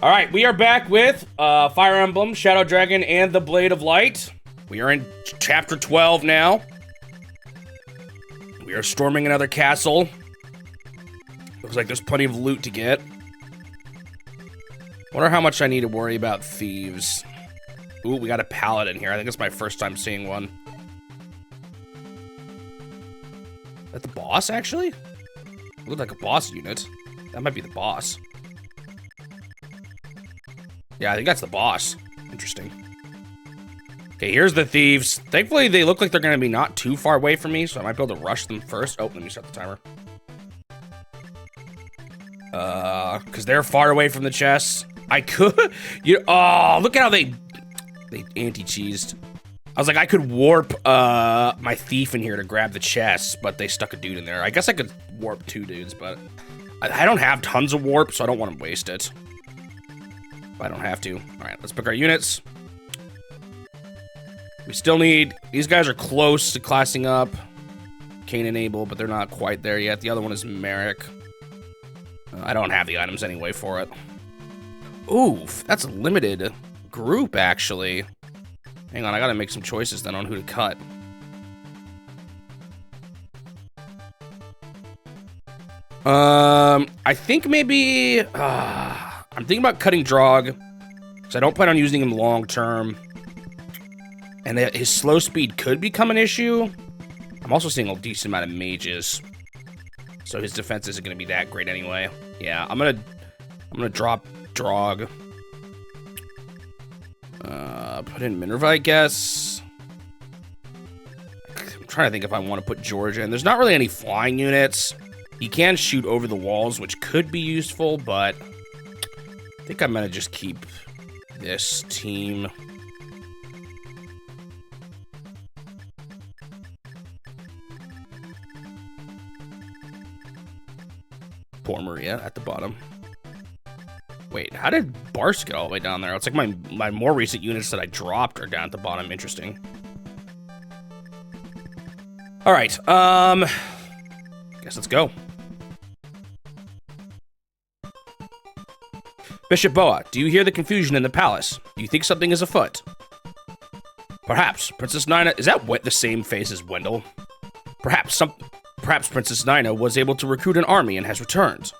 All right, we are back with Fire Emblem, Shadow Dragon, and the Blade of Light. We are in chapter 12 now. We are storming another castle. Looks like there's plenty of loot to get. Wonder how much I need to worry about thieves. Ooh, we got a paladin here. I think it's my first time seeing one. Is that the boss, actually? It looked like a boss unit. That might be the boss. Yeah, I think that's the boss. Interesting. Okay, here's the thieves. Thankfully, they look like they're going to be not too far away from me, so I might be able to rush them first. Oh, let me start the timer. Because they're far away from the chests. I could... oh, look at how they anti-cheesed. I was like, I could warp my thief in here to grab the chests, but they stuck a dude in there. I guess I could warp 2 dudes, but I don't have tons of warp, so I don't want to waste it. I don't have to. All right, let's pick our units. We still need... These guys are close to classing up. Cain and Abel, but they're not quite there yet. The other one is Merrick. I don't have the items anyway for it. Oof, that's a limited group, actually. Hang on, I gotta make some choices then on who to cut. I think maybe... I'm thinking about cutting Drog, because I don't plan on using him long term. And his slow speed could become an issue. I'm also seeing a decent amount of mages, so his defense isn't going to be that great anyway. Yeah, I'm gonna drop Drog. Put in Minerva, I guess. I'm trying to think if I want to put Georgia in. There's not really any flying units. He can shoot over the walls, which could be useful, but I think I'm gonna just keep this team. Poor Maria at the bottom. Wait, how did Bars get all the way down there? It's like my more recent units that I dropped are down at the bottom. Interesting. All right, guess let's go. Bishop Boa, do you hear the confusion in the palace? Do you think something is afoot? Perhaps Princess Nina... Is that the same face as Wendell? Perhaps Princess Nina was able to recruit an army and has returned.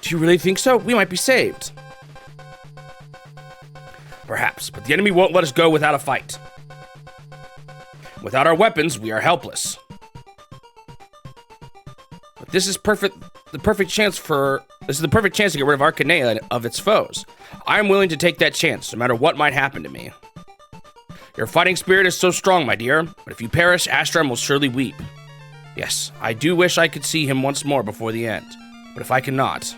Do you really think so? We might be saved. Perhaps, but the enemy won't let us go without a fight. Without our weapons, we are helpless. But this is the perfect chance to get rid of Archanea of its foes. I am willing to take that chance, no matter what might happen to me. Your fighting spirit is so strong, my dear, but if you perish, Astram will surely weep. Yes, I do wish I could see him once more before the end, but if I cannot...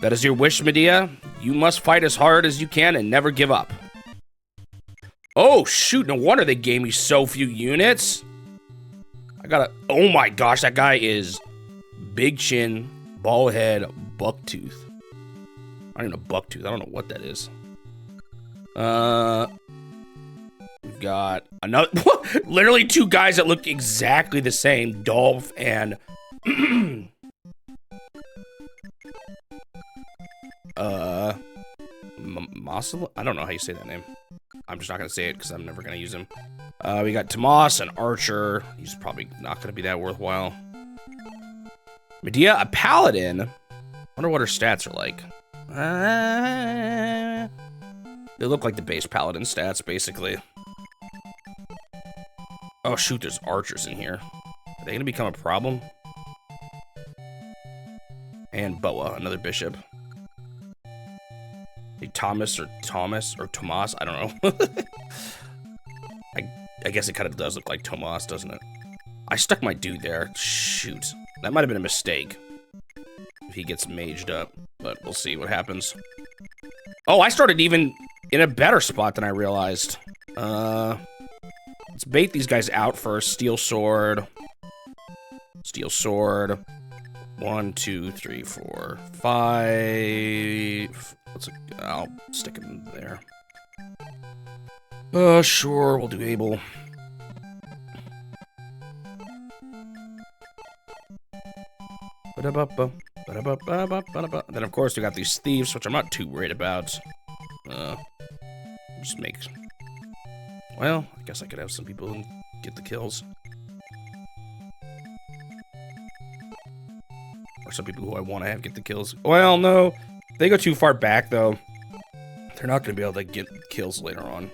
That is your wish, Medea. You must fight as hard as you can and never give up. Oh, shoot, no wonder they gave me so few units. Oh my gosh, that guy is big chin, bald head, bucktooth. I don't even know bucktooth. I don't know what that is. We've got another... Literally 2 guys that look exactly the same. Dolph and... Mossel? I don't know how you say that name. I'm just not going to say it because I'm never going to use him. We got Tomas, an archer. He's probably not going to be that worthwhile. Medea, a paladin. Wonder what her stats are like. They look like the base paladin stats, basically. Oh, shoot, there's archers in here. Are they going to become a problem? And Boa, another bishop. Hey, Tomas, I don't know. I guess it kind of does look like Tomas, doesn't it? I stuck my dude there. Shoot. That might have been a mistake. If he gets maged up. But we'll see what happens. Oh, I started even in a better spot than I realized. Let's bait these guys out first. Steel sword. Steel sword. 1, 2, 3, 4, 5. I'll stick him there. Sure, we'll do Abel. Ba-da-ba-ba, Then, of course, we got these thieves, which I'm not too worried about. Just make... Well, I guess I could have some people who get the kills. Or some people who I want to have get the kills. Well, no. If they go too far back, though, they're not going to be able to get kills later on.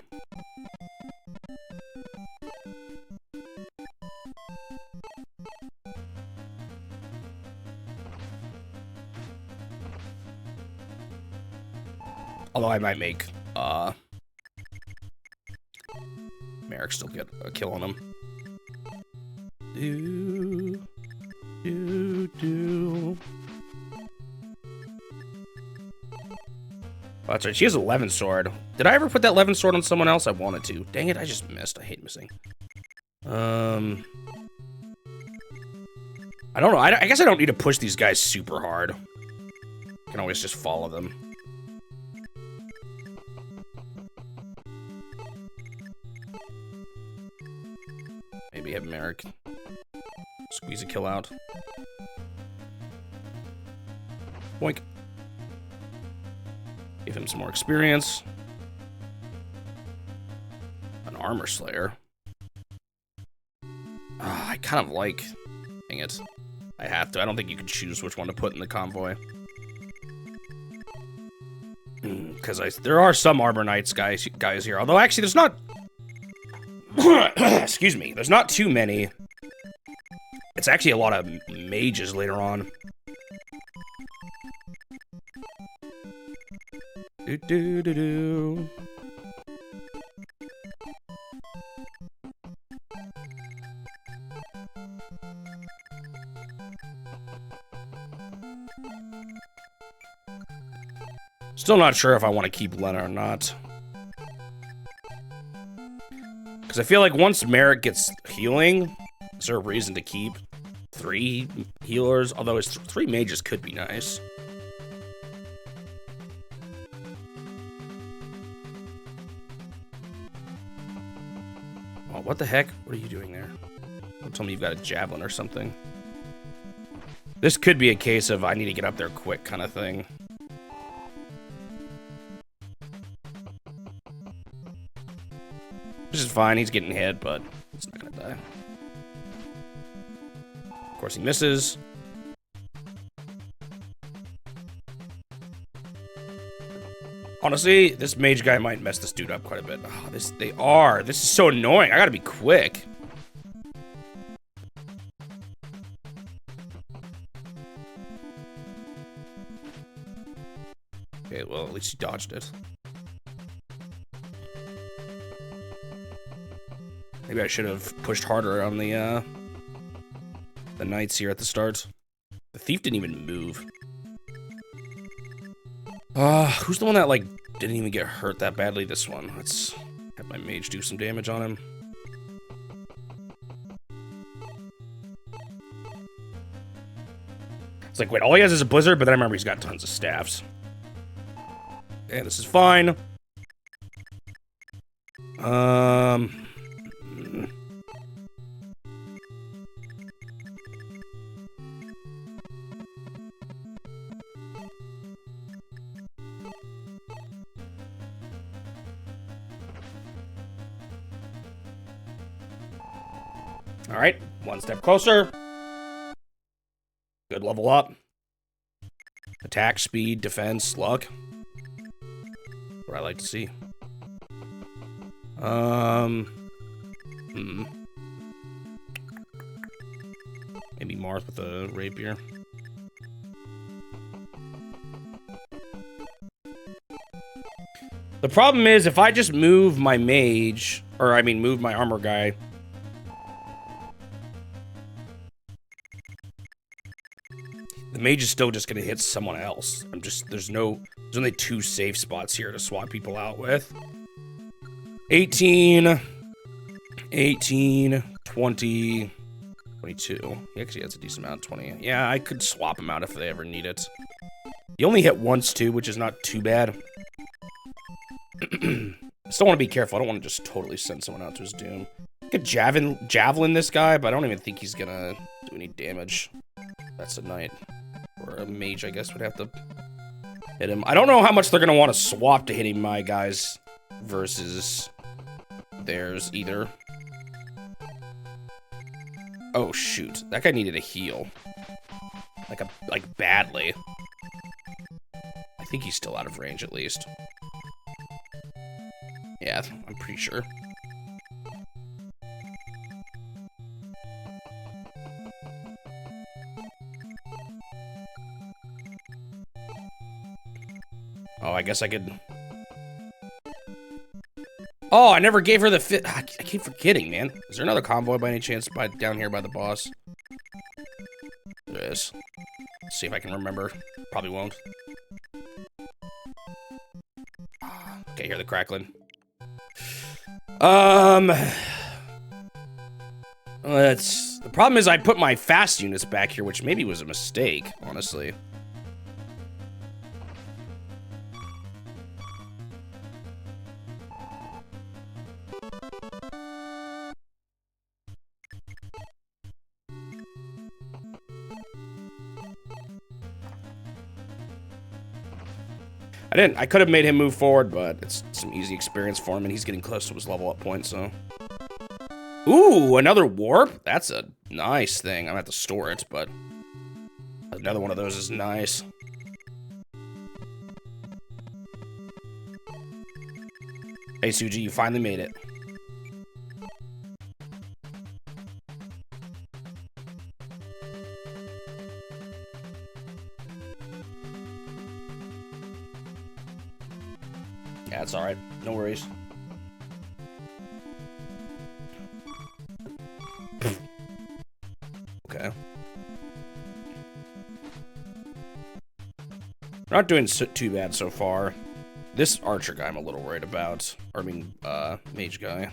Although I might make, Merrick still get a kill on him. Oh, that's right. She has 11 sword. Did I ever put that 11 sword on someone else? I wanted to. Dang it, I just missed. I hate missing. I don't know. I guess I don't need to push these guys super hard. I can always just follow them. Maybe have Merrick squeeze a kill out. Boink. Give him some more experience. An armor slayer. I kind of like... Dang it. I have to. I don't think you can choose which one to put in the convoy. Because there are some Armor Knights guys here. Although, actually, there's not... Excuse me. There's not too many. It's actually a lot of mages later on. Do. Still not sure if I want to keep Lena or not. Because I feel like once Merrick gets healing, is there a reason to keep 3 healers? Although his 3 mages could be nice. Oh, what the heck? What are you doing there? Don't tell me you've got a javelin or something. This could be a case of I need to get up there quick kind of thing. Which is fine, he's getting hit, but he's not gonna die. Of course he misses. Honestly, this mage guy might mess this dude up quite a bit. Oh, this is so annoying. I gotta be quick. Okay, well, at least he dodged it. Maybe I should have pushed harder on the knights here at the start. The thief didn't even move. Who's the one that, like, didn't even get hurt that badly this one? Let's have my mage do some damage on him. It's like, wait, all he has is a blizzard, but then I remember he's got tons of staffs. Okay, this is fine. All right, one step closer. Good level up. Attack, speed, defense, luck. What I like to see. Maybe Marth with a rapier. The problem is if I just move my mage, or I mean move my armor guy, the mage is still just gonna hit someone else. There's only 2 safe spots here to swap people out with. 18, 20, 22. He actually has a decent amount, 20. Yeah, I could swap him out if they ever need it. You only hit once too, which is not too bad. I still want to be careful. I don't want to just totally send someone out to his doom. I could javelin this guy, but I don't even think he's gonna do any damage. That's a knight. Or a mage, I guess, would have to hit him. I don't know how much they're going to want to swap to hitting my guys versus theirs either. Oh, shoot. That guy needed a heal. Like badly. I think he's still out of range, at least. Yeah, I'm pretty sure. Oh, I guess I could... Oh, I never gave her the fit. I keep forgetting, man. Is there another convoy by any chance down here by the boss? There is. Let's see if I can remember. Probably won't. Okay, hear the crackling. Let's... The problem is I put my fast units back here, which maybe was a mistake, honestly. I could have made him move forward, but it's some easy experience for him, and he's getting close to his level up point, so. Ooh, another warp? That's a nice thing. I'm gonna have to store it, but another one of those is nice. Hey, Suji, you finally made it. Yeah, it's alright. No worries. Okay. We're not doing too bad so far. This archer guy I'm a little worried about. Or, I mean, mage guy.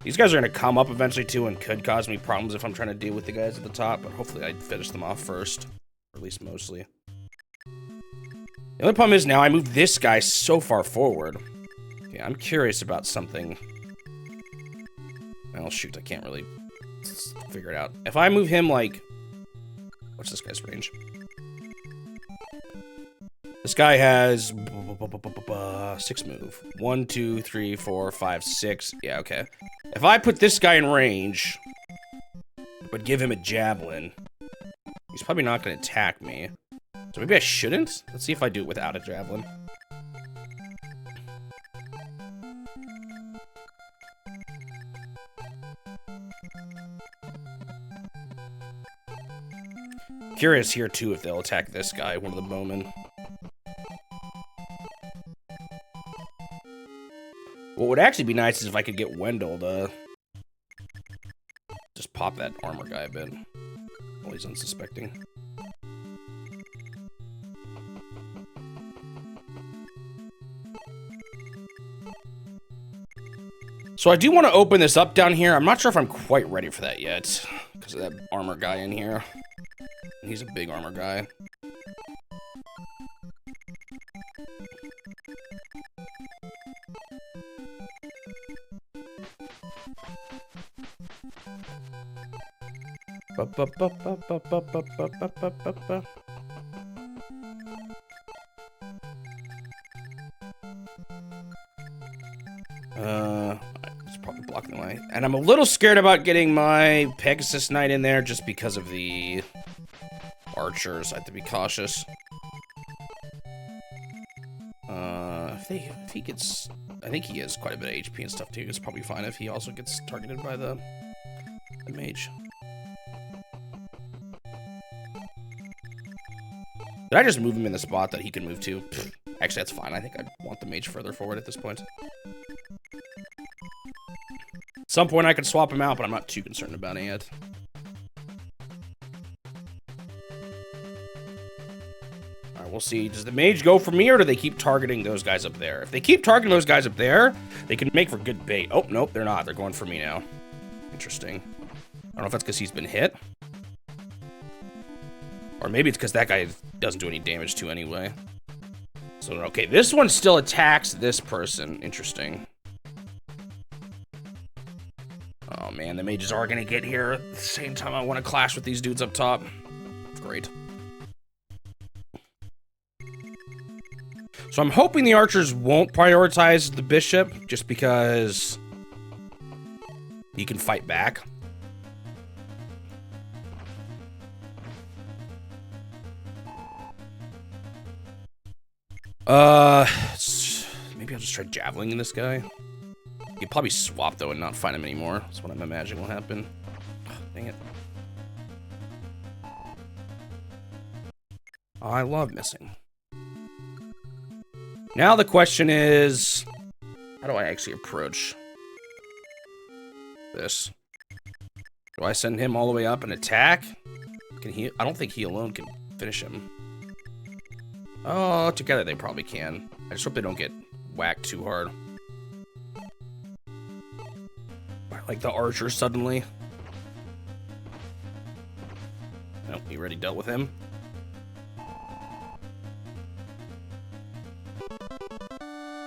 These guys are going to come up eventually, too, and could cause me problems if I'm trying to deal with the guys at the top, but hopefully I finish them off first. Or at least mostly. The only problem is now I moved this guy so far forward. Okay, I'm curious about something. Well, shoot, I can't really figure it out. If I move him, like... What's this guy's range? This guy has... 6 move. 1, 2, 3, 4, 5, 6. Yeah, okay. If I put this guy in range, but give him a javelin, he's probably not going to attack me. So maybe I shouldn't? Let's see if I do it without a javelin. Curious here, too, if they'll attack this guy, one of the bowmen. What would actually be nice is if I could get Wendell to just pop that armor guy a bit while he's unsuspecting. So I do want to open this up down here. I'm not sure if I'm quite ready for that yet because of that armor guy in here. And he's a big armor guy. It's probably blocking the way. And I'm a little scared about getting my Pegasus Knight in there just because of the archers. I have to be cautious. If he gets... I think he has quite a bit of HP and stuff too. It's probably fine if he also gets targeted by the mage. Did I just move him in the spot that he can move to? Actually, that's fine. I think I want the mage further forward at this point. At some point, I could swap him out, but I'm not too concerned about it yet. Alright, we'll see. Does the mage go for me, or do they keep targeting those guys up there? If they keep targeting those guys up there, they can make for good bait. Oh, nope, they're not. They're going for me now. Interesting. I don't know if that's because he's been hit. Or maybe it's because that guy doesn't do any damage to anyway. So, okay, this one still attacks this person. Interesting. Oh, man, the mages are going to get here at the same time I want to clash with these dudes up top. Great. So I'm hoping the archers won't prioritize the bishop just because he can fight back. Maybe I'll just try javelin this guy. He'd probably swap though and not find him anymore. That's what I'm imagining will happen. Oh, dang it. Oh, I love missing. Now the question is, how do I actually approach this? Do I send him all the way up and attack? Can he? I don't think he alone can finish him. Oh, together they probably can. I just hope they don't get whacked too hard. Like the archer suddenly. Nope, he already dealt with him.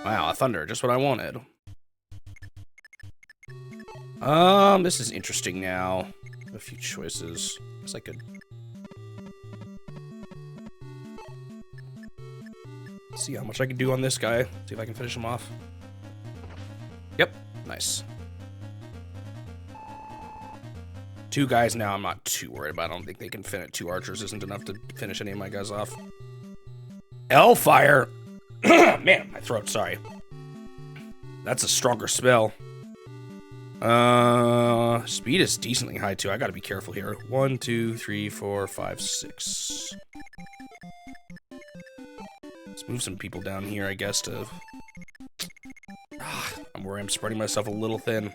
Wow, a thunder, just what I wanted. This is interesting now. A few choices. Guess I could. See how much I can do on this guy. See if I can finish him off. Yep, nice. 2 guys now, I'm not too worried about. I don't think they can finish. 2 archers isn't enough to finish any of my guys off. Hellfire! Man, my throat, sorry. That's a stronger spell. Speed is decently high too. I gotta be careful here. 1, 2, 3, 4, 5, 6. Let's move some people down here, I guess, to... I'm worried I'm spreading myself a little thin.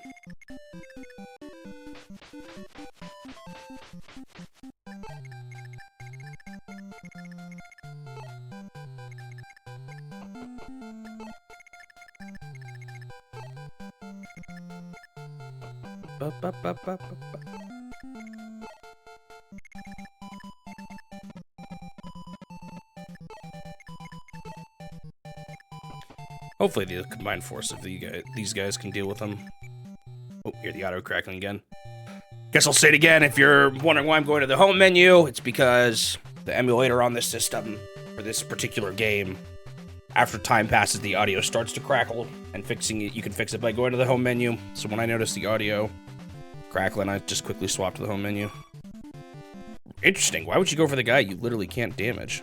Hopefully the combined force of these guys can deal with them. Oh, here the auto crackling again. Guess I'll say it again. If you're wondering why I'm going to the home menu, it's because the emulator on this system for this particular game, after time passes, the audio starts to crackle, and fixing it, you can fix it by going to the home menu. So when I notice the audio crackling, I just quickly swap to the home menu. Interesting. Why would you go for the guy you literally can't damage?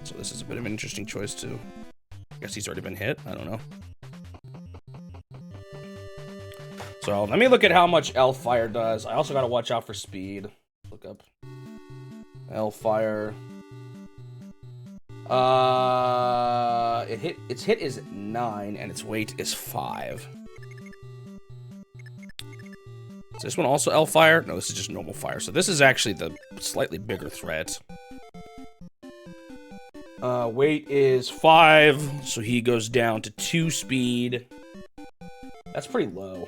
So this is a bit of an interesting choice too. I guess he's already been hit. I don't know. So let me look at how much Hellfire does. I also got to watch out for speed. Look up Hellfire. Its hit is 9 and its weight is 5. Is this one also Hellfire? No, this is just normal fire. So this is actually the slightly bigger threat. Weight is 5, so he goes down to 2 speed. That's pretty low.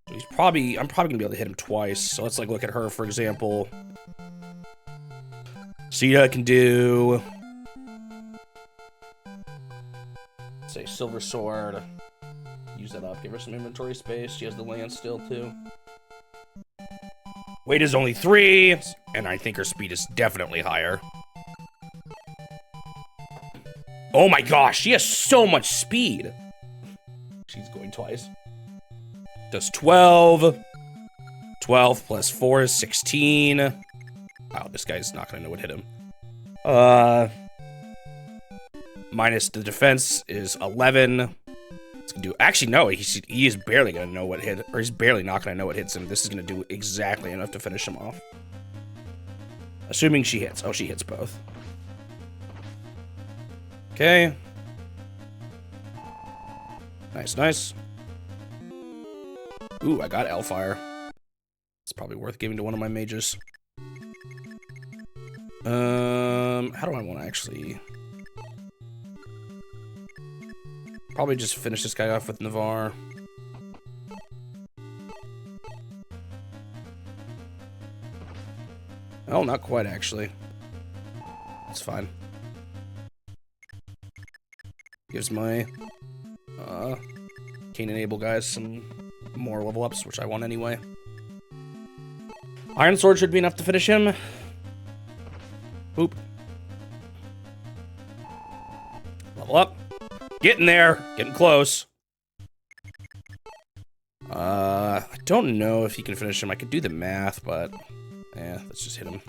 So I'm probably gonna be able to hit him twice. So let's like look at her, for example. Sita can do, say, Silver Sword. Use that up. Give her some inventory space. She has the lance still too. Weight is only 3, and I think her speed is definitely higher. Oh my gosh, she has so much speed. She's going twice. Does 12. 12 plus 4 is 16. Wow, this guy's not gonna know what hit him. Minus the defense is 11. It's gonna do. Actually, no, he is barely gonna know what hit, or he's barely not gonna know what hits him. This is gonna do exactly enough to finish him off. Assuming she hits. Oh, she hits both. Okay. Nice, nice. Ooh, I got Hellfire. It's probably worth giving to one of my mages. How do I want to actually... Probably just finish this guy off with Navarre. Oh, not quite, actually. That's fine. Gives my Cain and Abel guys some more level ups, which I want anyway. Iron Sword should be enough to finish him. Boop. Level up. Getting there. Getting close. I don't know if he can finish him. I could do the math, but... yeah, let's just hit him.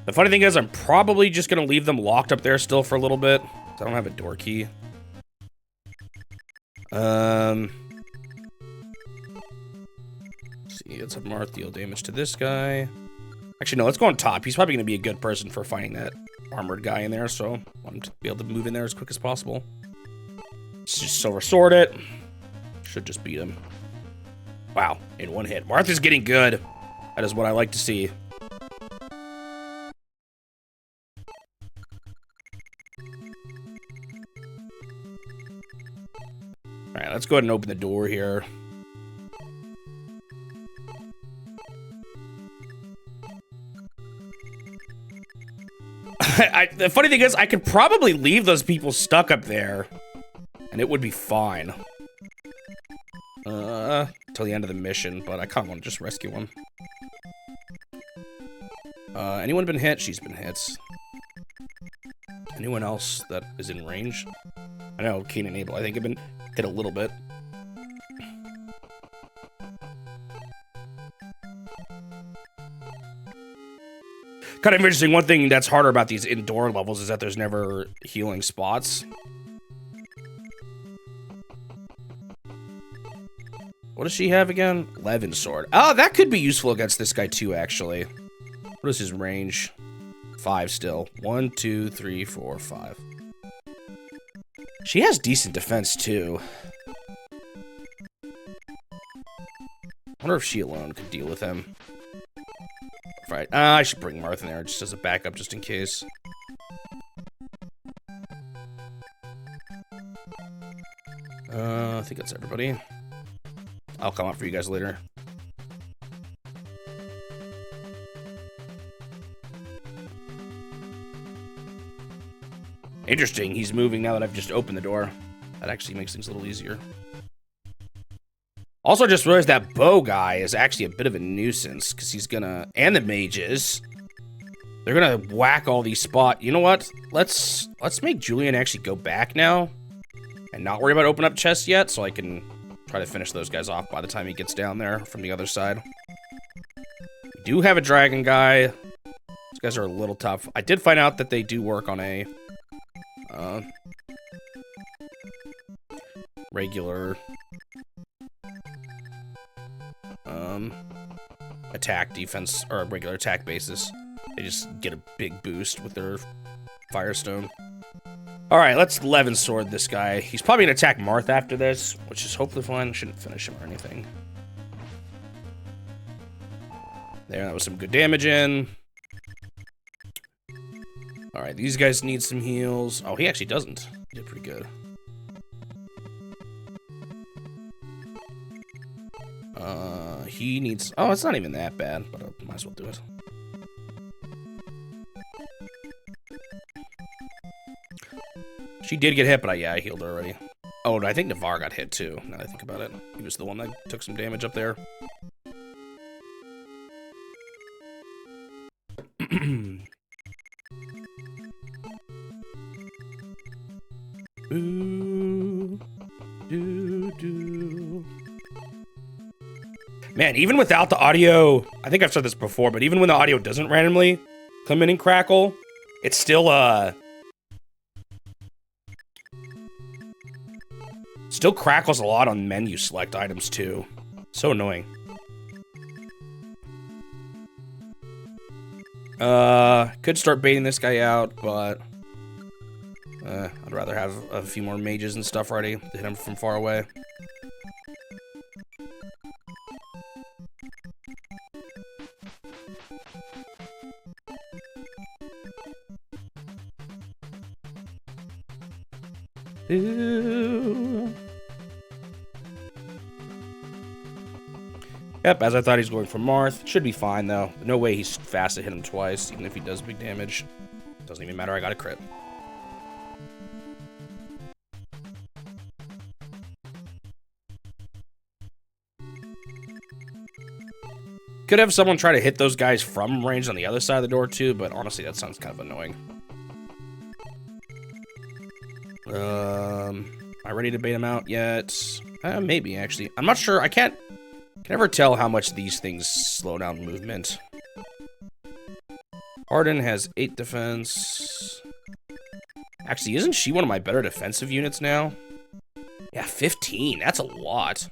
The funny thing is, I'm probably just going to leave them locked up there still for a little bit. I don't have a door key. Let's see, let's have Marth deal damage to this guy. Actually, no, let's go on top. He's probably going to be a good person for fighting that armored guy in there, so I want him to be able to move in there as quick as possible. Let's just Silver Sword it. Should just beat him. Wow, in one hit. Marth is getting good. That is what I like to see. Alright, let's go ahead and open the door here. The funny thing is, I could probably leave those people stuck up there, and it would be fine. Till the end of the mission, but I kind of want to just rescue one. Anyone been hit? She's been hit. Anyone else that is in range? I know Keen and Abel, I think, have been hit a little bit. Kind of interesting. One thing that's harder about these indoor levels is that there's never healing spots. What does she have again? Levin sword. Oh, that could be useful against this guy too, actually. What is his range? 5 still. 1, 2, 3, 4, 5. She has decent defense too. I wonder if she alone could deal with him. Right. I should bring Marth in there just as a backup, just in case. I think that's everybody. I'll come up for you guys later. Interesting, he's moving now that I've just opened the door. That actually makes things a little easier. Also, just realized that bow guy is actually a bit of a nuisance, because he's gonna... and the mages. They're gonna whack all these spots. You know what? Let's make Julian actually go back now, and not worry about opening up chests yet, so I can try to finish those guys off by the time he gets down there from the other side. We do have a dragon guy. These guys are a little tough. I did find out that they do work on a... regular... attack defense, or a regular attack basis. They just get a big boost with their Firestone. Alright, let's Levin sword this guy. He's probably gonna attack Marth after this, which is hopefully fine. Shouldn't finish him or anything. There, that was some good damage in. Alright, these guys need some heals. Oh, he actually doesn't. He did pretty good. He needs... oh, it's not even that bad, but I might as well do it. She did get hit, but yeah, I healed her already. Oh, I think Navarre got hit too, now that I think about it. He was the one that took some damage up there. Ooh, doo, doo. Man, even without the audio, I think I've said this before, but even when the audio doesn't randomly come in and crackle, it's still crackles a lot on menu select items too. So annoying. Could start baiting this guy out, but I'd rather have a few more mages and stuff ready to hit him from far away. Ooh. Yep, as I thought, he's going for Marth. Should be fine, though. No way he's fast to hit him twice, even if he does big damage. Doesn't even matter, I got a crit. Could have someone try to hit those guys from range on the other side of the door, too, but honestly, that sounds kind of annoying. Am I ready to bait him out yet? Maybe, actually. I'm not sure. I can never tell how much these things slow down movement. Arden has 8 defense. Actually, isn't she one of my better defensive units now? Yeah, 15. That's a lot.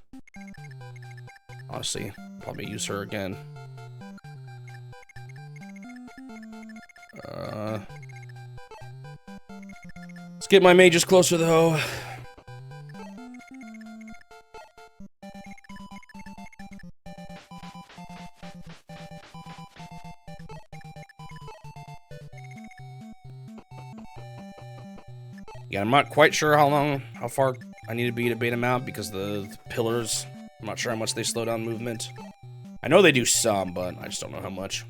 Honestly, probably use her again. Let's get my mages closer, though. Yeah, I'm not quite sure how far I need to be to bait them out because the pillars, I'm not sure how much they slow down movement. I know they do some, but I just don't know how much.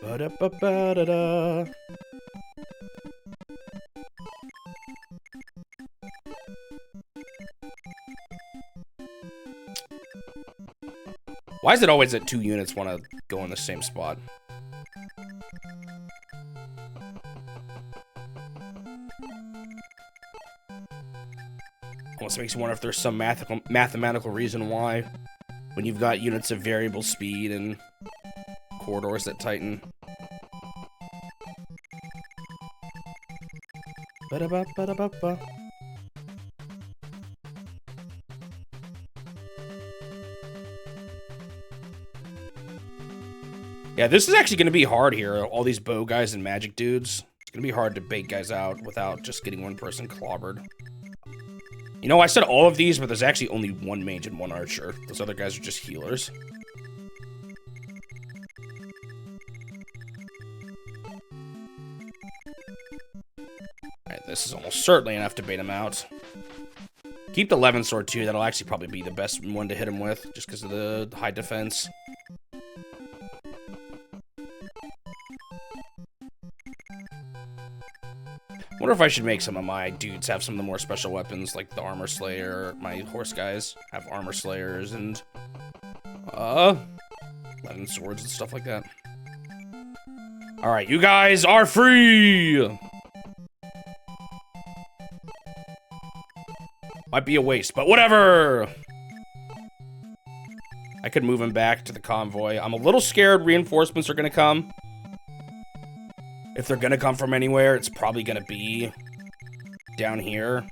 Ba-da-ba-ba-da-da. Why is it always that 2 units want to go in the same spot? Almost makes you wonder if there's some mathematical reason why, when you've got units of variable speed and corridors that tighten. Ba-da-ba-ba-da-ba-ba. Yeah, this is actually going to be hard here. All these bow guys and magic dudes. It's going to be hard to bait guys out without just getting one person clobbered. You know, I said all of these, but there's actually only 1 mage and 1 archer. Those other guys are just healers. Alright, this is almost certainly enough to bait him out. Keep the 11 sword too. That'll actually probably be the best one to hit him with, just because of the high defense. I wonder if I should make some of my dudes have some of the more special weapons, like the Armor Slayer. My horse guys have Armor Slayers and 11 swords and stuff like that. Alright, you guys are free! Might be a waste, but whatever! I could move him back to the convoy. I'm a little scared reinforcements are gonna come. If they're gonna come from anywhere, it's probably gonna be down here.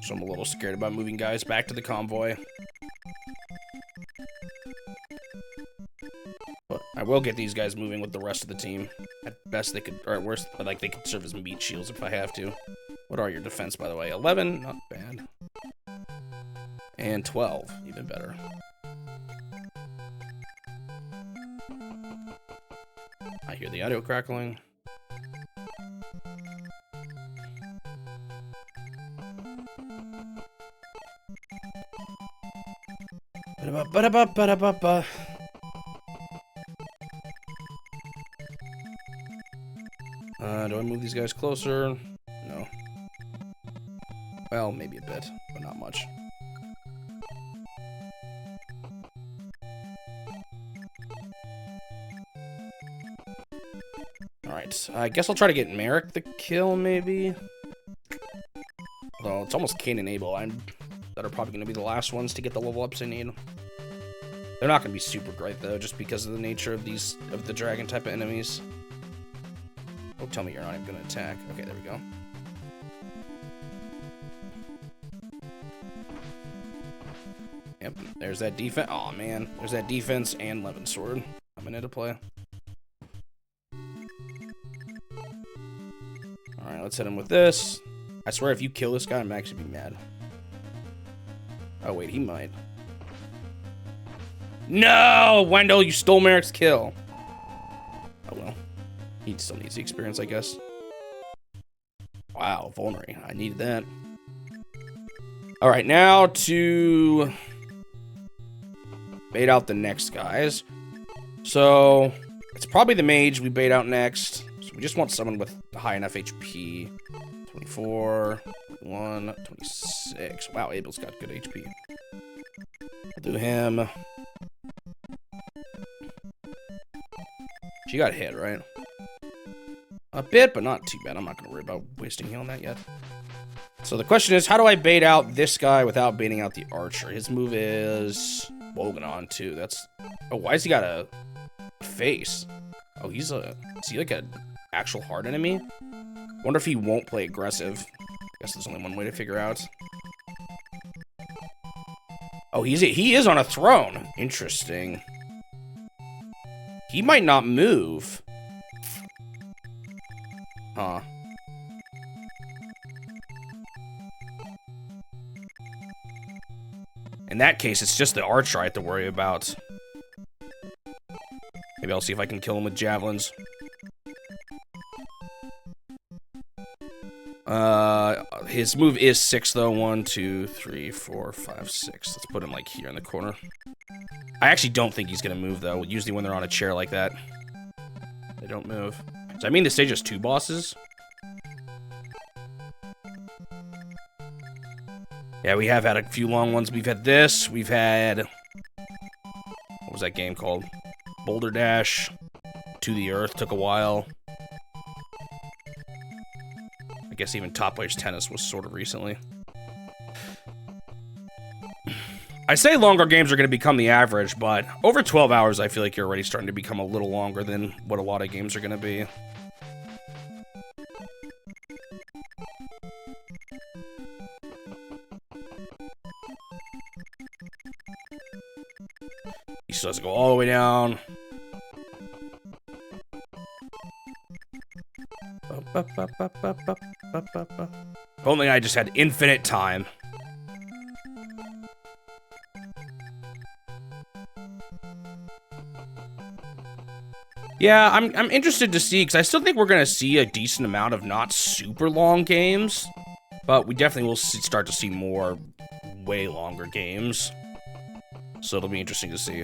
So I'm a little scared about moving guys back to the convoy. But I will get these guys moving with the rest of the team. At best they could, or at worst, like they could serve as meat shields if I have to. What are your defense, by the way? 11, not bad. And 12, even better. I hear the audio crackling. Ba-da-ba-ba-da-ba-da-ba. Do I move these guys closer? No. Well, maybe a bit, but not much. Alright, I guess I'll try to get Merrick the kill, maybe? Although, it's almost Cain and Abel that are probably going to be the last ones to get the level ups I need. They're not going to be super great, though, just because of the nature of the dragon type of enemies. Oh, tell me you're not even going to attack. Okay, there we go. Yep, there's that defense. Aw, man. There's that defense and 11 sword. I'm into play. Alright, let's hit him with this. I swear if you kill this guy, I'm actually be mad. Oh, wait, he might. No! Wendell, you stole Merrick's kill. Oh, well. He still needs the experience, I guess. Wow, vulnerary. I needed that. Alright, now to bait out the next guys. So, it's probably the mage we bait out next. So we just want someone with high enough HP. 24, 21, 26. Wow, Abel's got good HP. I'll do him. She got hit, right? a bit, but not too bad. I'm not going to worry about wasting heal on that yet. So the question is, how do I bait out this guy without baiting out the archer? His move is Woganon, too. That's... Oh, why has he got a face? Oh, is he like an actual hard enemy? Wonder if he won't play aggressive. I guess there's only one way to figure out. Oh, he is on a throne. Interesting. He might not move. Huh. In that case, it's just the archer I have to worry about. Maybe I'll see if I can kill him with javelins. His move is 6, though. 1, 2, 3, 4, 5, 6. Let's put him, like, here in the corner. I actually don't think he's gonna move, though. Usually when they're on a chair like that, they don't move. Does that mean the stage has 2 bosses? Yeah, we have had a few long ones. We've had this. We've had... What was that game called? Boulder Dash. To the Earth took a while. I guess even Top Players Tennis was sort of recently. I say longer games are going to become the average, but over 12 hours, I feel like you're already starting to become a little longer than what a lot of games are going to be. He still has to go all the way down. If only I just had infinite time. Yeah, I'm interested to see, because I still think we're going to see a decent amount of not super long games, but we definitely will start to see more way longer games. So it'll be interesting to see.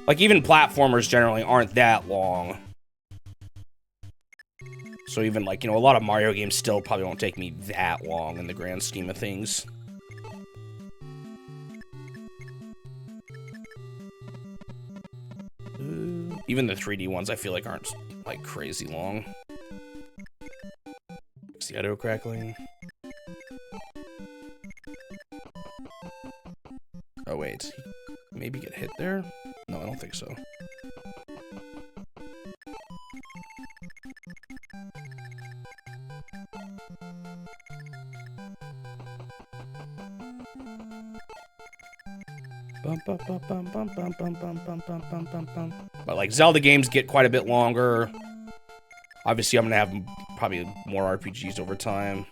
Like, even platformers generally aren't that long. So even, like, you know, a lot of Mario games still probably won't take me that long in the grand scheme of things. Even the 3D ones, I feel like, aren't, like, crazy long. See auto crackling. Oh, wait. Maybe get hit there? No, I don't think so. But like Zelda games get quite a bit longer. Obviously, I'm gonna have probably more RPGs over time.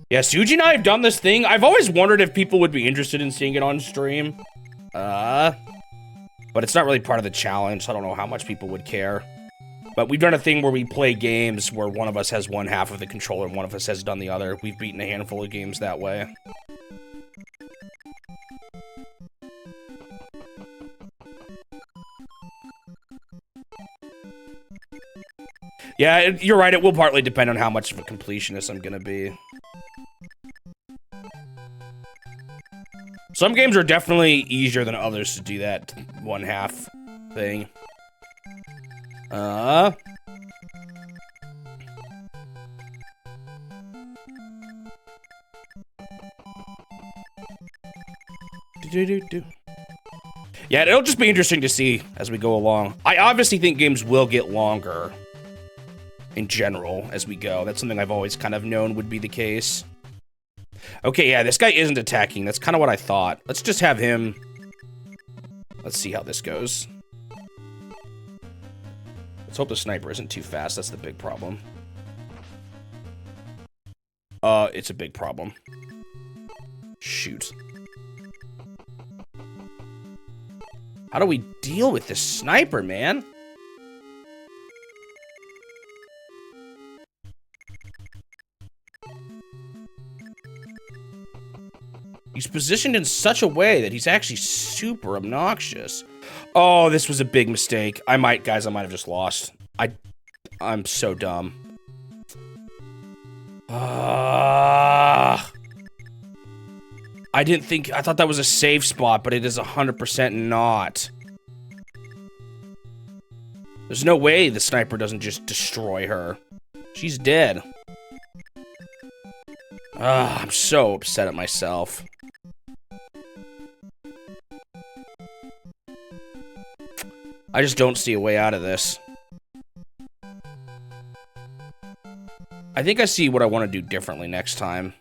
Yeah, Suji and I have done this thing. I've always wondered if people would be interested in seeing it on stream. But it's not really part of the challenge, so I don't know how much people would care. But we've done a thing where we play games where one of us has one half of the controller and one of us has done the other. We've beaten a handful of games that way. Yeah, you're right. It will partly depend on how much of a completionist I'm gonna be. Some games are definitely easier than others to do that one half thing. Yeah, it'll just be interesting to see as we go along. I obviously think games will get longer in general as we go. That's something I've always kind of known would be the case. Okay, yeah, this guy isn't attacking. That's kind of what I thought. Let's just have him... Let's see how this goes. Let's hope the sniper isn't too fast. That's the big problem. It's a big problem. Shoot. How do we deal with this sniper, man? He's positioned in such a way that he's actually super obnoxious. Oh, this was a big mistake. Guys, I might have just lost. I'm so dumb. I didn't think, I thought that was a safe spot, but it is 100% not. There's no way the sniper doesn't just destroy her. She's dead. I'm so upset at myself. I just don't see a way out of this. I think I see what I want to do differently next time.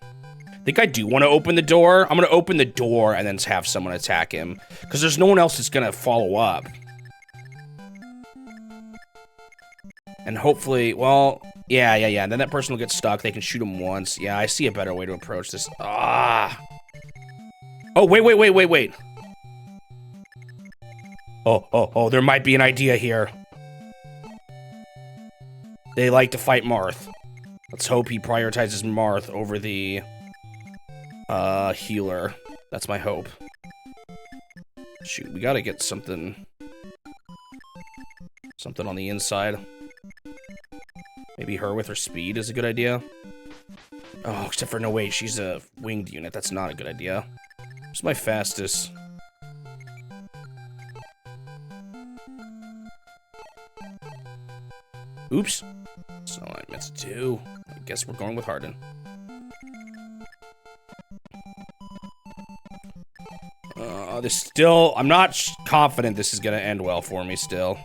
I think I do want to open the door. I'm going to open the door and then have someone attack him. Because there's no one else that's going to follow up. And hopefully, well, yeah. And then that person will get stuck. They can shoot him once. Yeah, I see a better way to approach this. Oh, wait. Oh, there might be an idea here. They like to fight Marth. Let's hope he prioritizes Marth over the healer. That's my hope. Shoot, we gotta get something on the inside. Maybe her with her speed is a good idea. Oh, except for no, wait, she's a winged unit. That's not a good idea. Where's my fastest? Oops. That's not what I meant to do. I guess we're going with Harden. This still... I'm not confident this is going to end well for me still.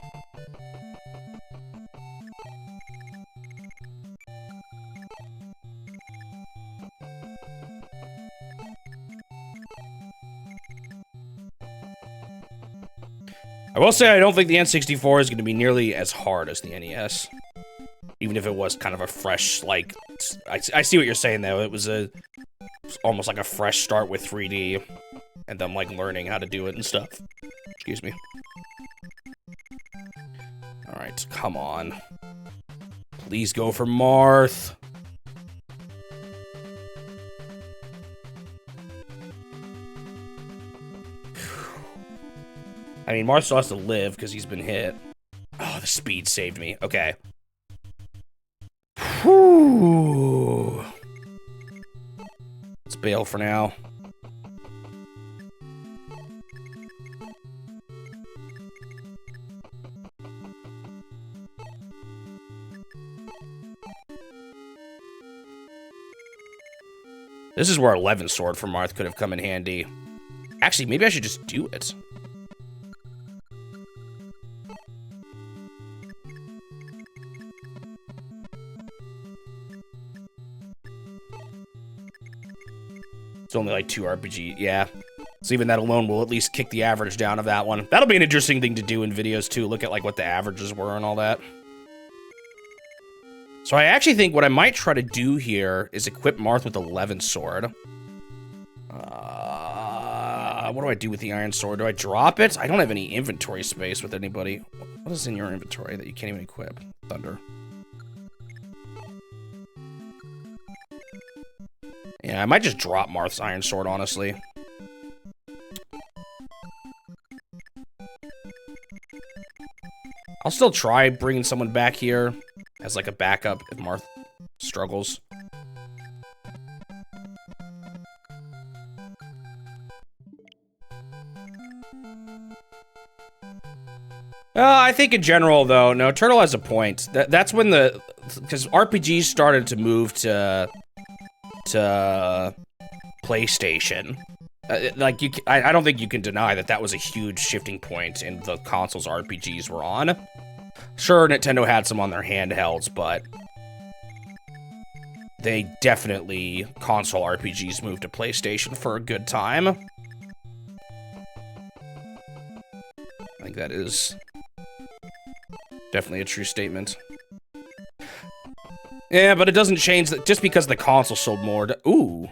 I will say I don't think the N64 is going to be nearly as hard as the NES. Even if it was kind of a fresh, like... I see what you're saying, though. It was almost like a fresh start with 3D. And them, like, learning how to do it and stuff. Excuse me. Alright, come on. Please go for Marth. I mean, Marth still has to live because he's been hit. Oh, the speed saved me. Okay. Whew. Let's bail for now. This is where 11 sword for Marth could have come in handy. Actually, maybe I should just do it. It's only like 2 RPG, yeah. So even that alone will at least kick the average down of that one. That'll be an interesting thing to do in videos too. Look at like what the averages were and all that. So I actually think what I might try to do here is equip Marth with 11 sword. What do I do with the iron sword? Do I drop it? I don't have any inventory space with anybody. What is in your inventory that you can't even equip? Thunder. Yeah, I might just drop Marth's iron sword, honestly. I'll still try bringing someone back here as like a backup if Marth struggles. I think in general, though, no, Turtle has a point. That's when because RPGs started to move to PlayStation. I don't think you can deny that was a huge shifting point in the consoles RPGs were on. Sure, Nintendo had some on their handhelds, but they definitely, console RPGs moved to PlayStation for a good time. I think that is definitely a true statement. Yeah, but it doesn't change that just because the console sold more. Ooh.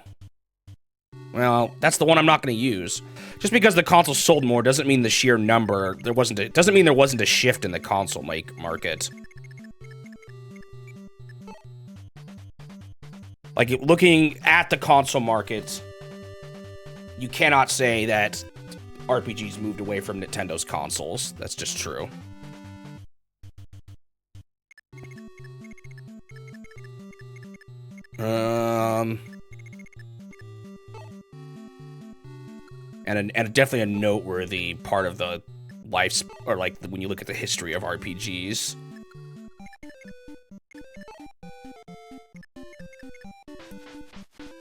Well, that's the one I'm not going to use. Just because the console sold more doesn't mean the sheer number, doesn't mean there wasn't a shift in the console market. Like, looking at the console market, you cannot say that RPGs moved away from Nintendo's consoles. That's just true. And definitely a noteworthy part of the life, or like when you look at the history of RPGs.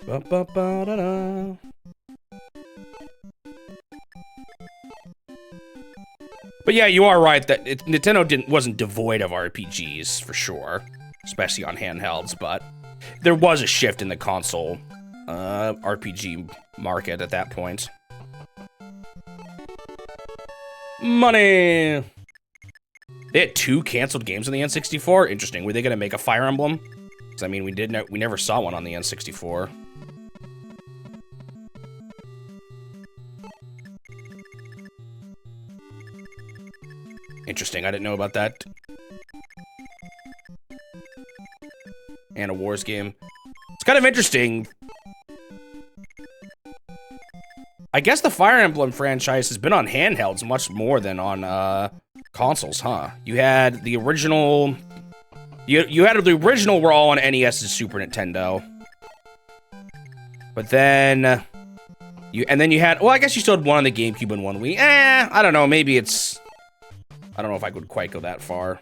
Ba-ba-ba-da-da. But yeah, you are right that Nintendo wasn't devoid of RPGs for sure, especially on handhelds. But there was a shift in the console RPG market at that point. Money. They had 2 canceled games on the N64. Interesting. Were they gonna make a Fire Emblem? Because I mean, we never saw one on the N64. Interesting. I didn't know about that. And a Wars game. It's kind of interesting. I guess the Fire Emblem franchise has been on handhelds much more than on consoles, huh? You had the original. You had the original were all on NES and Super Nintendo. But then you had, well, I guess you still had one on the GameCube and one Wii. I don't know, maybe it's, I don't know if I could quite go that far.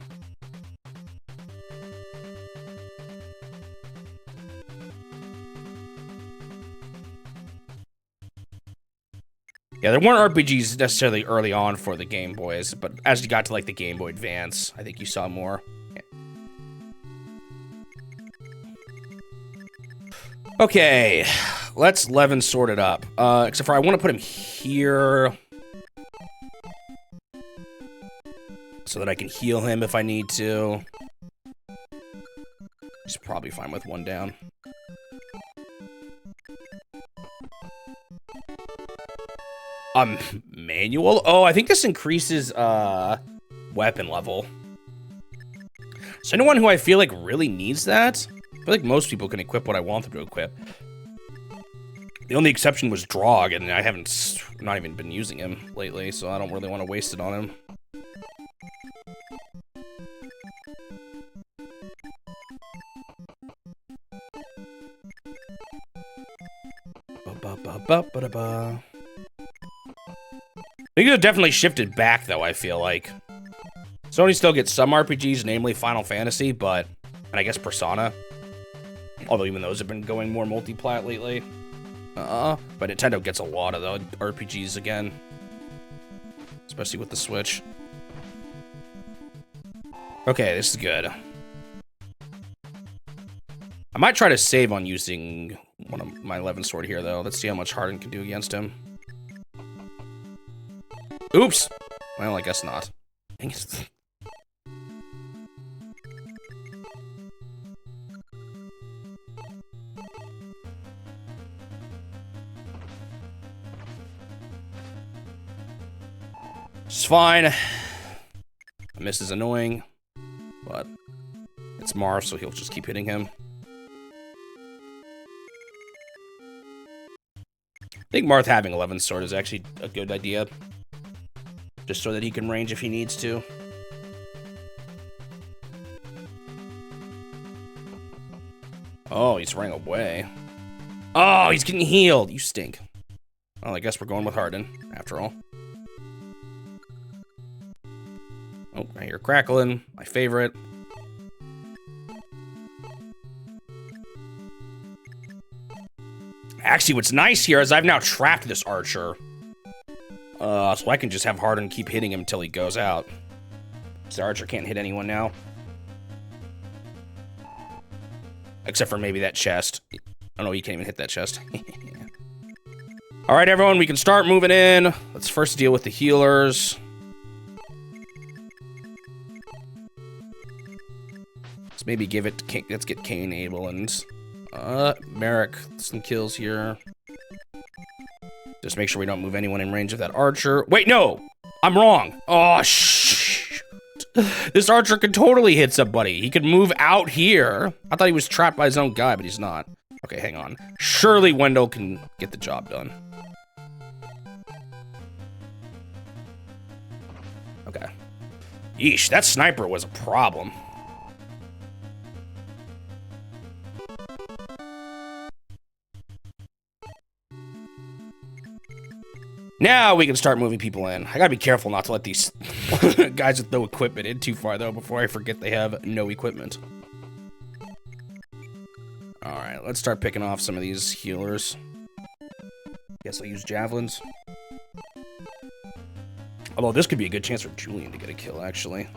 Yeah, there weren't RPGs necessarily early on for the Game Boys, but as you got to like the Game Boy Advance, I think you saw more. Yeah. Okay, let's Levin sort it up. Except for I want to put him here so that I can heal him if I need to. He's probably fine with 1 down. Manual? Oh, I think this increases, weapon level. So anyone who I feel like really needs that, I feel like most people can equip what I want them to equip. The only exception was Drog, and I haven't, not even been using him lately, so I don't really want to waste it on him. Ba-ba-ba-ba-ba-ba. Things have definitely shifted back, though, I feel like. Sony still gets some RPGs, namely Final Fantasy, and I guess Persona. Although even those have been going more multi-plat lately. But Nintendo gets a lot of the RPGs again. Especially with the Switch. Okay, this is good. I might try to save on using one of my 11 sword here, though. Let's see how much Harden can do against him. Oops! Well, I guess not. Dang it. It's fine. A miss is annoying, but it's Marth, so he'll just keep hitting him. I think Marth having 11 sword is actually a good idea. Just so that he can range if he needs to. Oh, he's running away. Oh, he's getting healed. You stink. Well, I guess we're going with Harden, after all. Oh, I hear crackling. My favorite. Actually, what's nice here is I've now trapped this archer. So I can just have Harden keep hitting him until he goes out. So Archer can't hit anyone now. Except for maybe that chest. Oh no, you can't even hit that chest. Alright everyone, we can start moving in. Let's first deal with the healers. Let's maybe give it to King. Let's get Cain, Abel, and Merrick some kills here. Just make sure we don't move anyone in range of that archer. Wait, no! I'm wrong. Oh, shh. This archer could totally hit somebody. He could move out here. I thought he was trapped by his own guy, but he's not. Okay, hang on. Surely Wendell can get the job done. Okay. Yeesh, that sniper was a problem. Now we can start moving people in. I gotta be careful not to let these guys with no equipment in too far, though, before I forget they have no equipment. Alright, let's start picking off some of these healers. Guess I'll use javelins. Although this could be a good chance for Julian to get a kill, actually.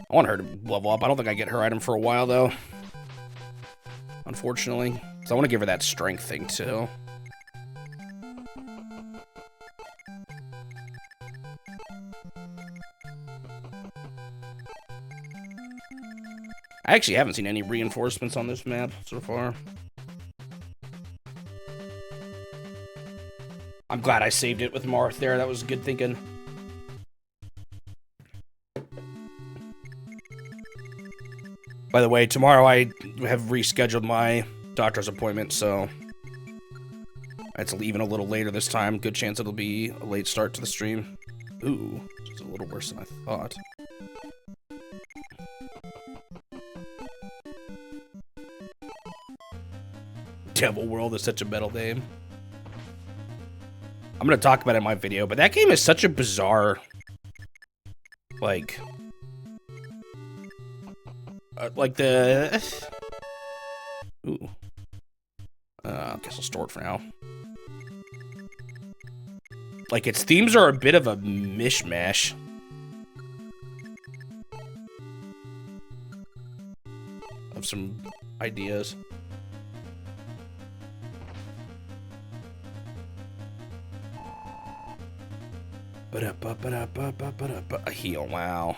I want her to level up. I don't think I get her item for a while, though. Unfortunately. So I want to give her that strength thing, too. I actually haven't seen any reinforcements on this map so far. I'm glad I saved it with Marth there. That was good thinking. By the way, tomorrow I have rescheduled my doctor's appointment, so it's even a little later this time. Good chance it'll be a late start to the stream. Ooh, it's a little worse than I thought. Devil World is such a metal name. I'm gonna talk about it in my video, but that game is such a bizarre, like the... Ooh. I guess I'll store it for now. Like, its themes are a bit of a mishmash. Of some ideas. A heal, wow.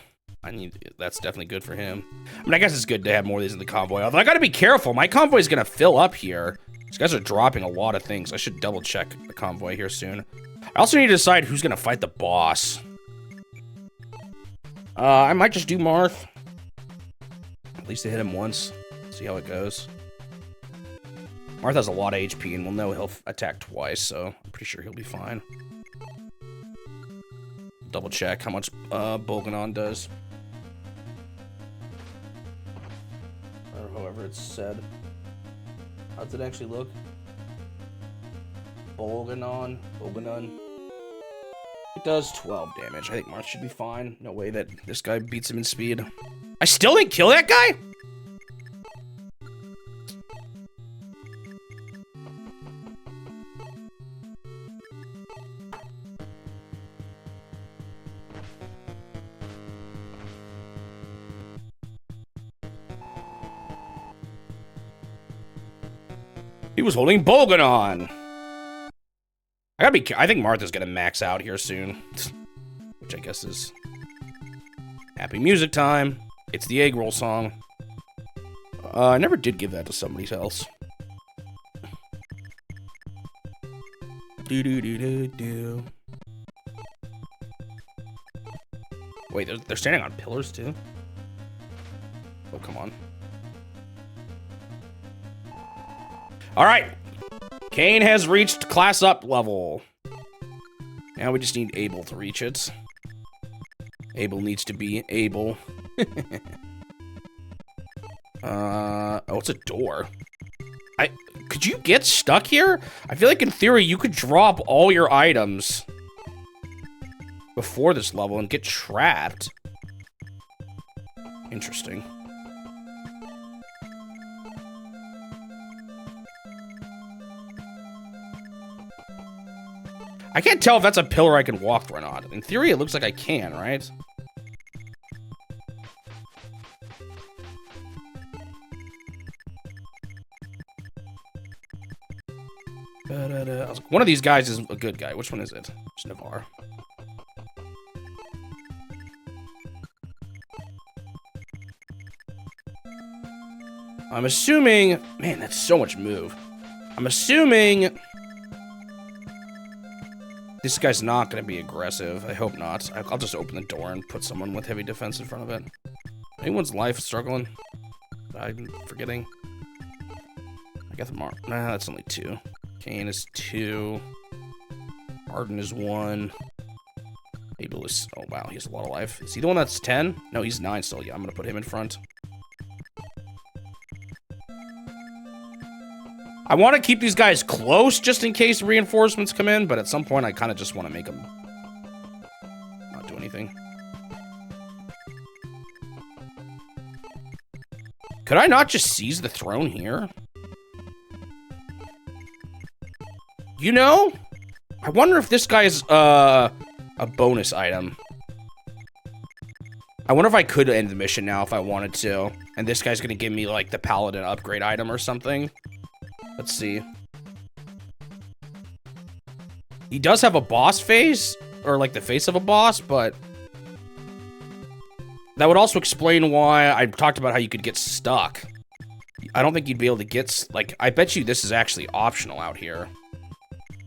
That's definitely good for him. I mean, I guess it's good to have more of these in the convoy. Although I gotta be careful. My convoy is gonna fill up here. These guys are dropping a lot of things. I should double check the convoy here soon. I also need to decide who's gonna fight the boss. I might just do Marth. At least to hit him once. See how it goes. Marth has a lot of HP, and we'll know he'll attack twice, so I'm pretty sure he'll be fine. Double check how much Bolganon does. Or however it's said. How does it actually look? Bolganon. It does 12 damage. I think Marth should be fine. No way that this guy beats him in speed. I still didn't kill that guy? He was holding Bolganon. I think Martha's gonna max out here soon. Which I guess is happy music time. It's the egg roll song. I never did give that to somebody else. Do. Wait, they're standing on pillars too? Oh, come on. All right, Kane has reached class up level. Now we just need Abel to reach it. Abel needs to be able. Oh, it's a door. Could you get stuck here? I feel like in theory you could drop all your items before this level and get trapped. Interesting. I can't tell if that's a pillar I can walk through or not. In theory, it looks like I can, right? I was like, one of these guys is a good guy. Which one is it? It's Navarre. I'm assuming... Man, that's so much move. I'm assuming... This guy's not going to be aggressive. I hope not. I'll just open the door and put someone with heavy defense in front of it. Anyone's life struggling? I'm forgetting. I got the Marth. Nah, that's only 2. Kane is 2. Arden is 1. Abel is... Oh, wow. He has a lot of life. Is he the one that's 10? No, he's 9 still. Yeah, I'm going to put him in front. I want to keep these guys close just in case reinforcements come in, but at some point I kind of just want to make them not do anything. Could I not just seize the throne here? You know, I wonder if this guy is a bonus item. I wonder if I could end the mission now if I wanted to, and this guy's gonna give me like the paladin upgrade item or something. Let's see. He does have a boss face, or like the face of a boss, but that would also explain why I talked about how you could get stuck. I don't think you'd be able to get, like, I bet you this is actually optional out here.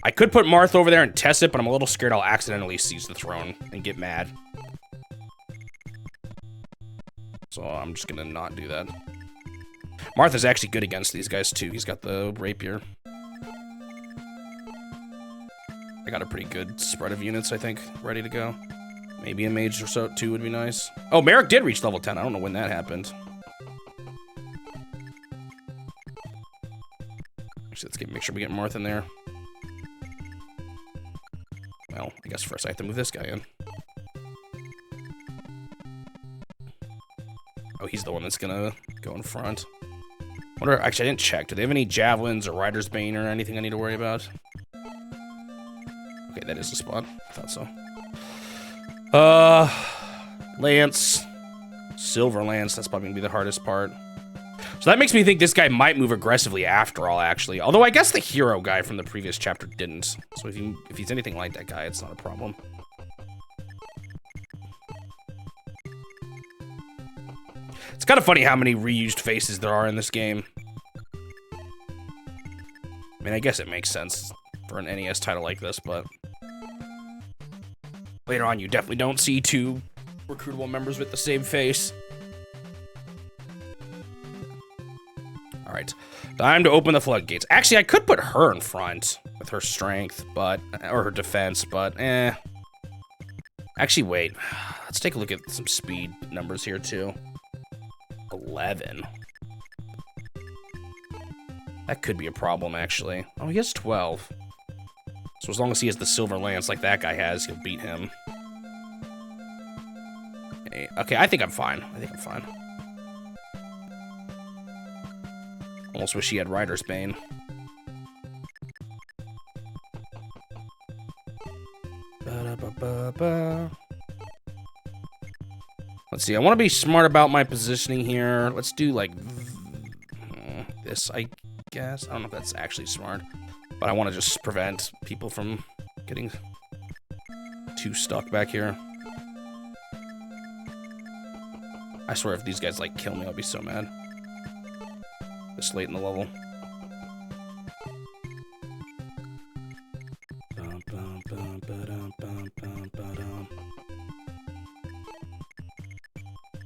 I could put Marth over there and test it, but I'm a little scared I'll accidentally seize the throne and get mad. So I'm just gonna not do that. Marth is actually good against these guys too. He's got the rapier. I got a pretty good spread of units, I think, ready to go. Maybe a mage or so too would be nice. Oh, Merrick did reach level 10. I don't know when that happened. Actually, let's make sure we get Marth in there. Well, I guess first I have to move this guy in. Oh, he's the one that's gonna go in front. Wonder, actually, I didn't check. Do they have any javelins or rider's bane or anything I need to worry about? Okay, that is the spot. I thought so. Lance. Silver Lance. That's probably gonna be the hardest part. So that makes me think this guy might move aggressively after all, actually. Although I guess the hero guy from the previous chapter didn't. So if he's anything like that guy, it's not a problem. It's kind of funny how many reused faces there are in this game. I mean, I guess it makes sense for an NES title like this, but later on you definitely don't see 2 recruitable members with the same face. Alright, time to open the floodgates. Actually, I could put her in front with her strength, but, or her defense, but Actually, wait. Let's take a look at some speed numbers here, too. 11. That could be a problem, actually. Oh, he has 12. So as long as he has the silver lance like that guy has, he'll beat him. Okay, I think I'm fine. Almost wish he had Rider's Bane. Let's see, I want to be smart about my positioning here. Let's do like this, I guess. I don't know if that's actually smart, but I want to just prevent people from getting too stuck back here. I swear if these guys like kill me, I'll be so mad. This late in the level.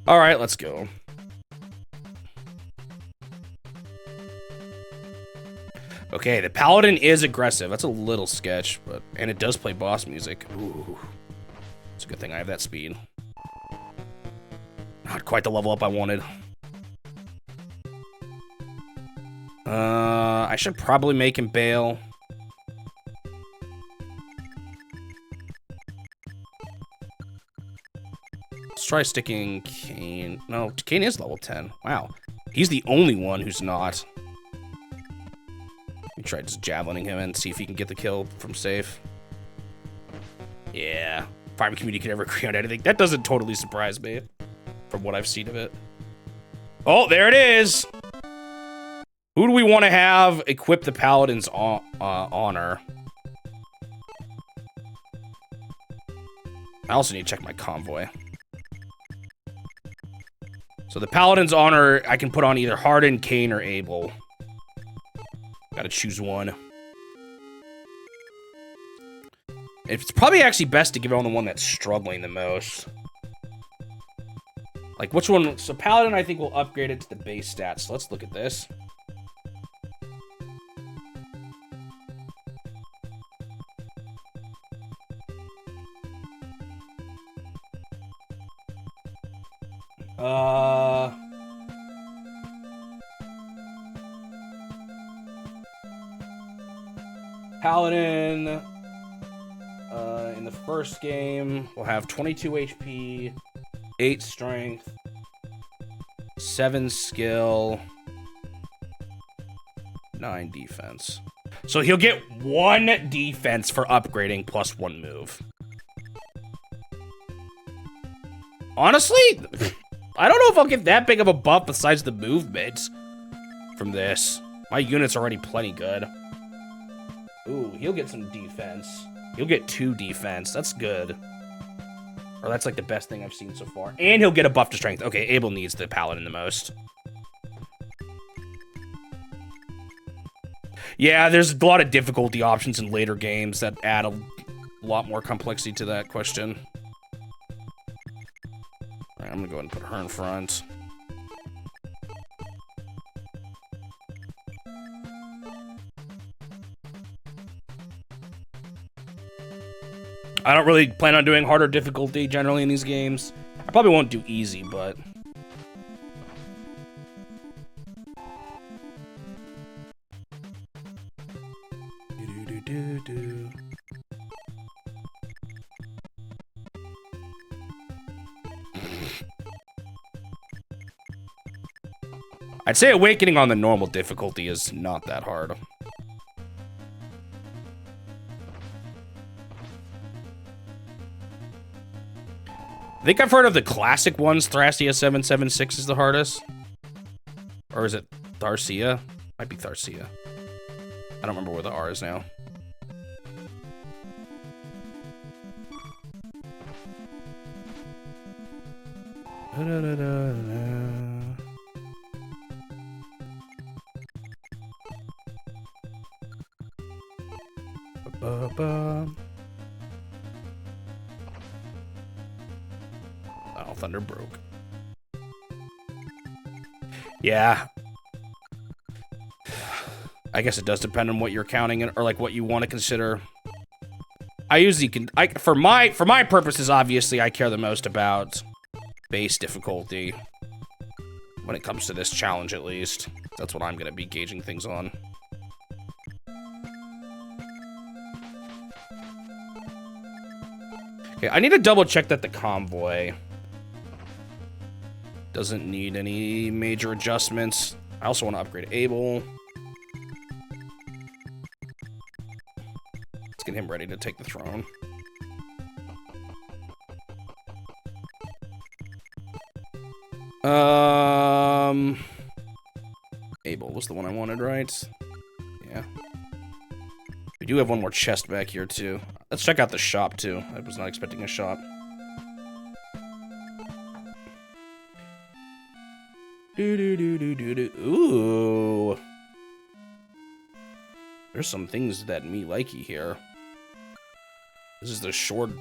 All right, let's go. Okay, the paladin is aggressive. That's a little sketch, but and it does play boss music. Ooh, it's a good thing I have that speed. Not quite the level up I wanted. I should probably make him bail. Let's try sticking Kane. No, Kane is level 10. Wow. He's the only one who's not. We tried just javelining him and see if he can get the kill from safe. Yeah. Fire Emblem community could ever agree on anything. That doesn't totally surprise me from what I've seen of it. Oh, there it is. Who do we want to have equip the Paladin's honor? I also need to check my convoy. So the Paladin's honor, I can put on either Harden, Kane, or Abel. Gotta choose one. It's probably actually best to give it on the one that's struggling the most. Like, which one? So Paladin, I think, will upgrade it to the base stats. So let's look at this. Paladin, in the first game, will have 22 HP, 8 strength, 7 skill, 9 defense. So he'll get 1 defense for upgrading plus 1 move. Honestly, I don't know if I'll get that big of a buff besides the movement from this. My unit's already plenty good. Ooh, he'll get some defense. He'll get 2 defense. That's good. Or that's like the best thing I've seen so far. And he'll get a buff to strength. Okay, Abel needs the Paladin the most. Yeah, there's a lot of difficulty options in later games that add a lot more complexity to that question. All right, I'm gonna go ahead and put her in front. I don't really plan on doing harder difficulty generally in these games. I probably won't do easy, but... I'd say Awakening on the normal difficulty is not that hard. I think I've heard of the classic ones. Thrastia 776 is the hardest. Or is it Tharcia? Might be Tharcia. I don't remember where the R is now. Oh, Thunder broke. Yeah. I guess it does depend on what you're counting or like what you want to consider. I usually can for my purposes, obviously, I care the most about base difficulty when it comes to this challenge, at least. That's what I'm going to be gauging things on. Okay, I need to double check that the convoy doesn't need any major adjustments. I also want to upgrade Abel. Let's get him ready to take the throne. Abel was the one I wanted, right? Yeah. We do have one more chest back here, too. Let's check out the shop, too. I was not expecting a shop. Ooh. There's some things that me likey here. This is the sword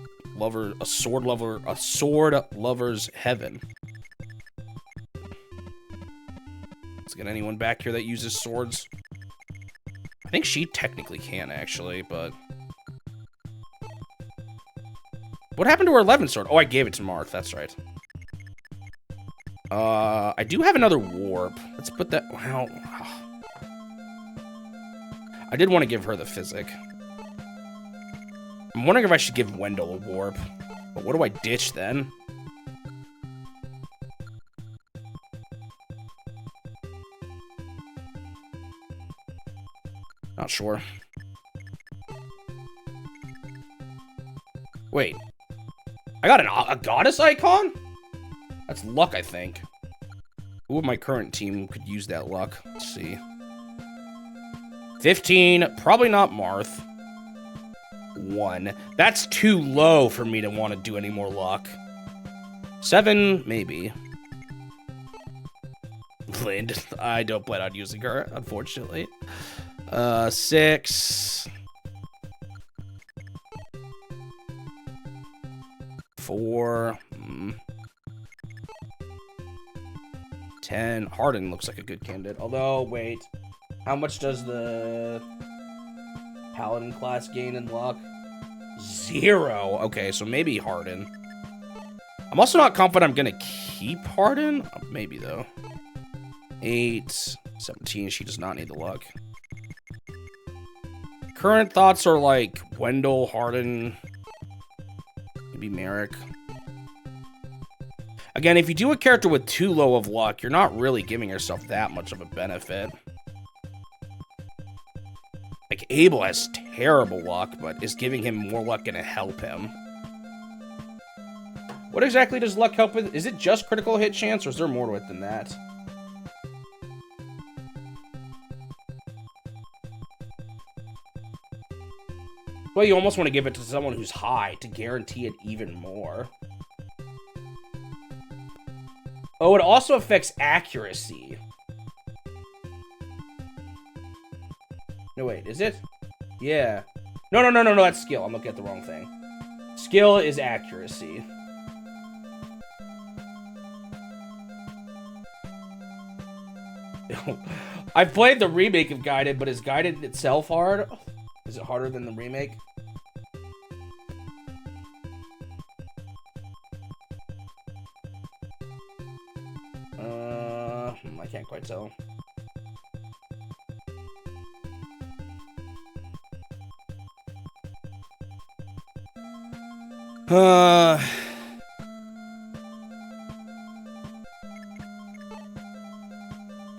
lover's heaven. Let's get anyone back here that uses swords. I think she technically can, actually, but... What happened to her 11th sword? Oh, I gave it to Marth, that's right. I do have another warp. Let's put that... Wow. I did want to give her the physic. I'm wondering if I should give Wendell a warp. But what do I ditch then? Not sure. Wait. I got a goddess icon? That's luck, I think. Who of my current team could use that luck? Let's see. 15. Probably not Marth. 1. That's too low for me to want to do any more luck. 7, maybe. Lind. I don't plan on using her, unfortunately. 6. 4. 10. Harden looks like a good candidate. Although, wait. How much does the Paladin class gain in luck? 0. Okay, so maybe Harden. I'm also not confident I'm going to keep Harden. Maybe, though. 8. 17. She does not need the luck. Current thoughts are like Wendell, Harden, maybe Merrick. Again, if you do a character with too low of luck, you're not really giving yourself that much of a benefit. Like, Abel has terrible luck, but is giving him more luck going to help him? What exactly does luck help with? Is it just critical hit chance, or is there more to it than that? Well, you almost want to give it to someone who's high to guarantee it even more. Oh, it also affects accuracy. No, wait, is it? Yeah. No, that's skill. I'm looking at the wrong thing. Skill is accuracy. I've played the remake of Guided, but is Guided itself hard? Is it harder than the remake? I can't quite tell.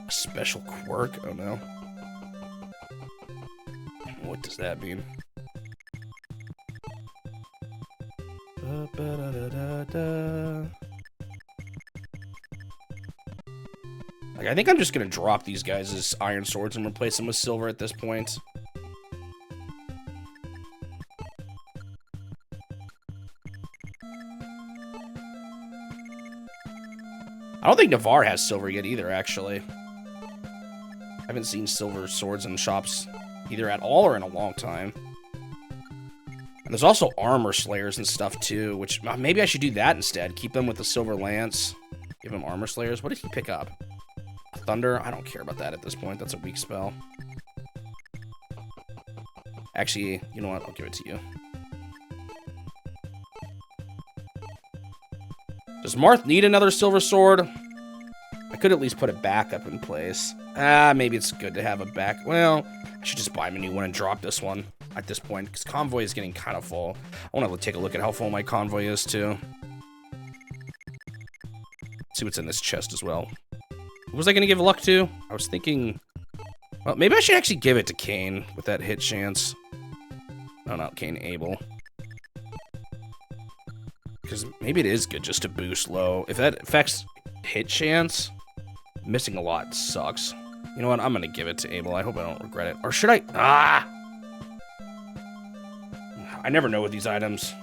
Special quirk? Oh no. What does that mean? Like, I think I'm just gonna drop these guys as iron swords and replace them with silver at this point. I don't think Navarre has silver yet either, actually. I haven't seen silver swords in shops either at all or in a long time. And there's also armor slayers and stuff too, which maybe I should do that instead. Keep them with the silver lance. Give him armor slayers. What did he pick up? Thunder? I don't care about that at this point. That's a weak spell. Actually, you know what? I'll give it to you. Does Marth need another silver sword? I could at least put it back up in place. Maybe it's good to have a back. Well, I should just buy him a new one and drop this one at this point, because convoy is getting kind of full. I want to take a look at how full my convoy is, too. Let's see what's in this chest as well. What was I going to give luck to? I was thinking... Well, maybe I should actually give it to Kane with that hit chance. No, not Kane, Abel. Because maybe it is good just to boost low. If that affects hit chance, missing a lot sucks. You know what? I'm going to give it to Abel. I hope I don't regret it. Or should I? Ah! I never know with these items.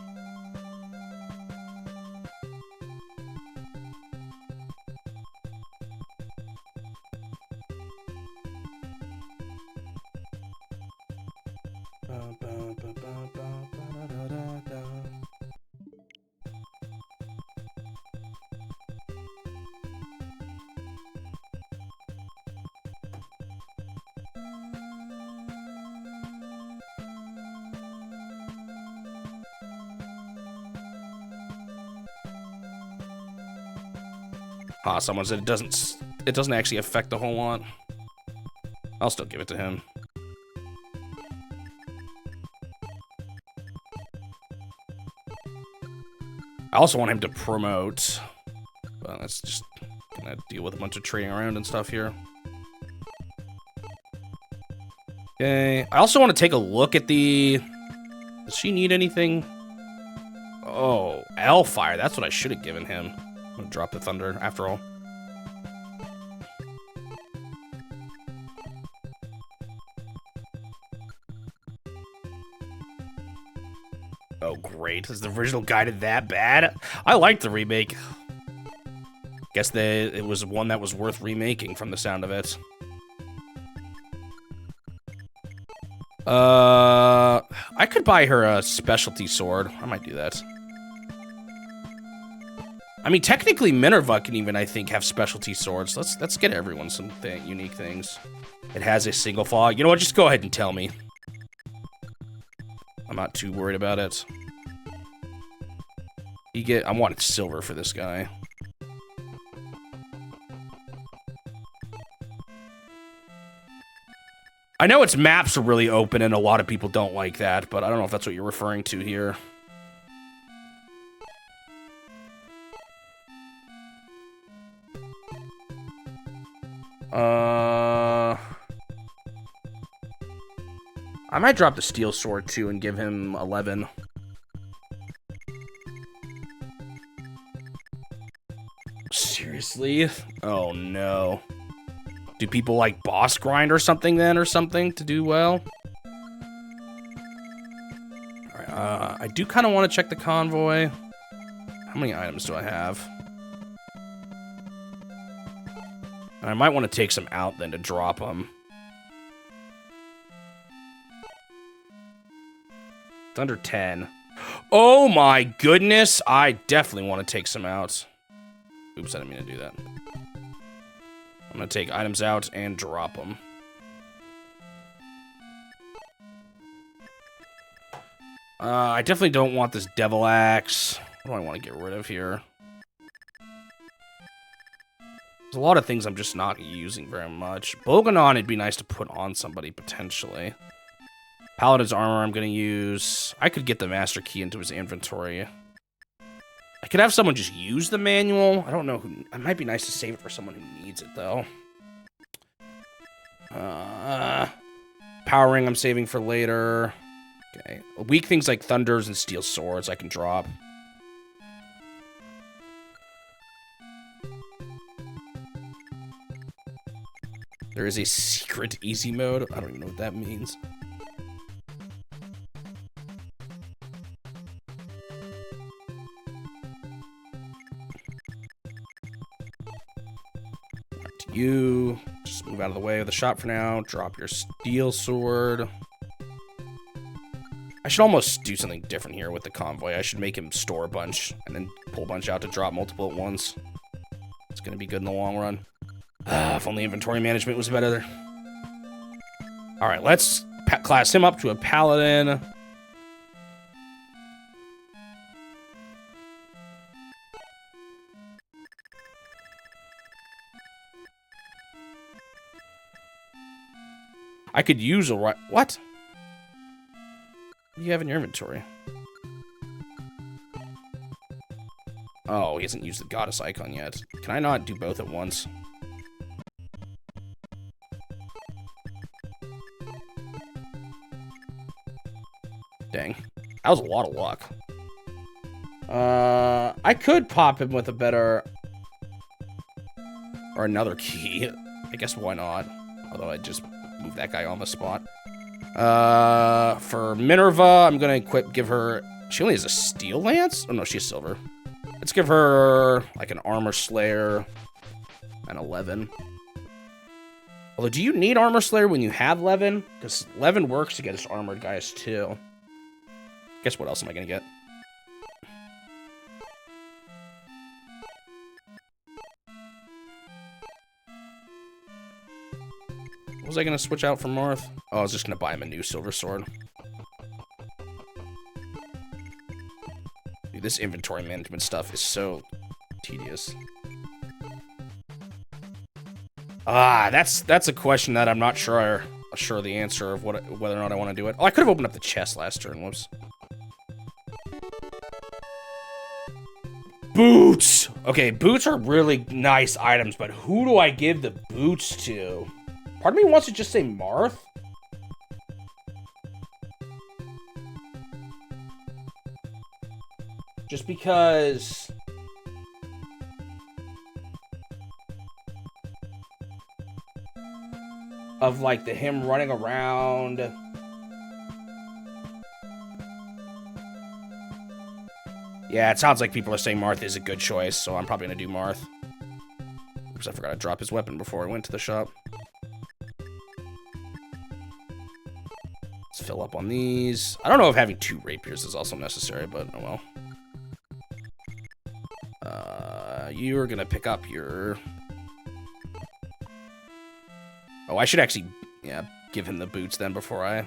Someone said it doesn't actually affect the whole lot. I'll still give it to him. I also want him to promote, but that's just gonna deal with a bunch of trading around and stuff here. Okay, I also want to take a look at the... Does she need anything? Oh, Hellfire, that's what I should have given him. I'm gonna drop the thunder after all. Oh, great. Is the original Guided that bad? I liked the remake. Guess it was one that was worth remaking from the sound of it. I could buy her a specialty sword. I might do that. I mean, technically, Minerva can even, I think, have specialty swords. Let's get everyone some unique things. It has a single flaw. You know what? Just go ahead and tell me. I'm not too worried about it. I wanted silver for this guy. I know its maps are really open and a lot of people don't like that, but I don't know if that's what you're referring to here. I might drop the steel sword too and give him 11. Seriously? Oh no. Do people like boss grind or something then, or something to do well? Alright, I do kind of want to check the convoy. How many items do I have? And I might want to take some out then to drop them. It's under 10. Oh my goodness! I definitely want to take some out. Oops, I didn't mean to do that. I'm gonna take items out and drop them. I definitely don't want this devil axe. What do I want to get rid of here? There's a lot of things I'm just not using very much. Boganon, it'd be nice to put on somebody, potentially. Paladin's armor I'm gonna use. I could get the master key into his inventory. I could have someone just use the manual. I don't know who... It might be nice to save it for someone who needs it, though. Power ring I'm saving for later. Okay. Weak things like thunders and steel swords I can drop. There is a secret easy mode. I don't even know what that means. You just move out of the way of the shop for now. Drop your steel sword. I should almost do something different here with the convoy. I should make him store a bunch and then pull a bunch out to drop multiple at once. It's gonna be good in the long run. If only inventory management was better. All right, let's class him up to a paladin. I could use a right... What? What do you have in your inventory? Oh, he hasn't used the goddess icon yet. Can I not do both at once? Dang. That was a lot of luck. I could pop him with a better... Or another key. I guess why not? Although I just... move that guy on the spot. For Minerva, I'm gonna give her... She only has a steel lance? Oh no, she's silver. Let's give her like an armor slayer and 11. Although, do you need armor slayer when you have Levin? Because Levin works to get us armored guys too. Guess what else am I gonna get? What was I gonna switch out for Marth? Oh, I was just gonna buy him a new silver sword. Dude, this inventory management stuff is so tedious. That's a question that I'm not sure the answer of whether or not I want to do it. Oh, I could have opened up the chest last turn. Whoops. Boots. Okay, boots are really nice items, but who do I give the boots to? Part of me wants to just say Marth. Just because... of, like, him running around. Yeah, it sounds like people are saying Marth is a good choice, so I'm probably going to do Marth. Because I forgot to drop his weapon before I went to the shop. Let's fill up on these. I don't know if having 2 rapiers is also necessary, but oh well. you are gonna pick up your... Oh, I should actually, yeah, give him the boots then before I...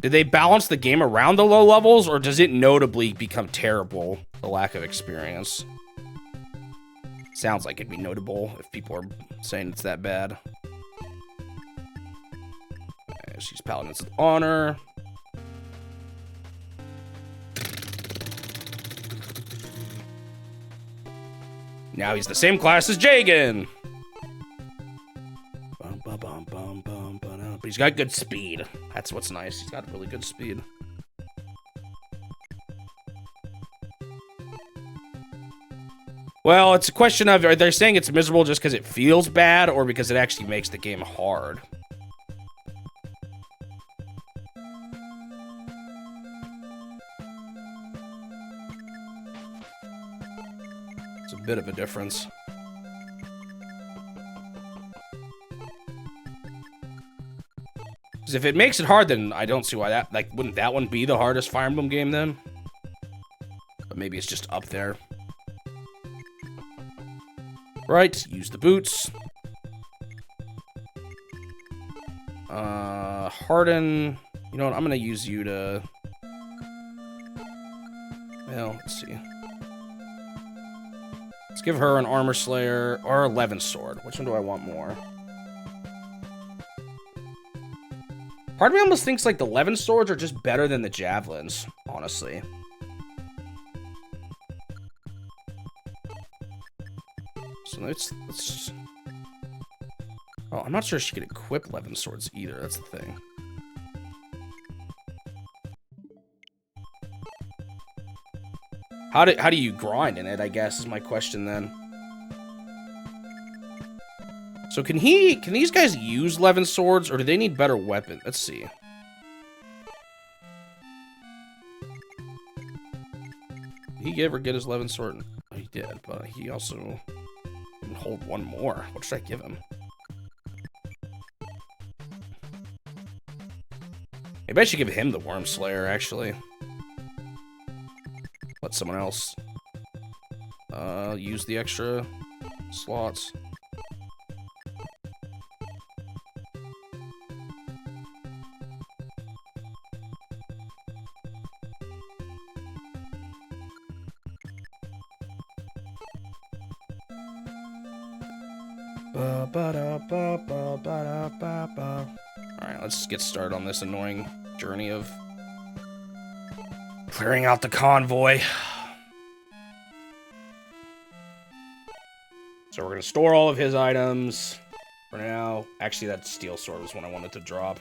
Did they balance the game around the low levels, or does it notably become terrible, the lack of experience? Sounds like it'd be notable if people are saying it's that bad. Okay, she's Paladins of Honor. Now he's the same class as Jagan. But he's got good speed. That's what's nice. He's got really good speed. Well, it's a question of, are they saying it's miserable just because it feels bad, or because it actually makes the game hard? It's a bit of a difference. Because if it makes it hard, then I don't see why that... Like, wouldn't that one be the hardest Fire Emblem game, then? But maybe it's just up there. Right, use the boots. Harden... You know what, I'm gonna use you to... Well, let's see. Let's give her an Armor Slayer or 11 Sword. Which one do I want more? Part of me almost thinks like the 11 swords are just better than the javelins, honestly. So let's... Oh, I'm not sure she could equip 11 swords either, that's the thing. How do you grind in it, I guess, is my question then. So can these guys use 11 swords, or do they need better weapons? Let's see. Did he ever get his 11 sword? Oh, he did, but he also can hold one more. What should I give him? Maybe I should give him the Worm Slayer, actually. Let someone else use the extra slots. Alright, let's get started on this annoying journey of clearing out the convoy. So we're going to store all of his items for now. Actually, that steel sword was one I wanted to drop.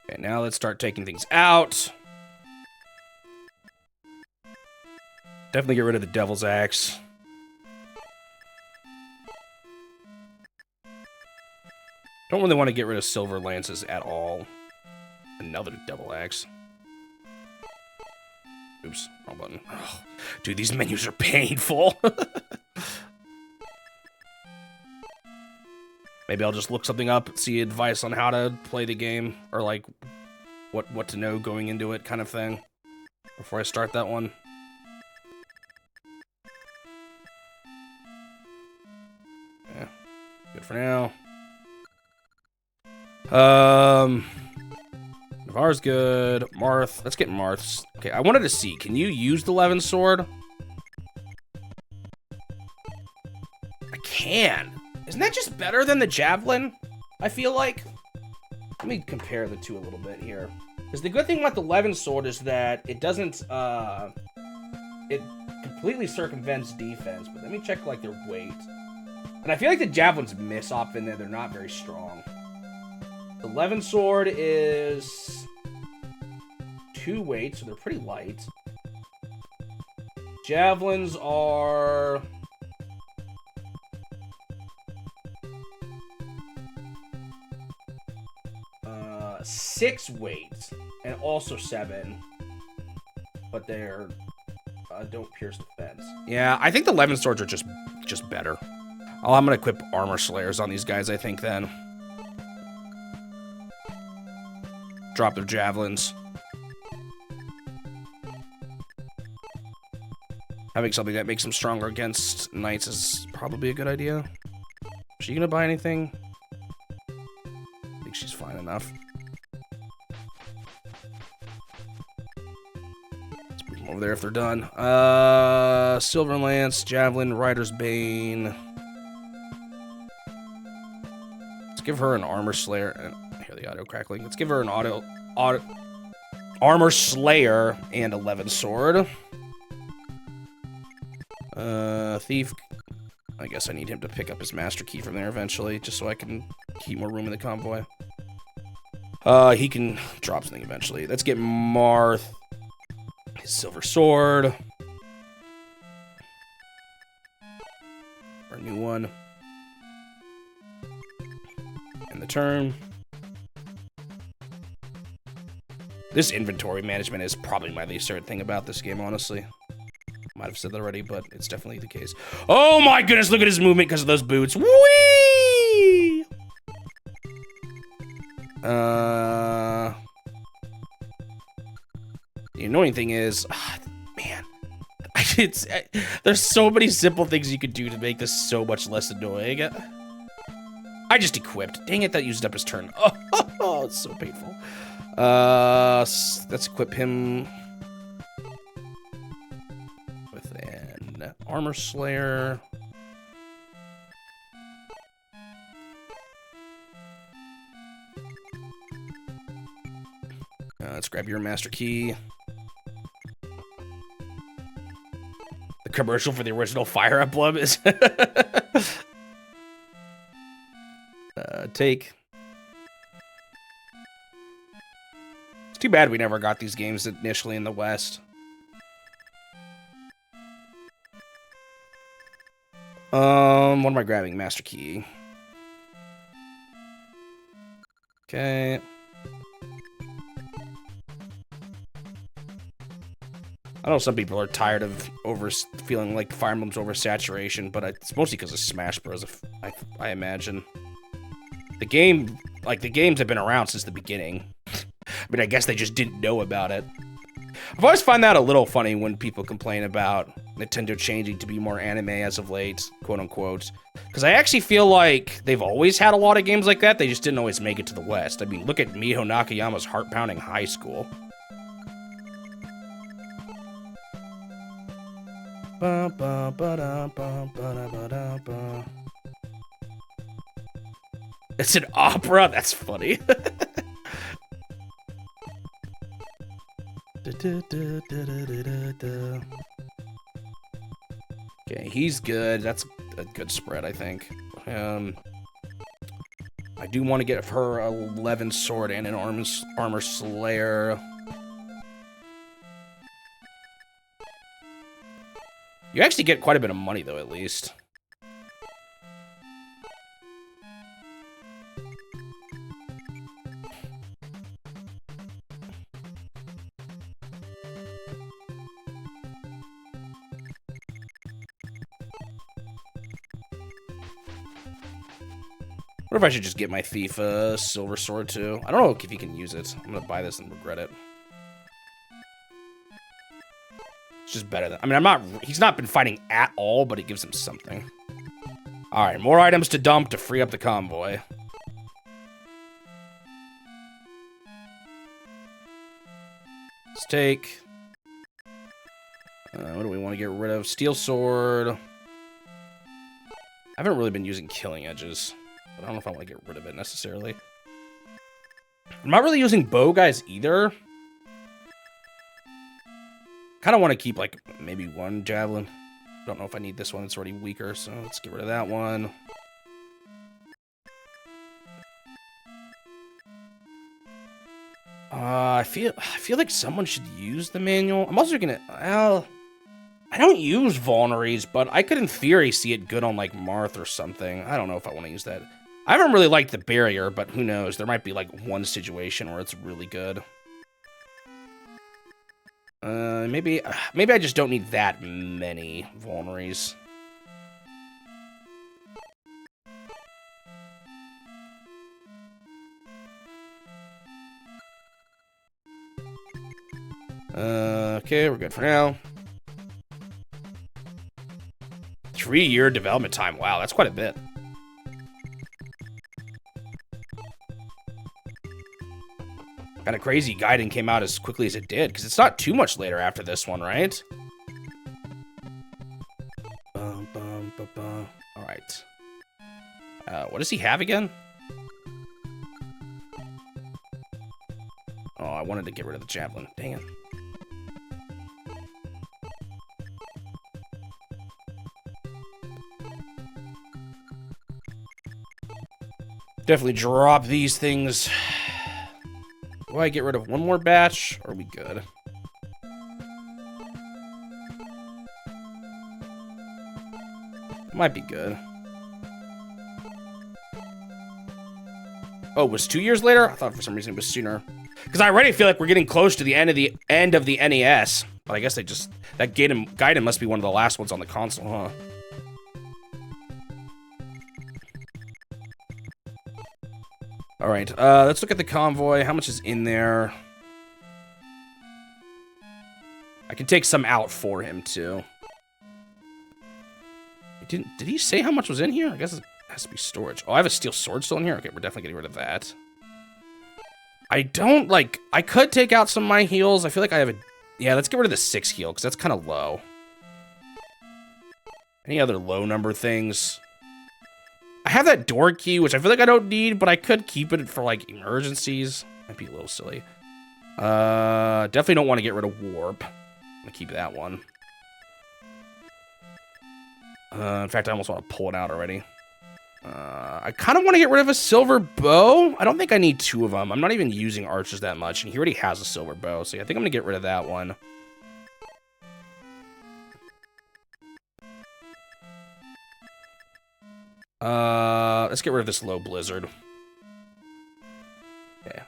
Okay, now let's start taking things out. Definitely get rid of the Devil's Axe. Don't really want to get rid of Silver Lances at all. Another Devil Axe. Oops, wrong button. Oh, dude, these menus are painful. Maybe I'll just look something up, see advice on how to play the game, or like what to know going into it kind of thing before I start that one. Yeah, good for now. Navarre's good. Marth. Let's get Marth's. Okay, I wanted to see. Can you use the 11 sword? I can. Isn't that just better than the javelin? I feel like. Let me compare the two a little bit here. Because the good thing about the 11 sword is that it doesn't, it completely circumvents defense. But let me check, like, their weight. And I feel like the javelins miss off in there. They're not very strong. The 11 sword is 2 weight, so they're pretty light. Javelins are 6 weight and also 7, but they're don't pierce defense. Yeah, I think the 11 swords are just better. Oh, I'm gonna equip armor slayers on these guys, I think, then. Drop their javelins. Having something that makes them stronger against knights is probably a good idea. Is she gonna buy anything? I think she's fine enough. Let's move them over there if they're done. Silver Lance, Javelin, Rider's Bane. Let's give her an Armor Slayer. I hear the auto crackling. Let's give her an Armor Slayer and 11 Sword. Thief. I guess I need him to pick up his Master Key from there eventually, just so I can keep more room in the convoy. He can drop something eventually. Let's get Marth. His Silver Sword. Our new one. And the turn. This inventory management is probably my least favorite thing about this game, honestly. Might have said that already, but it's definitely the case. Oh my goodness, look at his movement because of those boots. Whee! The annoying thing is, man, there's so many simple things you could do to make this so much less annoying. I just equipped. Dang it, that used up his turn. Oh, it's so painful. Let's equip him with an Armor Slayer. Let's grab your Master Key. The commercial for the original Fire Emblem is... take. It's too bad we never got these games initially in the West. What am I grabbing? Master Key. Okay. I know some people are tired of feeling like Fire Emblem's oversaturation, but it's mostly because of Smash Bros. I imagine. The games have been around since the beginning. I mean, I guess they just didn't know about it. I've always found that a little funny when people complain about Nintendo changing to be more anime as of late, quote unquote. Because I actually feel like they've always had a lot of games like that, they just didn't always make it to the West. I mean, look at Miho Nakayama's Heart-Pounding High School. Ba, ba, ba, da, ba, ba, da, ba, da, ba. It's an opera? That's funny. Okay, he's good. That's a good spread, I think. I do want to get her 11 sword and an armor slayer. You actually get quite a bit of money, though, at least. What if I should just get my thief a silver sword, too? I don't know if he can use it. I'm gonna buy this and regret it. It's just better than... I mean, he's not been fighting at all, but it gives him something. Alright, more items to dump to free up the convoy. Let's take... what do we want to get rid of? Steel sword. I haven't really been using killing edges, but I don't know if I want to get rid of it necessarily. I'm not really using bow guys either. Kind of want to keep, like, maybe one javelin. Don't know if I need this one. It's already weaker, so let's get rid of that one. I feel like someone should use the manual. I'm also gonna... Well, I don't use vulneries, but I could, in theory, see it good on, like, Marth or something. I don't know if I want to use that. I haven't really liked the barrier, but who knows? There might be like one situation where it's really good. Maybe I just don't need that many vulneries. Okay, we're good for now. 3-year development time. Wow, that's quite a bit. Kind of crazy Gaiden came out as quickly as it did, because it's not too much later after this one, right? All right. What does he have again? Oh, I wanted to get rid of the javelin. Dang it. Definitely drop these things. Do I get rid of one more batch? Or are we good? Might be good. Oh, it was 2 years later? I thought for some reason it was sooner. Because I already feel like we're getting close to the end of the NES. But I guess they just... That Gaiden must be one of the last ones on the console, huh? Alright, let's look at the convoy. How much is in there? I can take some out for him, too. Did he say how much was in here? I guess it has to be storage. Oh, I have a steel sword still in here? Okay, we're definitely getting rid of that. I don't, like... I could take out some of my heals. I feel like I have a... Yeah, let's get rid of the 6 heal, because that's kind of low. Any other low number things? I have that door key, which I feel like I don't need, but I could keep it for, like, emergencies. Might be a little silly. Definitely don't want to get rid of warp. I'm gonna keep that one. In fact, I almost want to pull it out already. I kind of want to get rid of a silver bow. I don't think I need 2 of them. I'm not even using archers that much, and he already has a silver bow, so I think I'm gonna get rid of that one. Let's get rid of this low blizzard. Okay.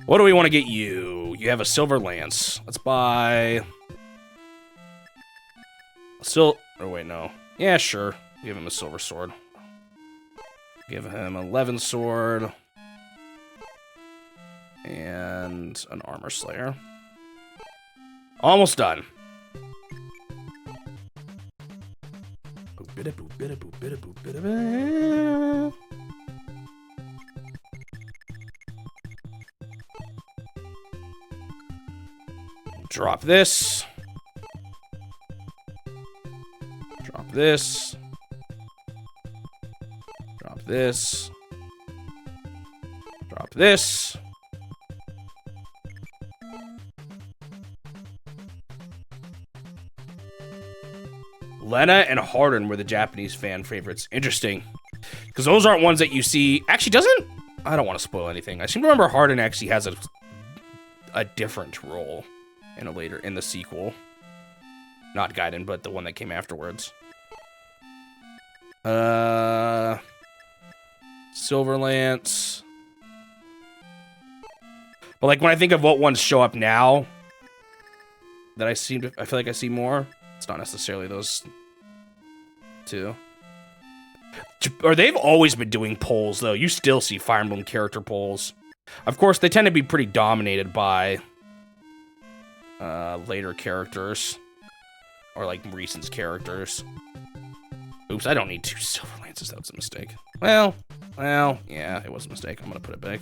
What do we want to get you? You have a silver lance. Let's buy... Oh, wait, no. Yeah, sure. Give him a silver sword. Give him 11 sword. And an armor slayer. Almost done. Drop this. Drop this. Drop this. Drop this. Lena and Harden were the Japanese fan favorites. Interesting. Because those aren't ones that you see... Actually, doesn't... I don't want to spoil anything. I seem to remember Harden actually has a different role in the sequel. Not Gaiden, but the one that came afterwards. Silver Lance. But like when I think of what ones show up now, that I feel like I see more. It's not necessarily those 2. Or they've always been doing polls, though. You still see Fire Emblem character polls. Of course, they tend to be pretty dominated by later characters. Or, like, recent characters. Oops, I don't need 2 silver lances. That was a mistake. Well, yeah, it was a mistake. I'm gonna put it back.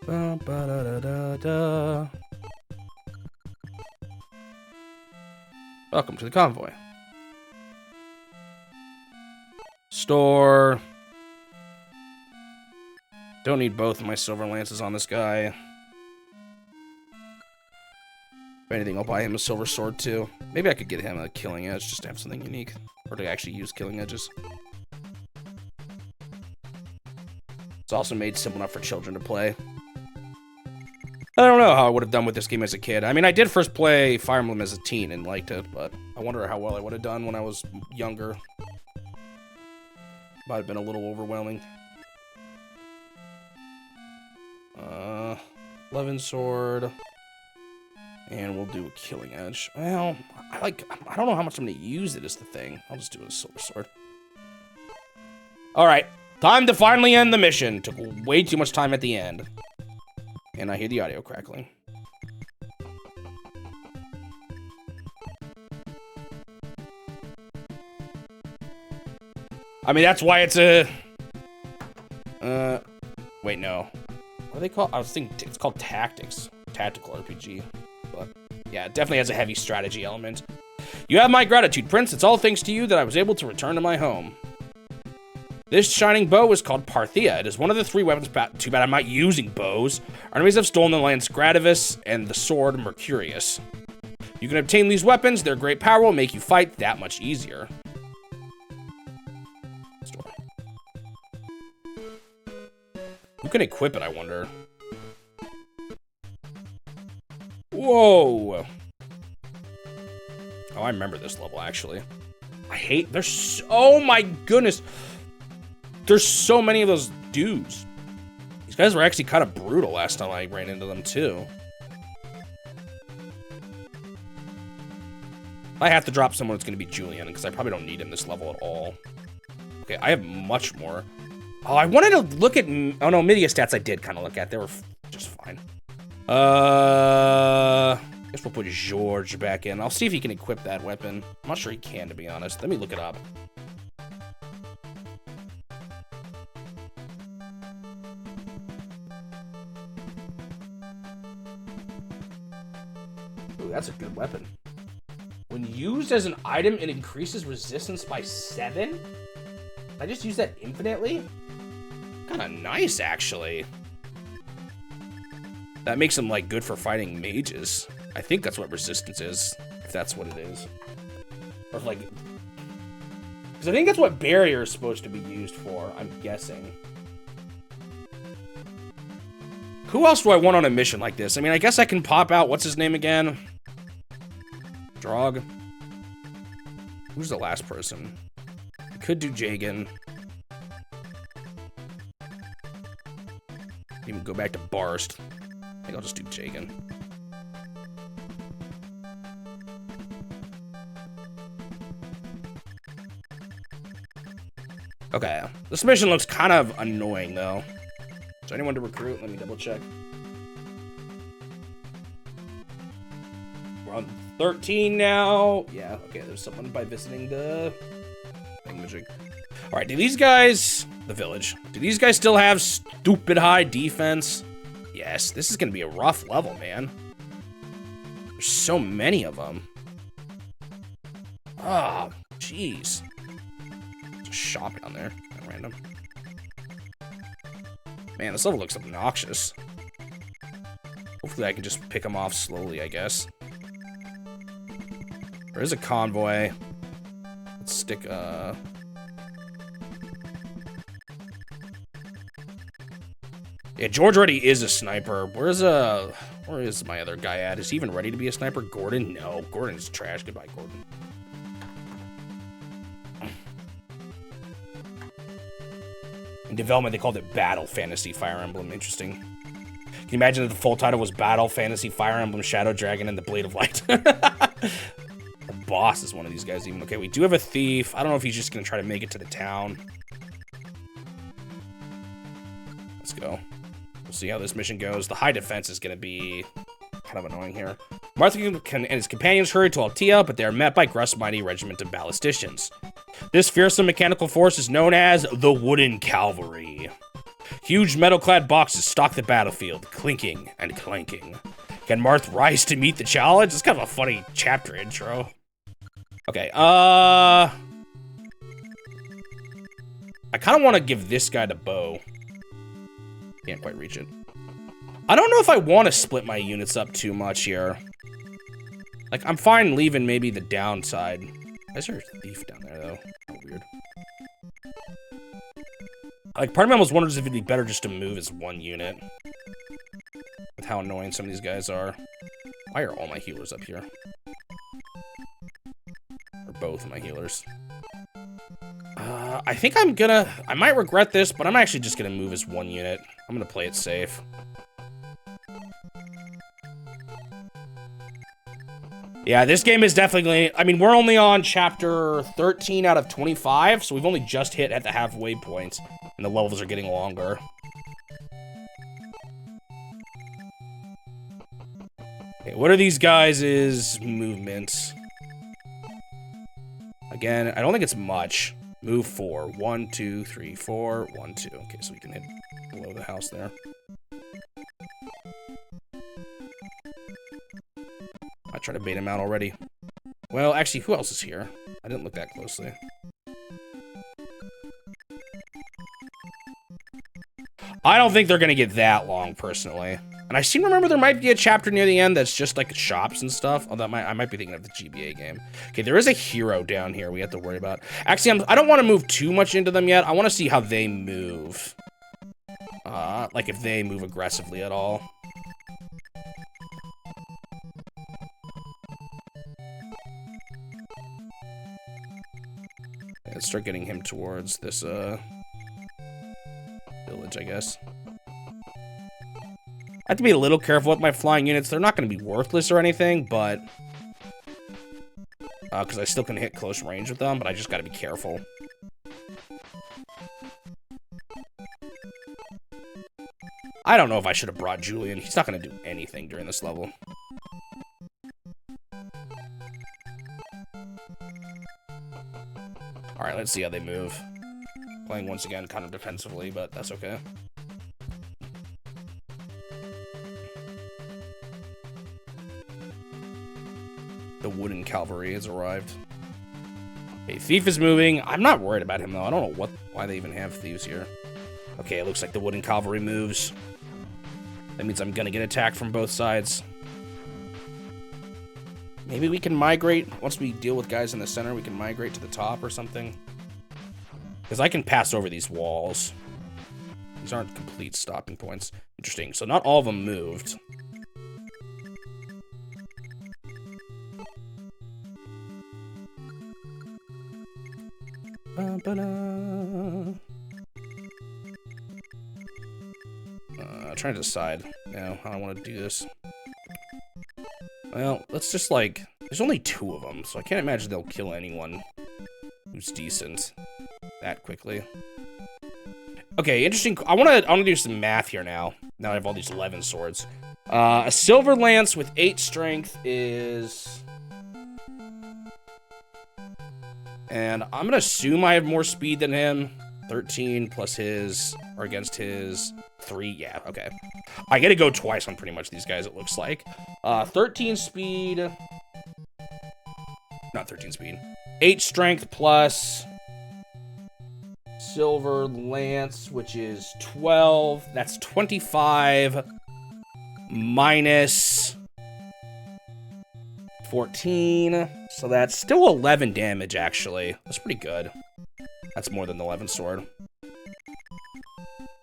Ba-da-da-da-da. Welcome to the convoy. Store. Don't need both of my silver lances on this guy. If anything, I'll buy him a silver sword too. Maybe I could get him a killing edge just to have something unique. Or to actually use killing edges. It's also made simple enough for children to play. I don't know how I would have done with this game as a kid. I mean, I did first play Fire Emblem as a teen and liked it, but I wonder how well I would have done when I was younger. Might have been a little overwhelming. 11 sword. And we'll do a killing edge. Well, I don't know how much I'm gonna use it is the thing. I'll just do a silver sword. Alright, time to finally end the mission. Took way too much time at the end. And I hear the audio crackling. I mean, that's why it's a... wait, no. What are they called? I was thinking it's called Tactics. Tactical RPG. But, yeah, it definitely has a heavy strategy element. You have my gratitude, Prince. It's all thanks to you that I was able to return to my home. This shining bow is called Parthia. It is one of the 3 weapons. Too bad I'm not using bows. Our enemies have stolen the lance Gradavis and the sword Mercurius. You can obtain these weapons. Their great power will make you fight that much easier. Who can equip it, I wonder? Whoa! Oh, I remember this level, actually. I hate... There's so... Oh, my goodness! There's so many of those dudes. These guys were actually kind of brutal last time I ran into them, too. If I have to drop someone, it's going to be Julian, because I probably don't need him this level at all. Okay, I have much more. Oh, I wanted to look at... Oh, no, media stats I did kind of look at. They were just fine. Guess we'll put George back in. I'll see if he can equip that weapon. I'm not sure he can, to be honest. Let me look it up. Ooh, that's a good weapon. When used as an item, it increases resistance by 7? I just use that infinitely? Kind of nice, actually. That makes him, like, good for fighting mages. I think that's what resistance is, if that's what it is. Or, like... Because I think that's what barrier is supposed to be used for, I'm guessing. Who else do I want on a mission like this? I mean, I guess I can pop out... What's his name again? Drog? Who's the last person? I could do Jagan. Even go back to Barst. I think I'll just do Jagan. Okay, this mission looks kind of annoying, though. Is there anyone to recruit? Let me double check. We're on 13 now. Yeah, okay, there's someone by visiting the thingamajig. Alright, do these guys... The village. Do these guys still have stupid high defense? Yes, this is gonna be a rough level, man. There's so many of them. Oh, jeez. There's a shop down there. At random. Man, this level looks obnoxious. Hopefully I can just pick them off slowly, I guess. There is a convoy. Let's stick, Yeah, George already is a sniper. Where is my other guy at? Is he even ready to be a sniper? Gordon? No, Gordon's trash. Goodbye, Gordon. In development, they called it Battle Fantasy Fire Emblem. Interesting. Can you imagine if the full title was Battle Fantasy Fire Emblem Shadow Dragon and the Blade of Light? The boss is one of these guys even. Okay, we do have a thief. I don't know if he's just going to try to make it to the town. Let's go. We'll see how this mission goes. The high defense is going to be kind of annoying here. Marth and his companions hurry to Altea, but they are met by Gruss's mighty regiment of ballisticians. This fearsome mechanical force is known as the Wooden Cavalry. Huge metal-clad boxes stalk the battlefield, clinking and clanking. Can Marth rise to meet the challenge? It's kind of a funny chapter intro. Okay, I kind of want to give this guy the bow. Can't quite reach it. I don't know if I want to split my units up too much here. Like, I'm fine leaving maybe the downside. Is there a thief down there, though? Oh, weird. Like, part of me almost wonders if it'd be better just to move as one unit. how annoying some of these guys are. Why are all my healers up here? Or both of my healers. I think I might regret this, but I'm actually just gonna move as one unit. I'm gonna play it safe. Yeah, this game is definitely, I mean, we're only on chapter 13 out of 25, so we've only just hit at the halfway point, and the levels are getting longer. Okay, what are these guys' movements? Again, I don't think it's much. Move 4. 1, 2, 3, 4. 1, 2. Okay, so we can hit below the house there. I try to bait him out already. Well, actually, who else is here? I didn't look that closely. I don't think they're gonna get that long, personally. And I seem to remember there might be a chapter near the end that's just like shops and stuff. Oh, I might be thinking of the GBA game. Okay, there is a hero down here we have to worry about. Actually, I don't want to move too much into them yet. I want to see how they move. Like if they move aggressively at all. Let's start getting him towards this, village, I guess. I have to be a little careful with my flying units. They're not going to be worthless or anything, but... because I still can hit close range with them, but I just got to be careful. I don't know if I should have brought Julian. He's not going to do anything during this level. Alright, let's see how they move. Playing once again kind of defensively, but that's okay. The wooden cavalry has arrived. Okay, Thief is moving. I'm not worried about him, though. I don't know why they even have thieves here. Okay, it looks like the wooden cavalry moves. That means I'm gonna get attacked from both sides. Maybe we can migrate. Once we deal with guys in the center, we can migrate to the top or something. Because I can pass over these walls. These aren't complete stopping points. Interesting. So not all of them moved. Trying to decide. No, I don't want to do this. Well, let's just like... There's only 2 of them, so I can't imagine they'll kill anyone who's decent that quickly. Okay, interesting. I want to do some math here now. Now I have all these 11 swords. A silver lance with 8 strength is... And I'm going to assume I have more speed than him. 13 plus his, or against his 3. Yeah, okay. I get to go twice on pretty much these guys, it looks like. 13 speed. Not 13 speed. 8 strength plus silver lance, which is 12. That's 25 minus 14. So that's still 11 damage, actually. That's pretty good. That's more than the 11 sword.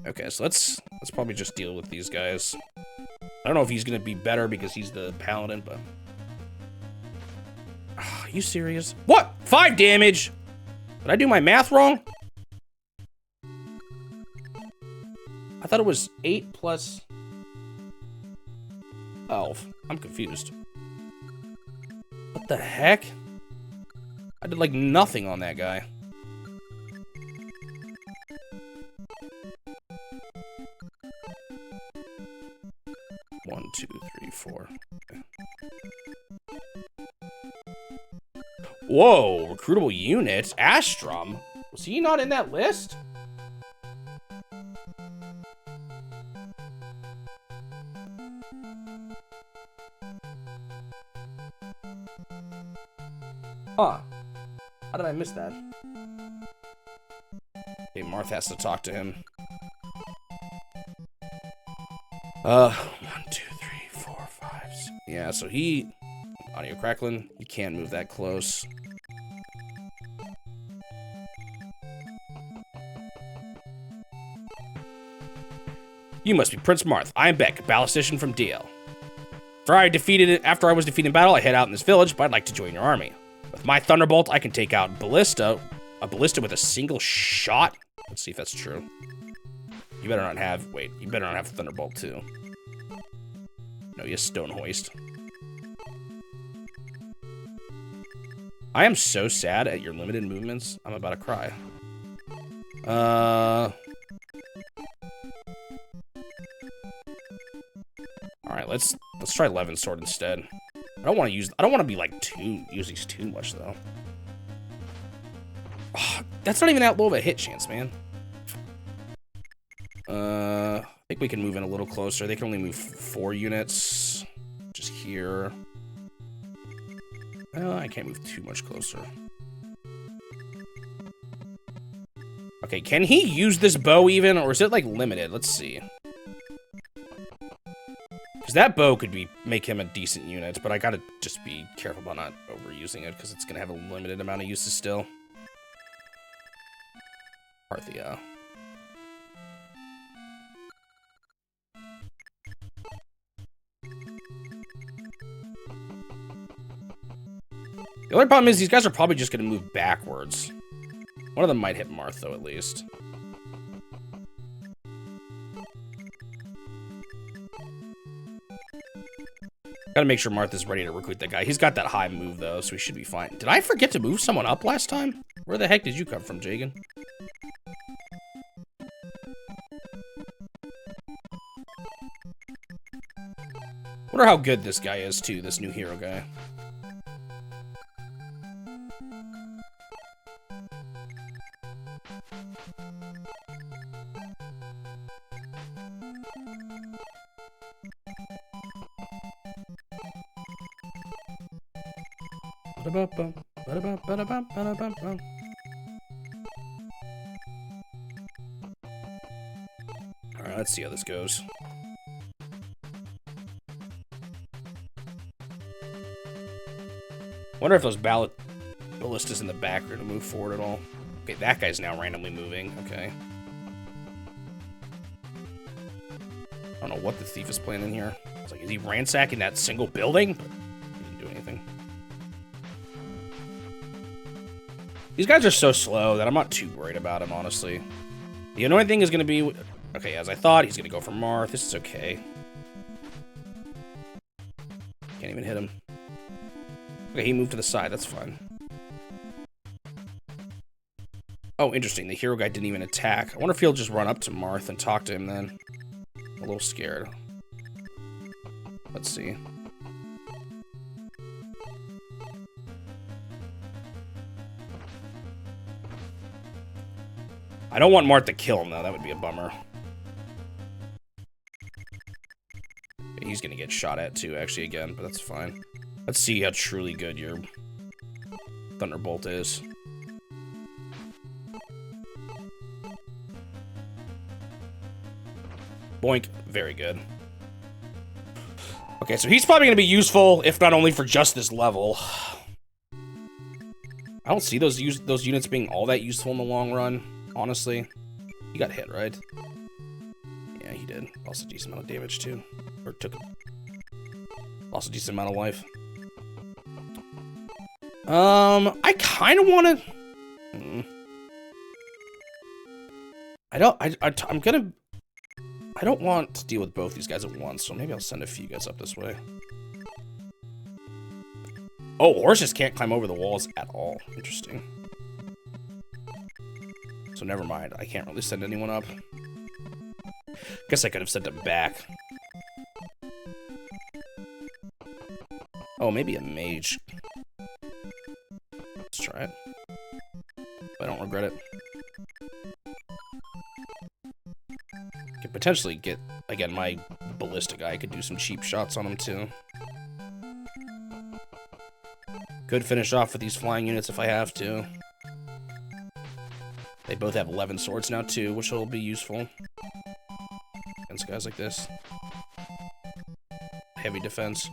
Okay, so let's probably just deal with these guys. I don't know if he's gonna be better because he's the paladin, but... Are you serious? What? 5 damage? Did I do my math wrong? I thought it was 8 plus 12. I'm confused. What the heck? I did like nothing on that guy. One, 2, 3, 4. Okay. Whoa, recruitable unit. Astrum? Was he not in that list? Huh. How did I miss that? Okay, Marth has to talk to him. 1, 2, 3, 4, 5, 6. Yeah, so he... Audio crackling. He can't move that close. You must be Prince Marth. I am Beck, ballistician from DL. After I was defeated in battle, I head out in this village, but I'd like to join your army. With my Thunderbolt, I can take out a ballista with a single shot. Let's see if that's true. You better not have, you better not have Thunderbolt too. No, you have Stone Hoist. I am so sad at your limited movements. I'm about to cry. All right, let's try Levin Sword instead. I don't want to be like using too much though. Oh, that's not even that low of a hit chance, man. I think we can move in a little closer. They can only move 4 units. Just here. I can't move too much closer. Okay, can he use this bow even, or is it like limited? Let's see. Because that bow could make him a decent unit, but I gotta just be careful about not overusing it, because it's gonna have a limited amount of uses still. Archanea. The only problem is these guys are probably just gonna move backwards. One of them might hit Marth, though, at least. Gotta make sure Marth is ready to recruit that guy. He's got that high move, though, so he should be fine. Did I forget to move someone up last time? Where the heck did you come from, Jagan? Wonder how good this guy is, too, this new hero guy. Alright, let's see how this goes. Wonder if those ballistas in the back are going to move forward at all. Okay, that guy's now randomly moving. Okay. I don't know what the thief is planning here. It's like, is he ransacking that single building? But he didn't do anything. These guys are so slow that I'm not too worried about him, honestly. The annoying thing is going to be... Okay, as I thought, he's going to go for Marth. This is okay. Can't even hit him. Okay, he moved to the side. That's fine. Oh, interesting. The hero guy didn't even attack. I wonder if he'll just run up to Marth and talk to him then. I'm a little scared. Let's see. I don't want Marth to kill him, though. That would be a bummer. He's going to get shot at, too, actually, again, but that's fine. Let's see how truly good your Thunderbolt is. Boink. Very good. Okay, so he's probably going to be useful, if not only for just this level. I don't see those units being all that useful in the long run, honestly. He got hit, right? Yeah, he did. Lost a decent amount of damage, too. Or lost a decent amount of life. I kind of want to... I don't want to deal with both these guys at once, so maybe I'll send a few guys up this way. Oh, horses can't climb over the walls at all. Interesting. So never mind. I can't really send anyone up. Guess I could have sent them back. Oh, maybe a mage. Let's try it. I don't regret it. Could potentially get, again, my ballista guy. I could do some cheap shots on him, too. Could finish off with these flying units if I have to. They both have 11 swords now, too, which will be useful against guys like this. Heavy defense.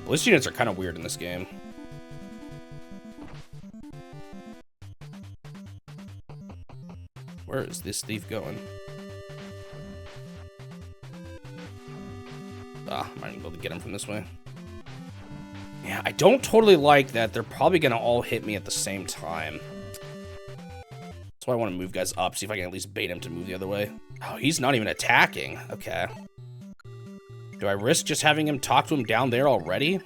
Ballista units are kind of weird in this game. Where is this thief going? Ah, I might be able to get him from this way. Yeah, I don't totally like that. They're probably gonna all hit me at the same time. That's why I want to move guys up, see if I can at least bait him to move the other way. Oh, he's not even attacking. Okay. Do I risk just having him talk to him down there already?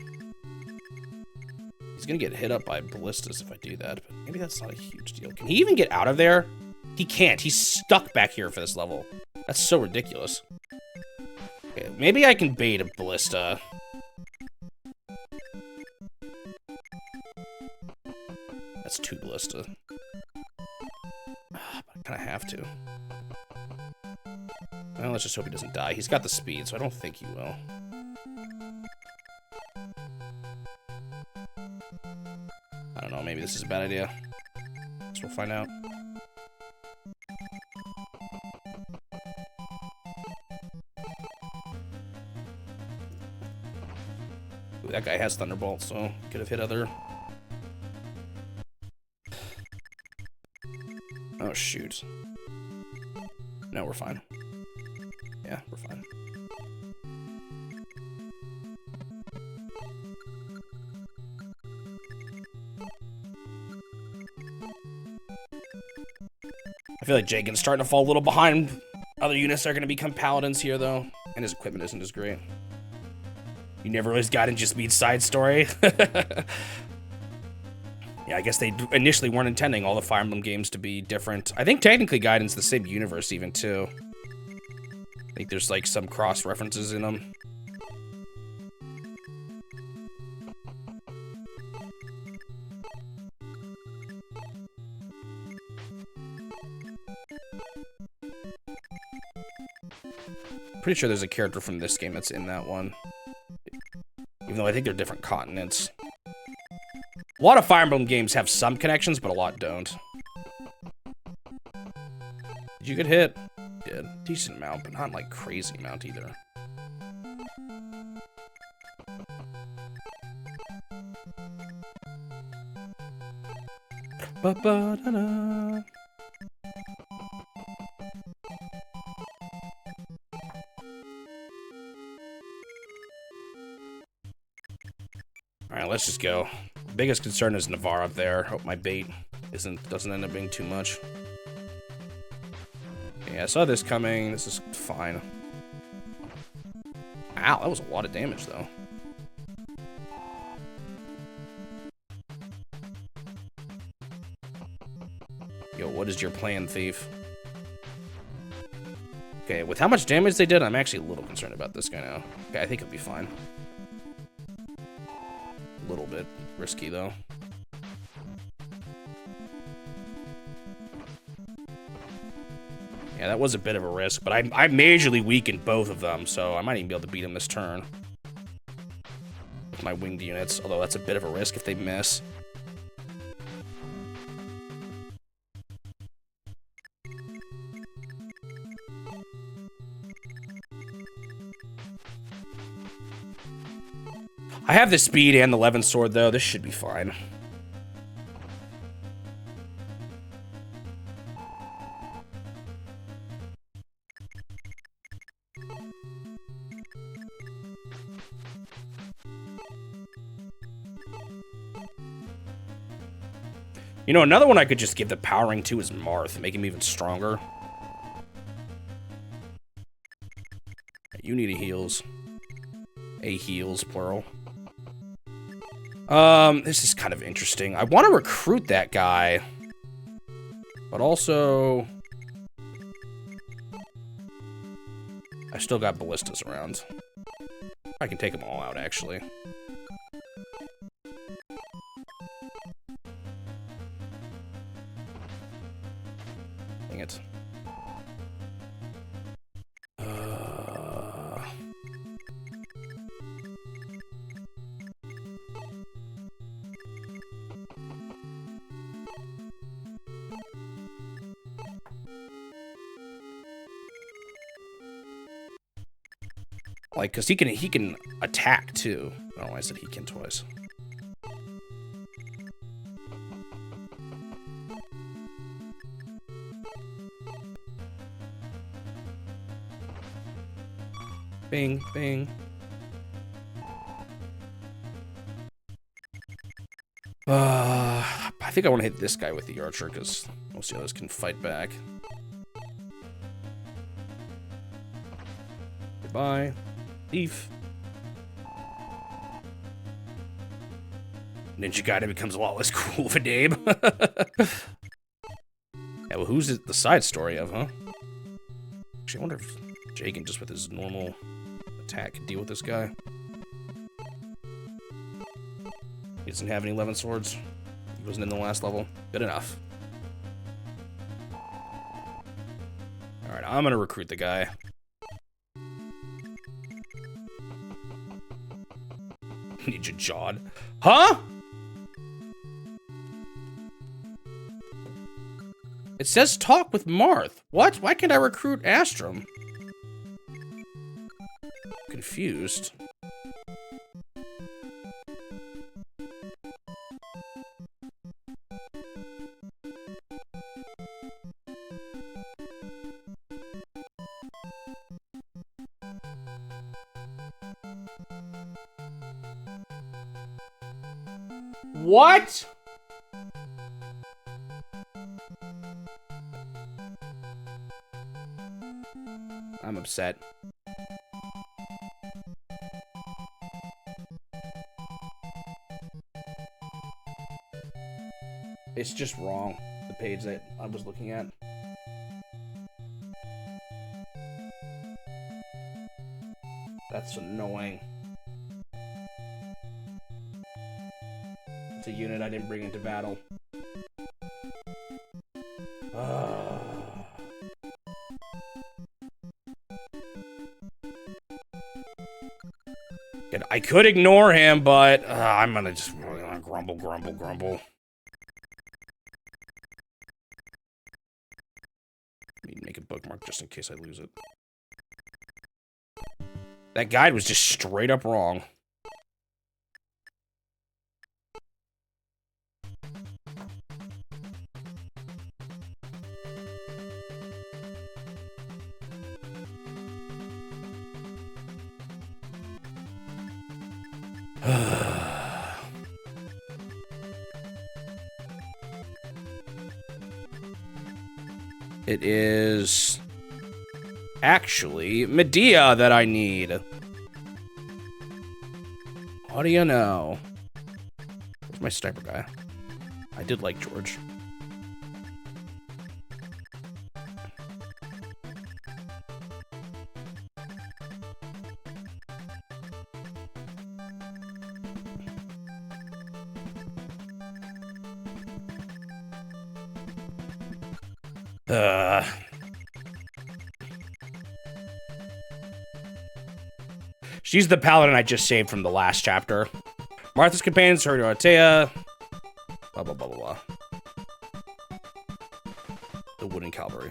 He's gonna get hit up by ballistas if I do that, but maybe that's not a huge deal. Can he even get out of there? He can't. He's stuck back here for this level. That's so ridiculous. Okay, maybe I can bait a ballista. That's 2 ballista. But I kind of have to. Well, let's just hope he doesn't die. He's got the speed, so I don't think he will. I don't know, maybe this is a bad idea. Guess we'll find out. Ooh, that guy has Thunderbolt, so could have hit other... Oh, shoot. No, we're fine. Yeah, we're fine. I feel like Jagan's starting to fall a little behind. Other units are going to become paladins here, though. And his equipment isn't as great. You never always got in just beat side story. Yeah, I guess they initially weren't intending all the Fire Emblem games to be different. I think technically Gaiden's the same universe even, too. I think there's, like, some cross-references in them. Pretty sure there's a character from this game that's in that one. Even though I think they're different continents. A lot of Fire Emblem games have some connections, but a lot don't. Did you get hit? Did. Decent amount, but not like crazy amount either. Ba-ba-da-da. Alright, let's just go. Biggest concern is Navarre up there. Hope my bait doesn't end up being too much. Yeah, I saw this coming. This is fine. Ow, that was a lot of damage, though. Yo, what is your plan, thief? Okay, with how much damage they did, I'm actually a little concerned about this guy now. Okay, I think he'll be fine. A little bit risky, though. Yeah, that was a bit of a risk, but I majorly weakened both of them, so I might even be able to beat him this turn. With my winged units, although that's a bit of a risk if they miss. I have the speed and the Levin sword, though. This should be fine. You know, another one I could just give the powering to is Marth, make him even stronger. You need a heals. A heals, plural. This is kind of interesting. I want to recruit that guy. But also... I still got ballistas around. I can take them all out, actually. Dang it. Like, cause he can attack too. Oh, I said he can twice. Bing, bing. I think I want to hit this guy with the archer because most of the others can fight back. Goodbye. Thief. Ninja Gaiden becomes a lot less cool of a name. Yeah, well, who's the side story of, huh? Actually, I wonder if Jagan, just with his normal attack, can deal with this guy. He doesn't have any 11 swords. He wasn't in the last level. Good enough. Alright, I'm gonna recruit the guy. Ninja Jawed. Huh? It says talk with Marth. What? Why can't I recruit Astrum? Confused. What? I'm upset. It's just wrong, the page that I was looking at. That's annoying. It's a unit I didn't bring into battle. And I could ignore him, but I'm gonna just grumble, grumble, grumble. Let me make a bookmark just in case I lose it. That guide was just straight up wrong. It is actually Medea that I need. What do you know? Where's my sniper guy? I did like George. She's the paladin I just saved from the last chapter. Martha's companions heard Archanea. Blah, blah, blah, blah, blah. The wooden cavalry.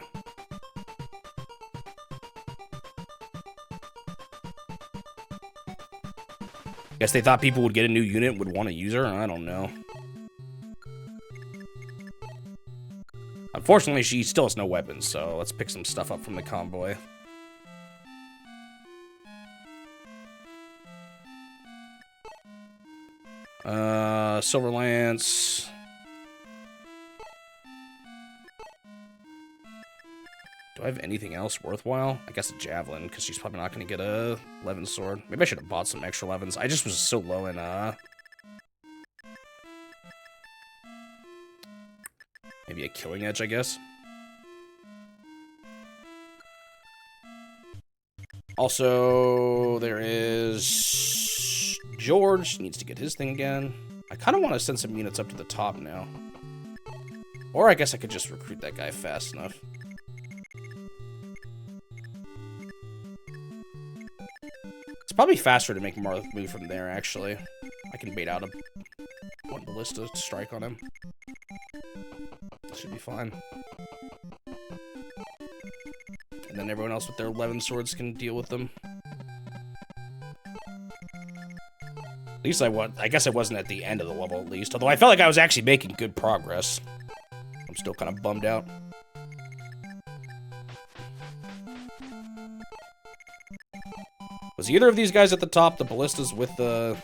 Guess they thought people would get a new unit and would want to use her? I don't know. Unfortunately, she still has no weapons, so let's pick some stuff up from the convoy. Silver Lance. Do I have anything else worthwhile? I guess a javelin, because she's probably not going to get a 11 sword. Maybe I should have bought some extra 11s. I just was so low in, maybe a killing edge, I guess. Also, there is George. Needs to get his thing again. I kind of want to send some units up to the top now. Or I guess I could just recruit that guy fast enough. It's probably faster to make Marth move from there, actually. I can bait out a one ballista strike on him. Should be fine. And then everyone else with their 11 swords can deal with them. At least I guess I wasn't at the end of the level, at least. Although I felt like I was actually making good progress. I'm still kind of bummed out. Was either of these guys at the top the ballistas with the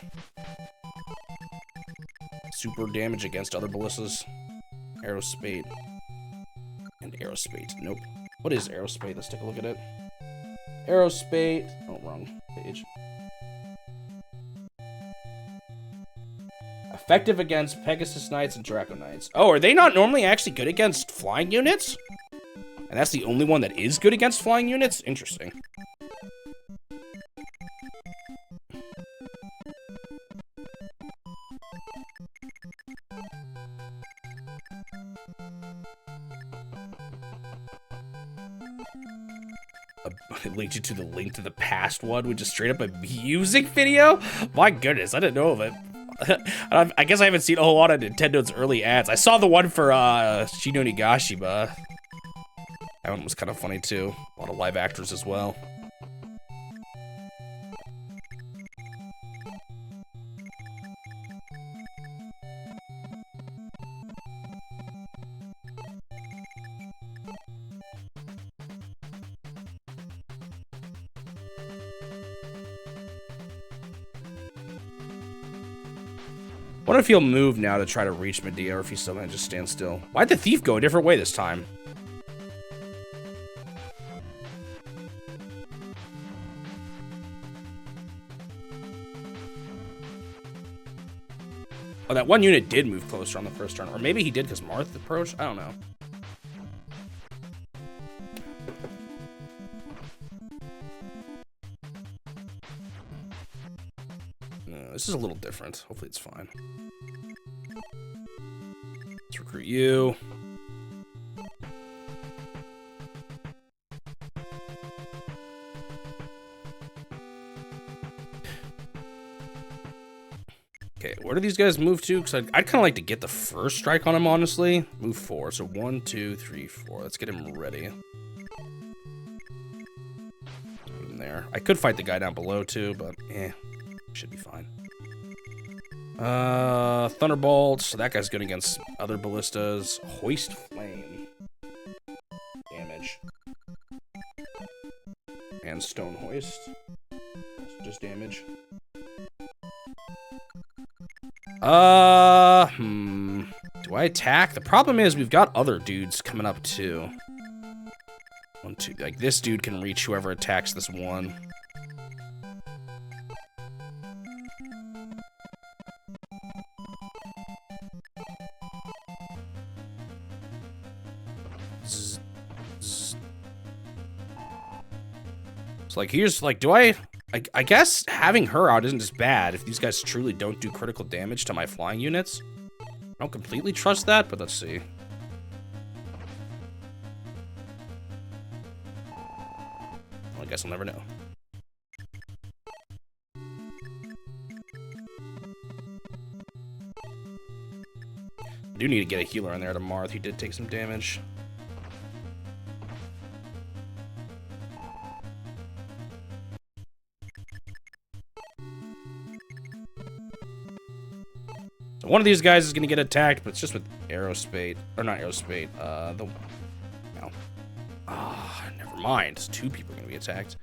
super damage against other ballistas? Aerospate. And Aerospate. Nope. What is Aerospate? Let's take a look at it. Aerospate. Oh, wrong page. Effective against Pegasus Knights and Draco Knights. Oh, are they not normally actually good against flying units? And that's the only one that is good against flying units? Interesting. I linked you to the link to the past one, which is straight up a music video? My goodness, I didn't know of it. I guess I haven't seen a whole lot of Nintendo's early ads. I saw the one for Shino Nigashima. That one was kind of funny too. A lot of live actors as well. I wonder if he'll move now to try to reach Medea, or if he's still gonna just stand still. Why'd the thief go a different way this time? Oh, that one unit did move closer on the first turn. Or maybe he did because Marth approached? I don't know. No, this is a little different. Hopefully it's fine. Let's recruit you. Okay, where do these guys move to? Because I'd kind of like to get the first strike on him, honestly. Move 4. So 1, 2, 3, 4. Let's get him ready. Put him there. I could fight the guy down below, too, but should be fine. Thunderbolt. So that guy's good against other ballistas. Hoist Flame. Damage. And Stone Hoist. Just damage. Do I attack? The problem is we've got other dudes coming up too. 1, 2, like this dude can reach whoever attacks this one. Zzz, zzz. So like here's like, do I guess having her out isn't just bad if these guys truly don't do critical damage to my flying units. I don't completely trust that, but let's see. Well, I guess I'll never know. I do need to get a healer in there to Marth. He did take some damage. One of these guys is gonna get attacked, but it's just with Aerospate. Or not Aerospate, no. Never mind. 2 people are gonna be attacked.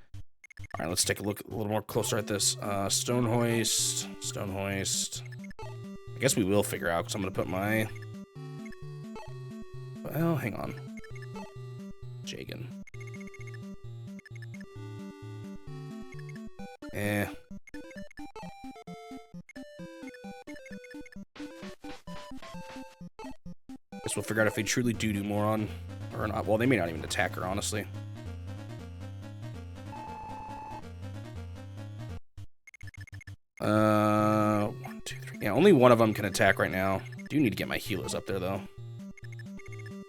Alright, let's take a look a little more closer at this. Stone Hoist. Stone Hoist. I guess we will figure out, because I'm gonna put my... Well, hang on. Jagan. Guess we'll figure out if they truly do more on her or not. Well, they may not even attack her, honestly. One, 2, 3. Yeah, only one of them can attack right now. Do need to get my healers up there, though.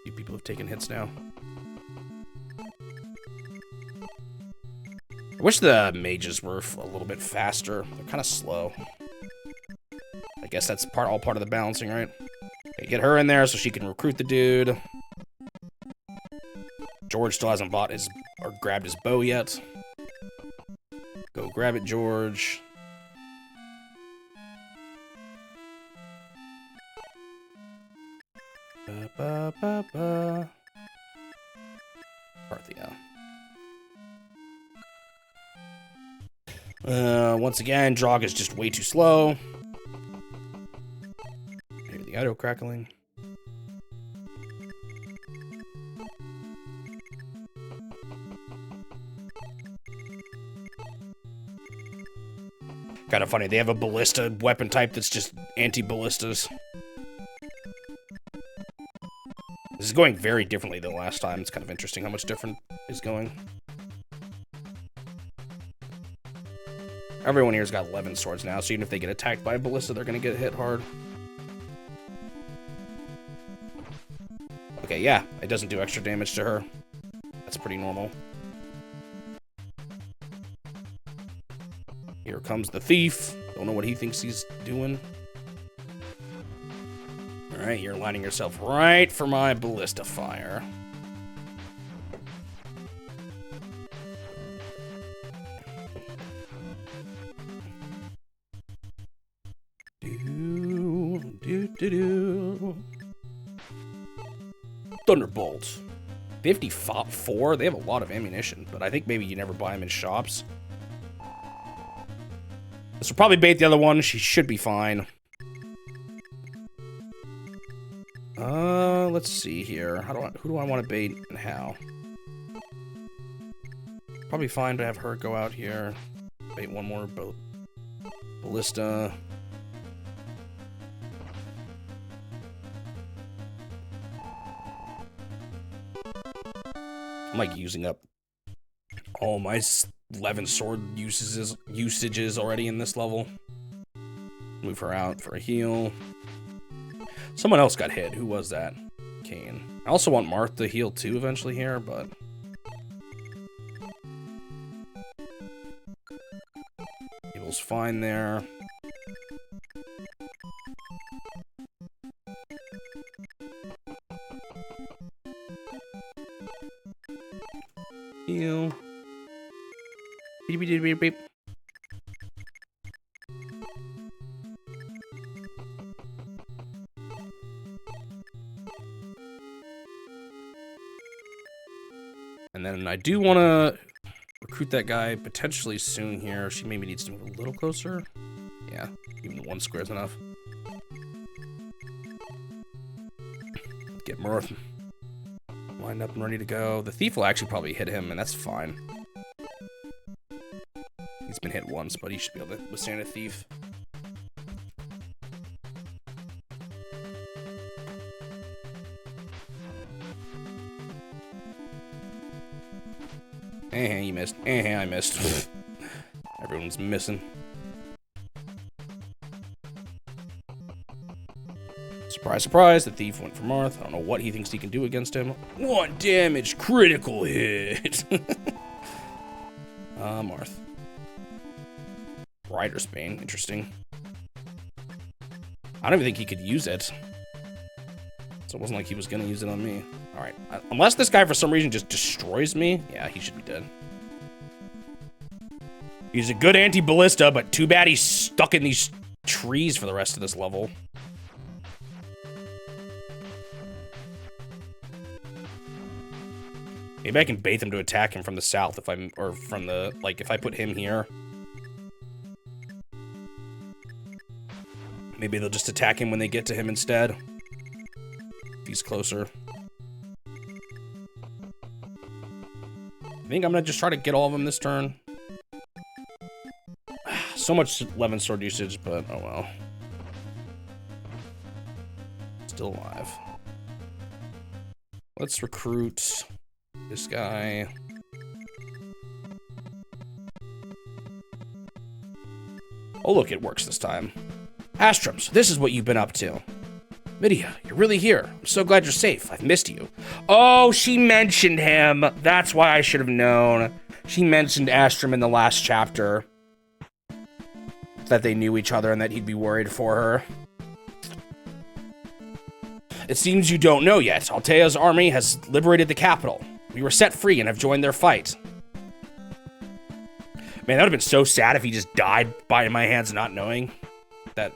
You people have taken hits now. I wish the mages were a little bit faster. They're kind of slow. I guess that's all part of the balancing, right? Okay, get her in there so she can recruit the dude. George still hasn't bought his or grabbed his bow yet. Go grab it, George. Parthia. Once again, Drog is just way too slow. Hear the auto crackling. Kind of funny, they have a ballista weapon type that's just anti-ballistas. This is going very differently than last time. It's kind of interesting how much different is going. Everyone here's got 11 swords now, so even if they get attacked by a ballista, they're going to get hit hard. Okay, yeah, it doesn't do extra damage to her. That's pretty normal. Here comes the thief. Don't know what he thinks he's doing. Alright, you're lining yourself right for my ballista fire. Thunderbolt. 54? They have a lot of ammunition, but I think maybe you never buy them in shops. This will probably bait the other one. She should be fine. Let's see here. Who do I want to bait and how? Probably fine to have her go out here. Bait one more ballista. I'm like using up all my 11 sword usages already in this level. Move her out for a heal. Someone else got hit. Who was that? Kane. I also want Marth to heal too eventually here, but Evil's fine there. Heal. Beep, beep, beep, beep. And then I do want to recruit that guy potentially soon here. She maybe needs to move a little closer. Yeah, even one square is enough. Get Marth lined up and ready to go. The thief will actually probably hit him, and that's fine. He's been hit once, but he should be able to withstand a thief. You missed. I missed. Everyone's missing. Surprise, surprise, the thief went for Marth. I don't know what he thinks he can do against him. 1 damage, critical hit. Marth. Rider's Bane, interesting. I don't even think he could use it. So it wasn't like he was gonna use it on me. Alright, unless this guy for some reason just destroys me, yeah, he should be dead. He's a good anti-ballista, but too bad he's stuck in these trees for the rest of this level. Maybe I can bait them to attack him from the south if I'm, or from the, like, if I put him here. Maybe they'll just attack him when they get to him instead. If he's closer. I think I'm gonna just try to get all of them this turn. So much 11 sword usage, but oh well. Still alive. Let's recruit this guy. Oh look, it works this time. Astrums, this is what you've been up to. Midia, you're really here. I'm so glad you're safe. I've missed you. Oh, she mentioned him. That's why I should have known. She mentioned Astrum in the last chapter. That they knew each other and that he'd be worried for her. It seems you don't know yet. Altea's army has liberated the capital. We were set free and have joined their fight. Man, that would have been so sad if he just died by my hands not knowing that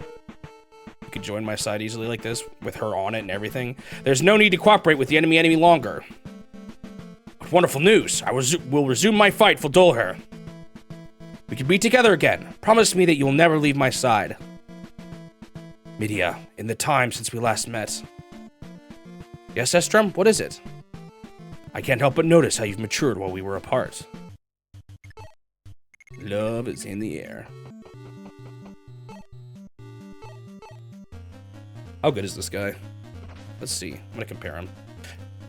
he could join my side easily like this with her on it and everything. There's no need to cooperate with the enemy any longer. What wonderful news. I will resume my fight for Dolher. We can be together again. Promise me that you will never leave my side. Midia, in the time since we last met. Yes, Estrum, what is it? I can't help but notice how you've matured while we were apart. Love is in the air. How good is this guy? Let's see. I'm gonna compare him.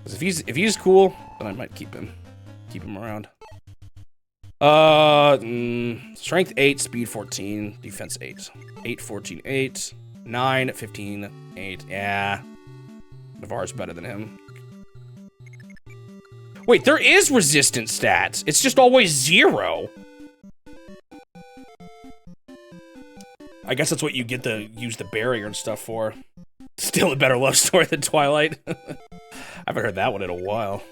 'Cause if he's cool, then I might keep him around. Strength 8, speed 14, defense 8. 8, 14, 8, 9, 15, 8. Yeah. Navarre's better than him. Wait, there is resistance stats. It's just always 0. I guess that's what you get to use the barrier and stuff for. Still a better love story than Twilight. I haven't heard that one in a while.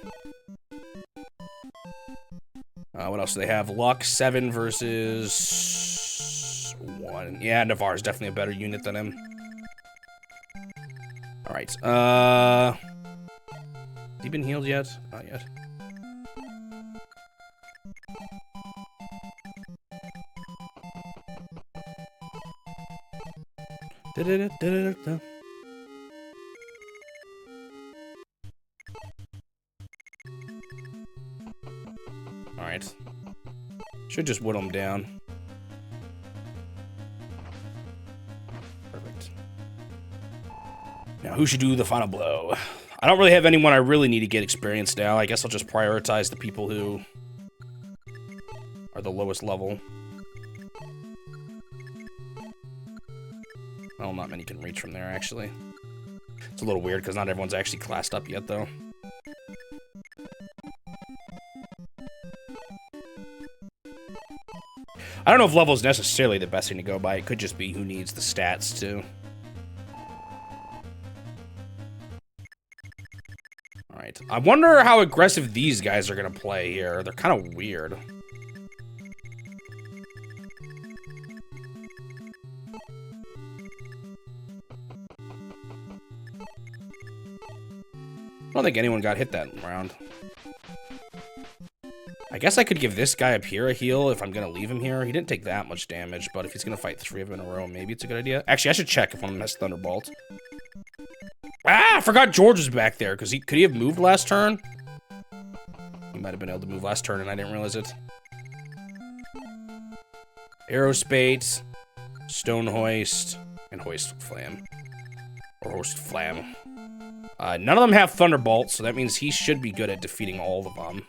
What else do they have? Luck 7 versus 1. Yeah, Navarre's definitely a better unit than him. Alright, has he been healed yet? Not yet. Da-da-da-da-da-da. Alright. Should just whittle him down. Perfect. Now, who should do the final blow? I don't really have anyone I really need to get experience now. I guess I'll just prioritize the people who are the lowest level. Well, not many can reach from there, actually. It's a little weird, because not everyone's actually classed up yet, though. I don't know if level is necessarily the best thing to go by. It could just be who needs the stats, too. Alright. I wonder how aggressive these guys are going to play here. They're kind of weird. I don't think anyone got hit that round. I guess I could give this guy up here a heal if I'm going to leave him here. He didn't take that much damage, but if he's going to fight 3 of them in a row, maybe it's a good idea. Actually, I should check if one of them has Thunderbolt. Ah, I forgot George was back there, because could he have moved last turn? He might have been able to move last turn, and I didn't realize it. Aerospate, Stone Hoist, and Hoist Flam. Or Hoist Flam. None of them have Thunderbolt, so that means he should be good at defeating all of them.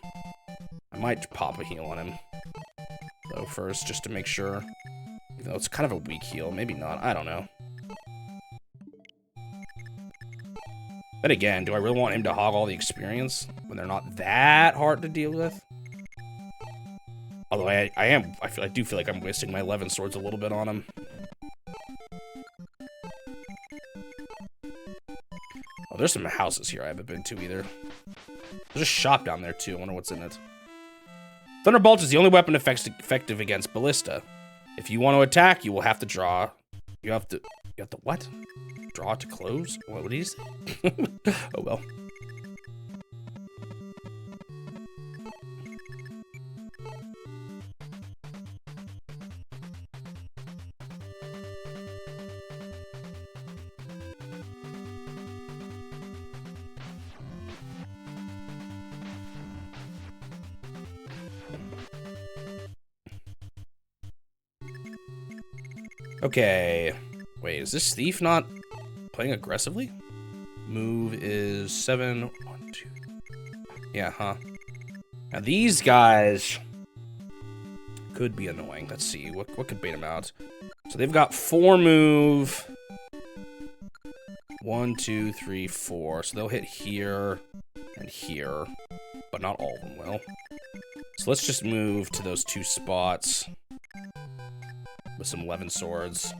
I might pop a heal on him, though, first, just to make sure. Even though it's kind of a weak heal. Maybe not. I don't know. But again, do I really want him to hog all the experience when they're not that hard to deal with? Although I do feel like I'm wasting my 11 swords a little bit on him. Oh, there's some houses here I haven't been to either. There's a shop down there too. I wonder what's in it. Thunderbolt is the only weapon effective against Ballista. If you want to attack, you will have to draw. You have to what? Draw to close? What did he say? Oh well. Okay. Wait, is this thief not playing aggressively? Move is 7. 1, 2. Yeah, huh? Now these guys could be annoying. Let's see. What could bait them out? So they've got 4 move. 1, 2, 3, 4. So they'll hit here and here. But not all of them will. So let's just move to those 2 spots. With some 11 swords.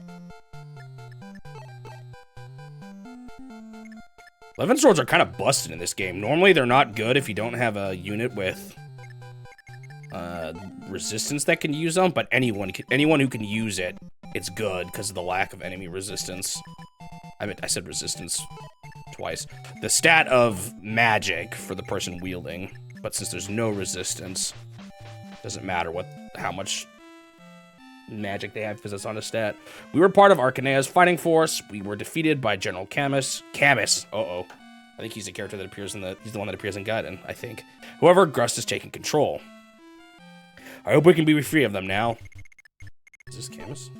11 swords are kind of busted in this game. Normally, they're not good if you don't have a unit with resistance that can use them, but anyone who can use it, it's good because of the lack of enemy resistance. I said resistance twice. The stat of magic for the person wielding, but since there's no resistance, doesn't matter how much magic they have because it's on a stat. We were part of Archanea's fighting force. We were defeated by General Camus. Camus. Uh-oh. I think he's the character that appears in he's the one that appears in Gaiden, I think. However, Grust is taking control. I hope we can be free of them now. Is this Camus?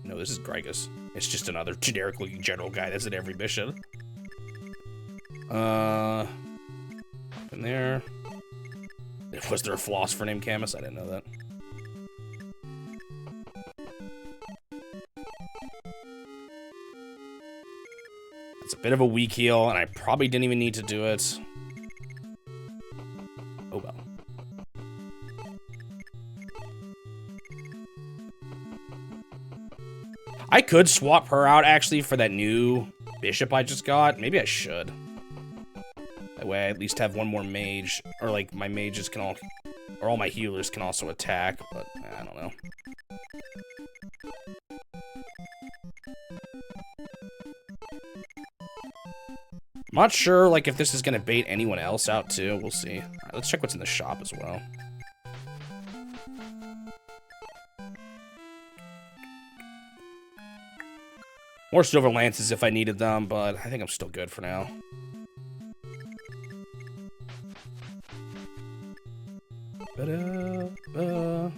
No, this is Grigus. It's just another generic-looking general guy that's in every mission. In there. Was there a philosopher named Camus? I didn't know that. It's a bit of a weak heal, and I probably didn't even need to do it. Oh well. I could swap her out, actually, for that new bishop I just got. Maybe I should. That way I at least have one more mage. Or, like, my mages can all... Or all my healers can also attack, but I don't know. I'm not sure, like, if this is gonna bait anyone else out, too. We'll see. Alright, let's check what's in the shop as well. More silver lances if I needed them, but I think I'm still good for now. I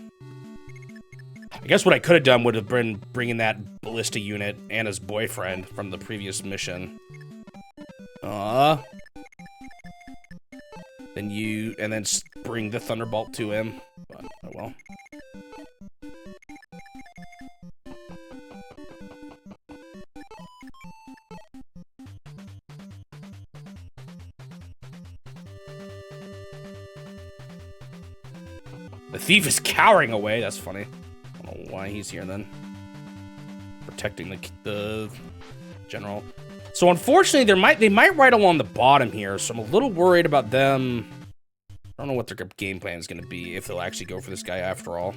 guess what I could have done would have been bringing that ballista unit and his boyfriend from the previous mission. Then bring the Thunderbolt to him. But, oh well. The thief is cowering away. That's funny. I don't know why he's here then. Protecting the general. So unfortunately, they might ride along the bottom here. So I'm a little worried about them. I don't know what their game plan is going to be, if they'll actually go for this guy after all.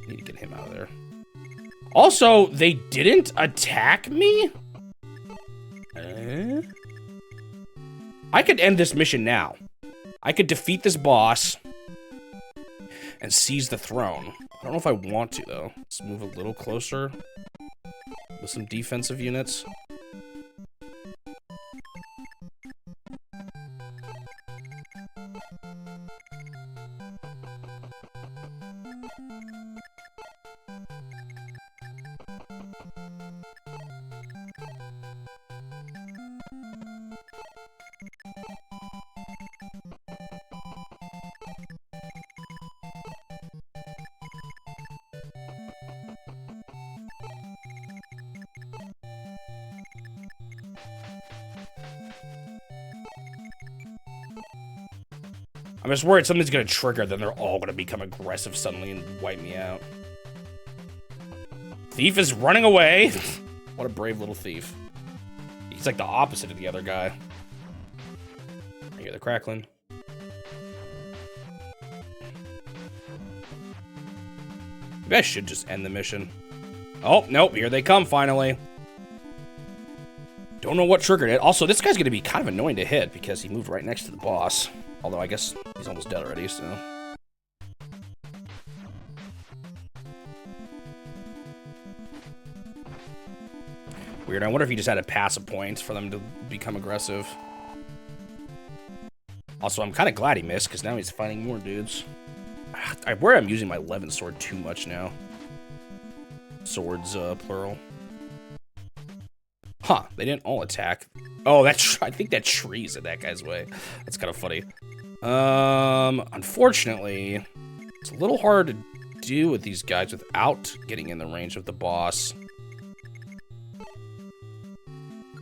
Need to get him out of there. Also, they didn't attack me? I could end this mission now. I could defeat this boss and seize the throne. I don't know if I want to, though. Let's move a little closer with some defensive units. I'm just worried something's gonna trigger, then they're all gonna become aggressive suddenly and wipe me out. Thief is running away. What a brave little thief. He's like the opposite of the other guy. I hear the crackling. Maybe I should just end the mission. Oh, nope, here they come finally. Don't know what triggered it. Also, this guy's gonna be kind of annoying to hit because he moved right next to the boss. Although I guess he's almost dead already, so. Weird, I wonder if he just had to pass a point for them to become aggressive. Also, I'm kind of glad he missed, because now he's fighting more dudes. I worry I'm using my Levin sword too much now. Swords, plural. Huh, they didn't all attack. Oh, I think that tree's in that guy's way. That's kind of funny. Unfortunately, it's a little hard to do with these guys without getting in the range of the boss.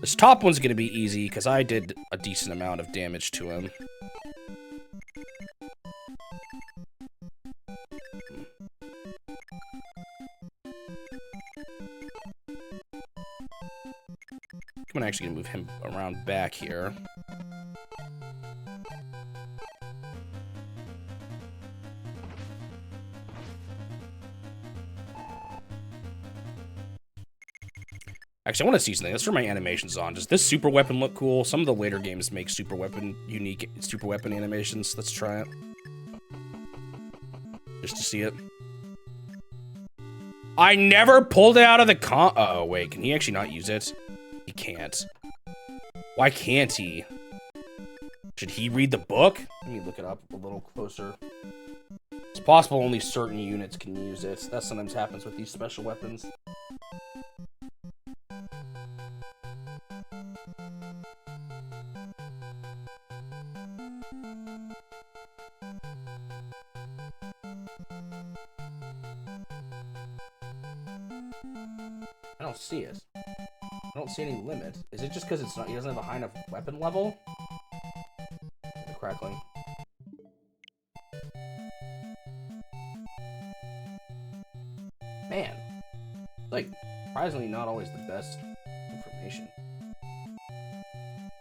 This top one's gonna be easy, because I did a decent amount of damage to him. I'm actually gonna move him around back here. Actually, I want to see something. Let's turn my animations on. Does this super weapon look cool? Some of the later games make super weapon, unique super weapon animations. Let's try it. just to see it. I never pulled it out of the oh, wait. Can he actually not use it? He can't. Why can't he? Should he read the book? Let me look it up a little closer. It's possible only certain units can use it. That sometimes happens with these special weapons. I don't see it. I don't see any limit. Is it just because it's not? He doesn't have a high enough weapon level? The crackling. Man, it's like surprisingly not always the best information.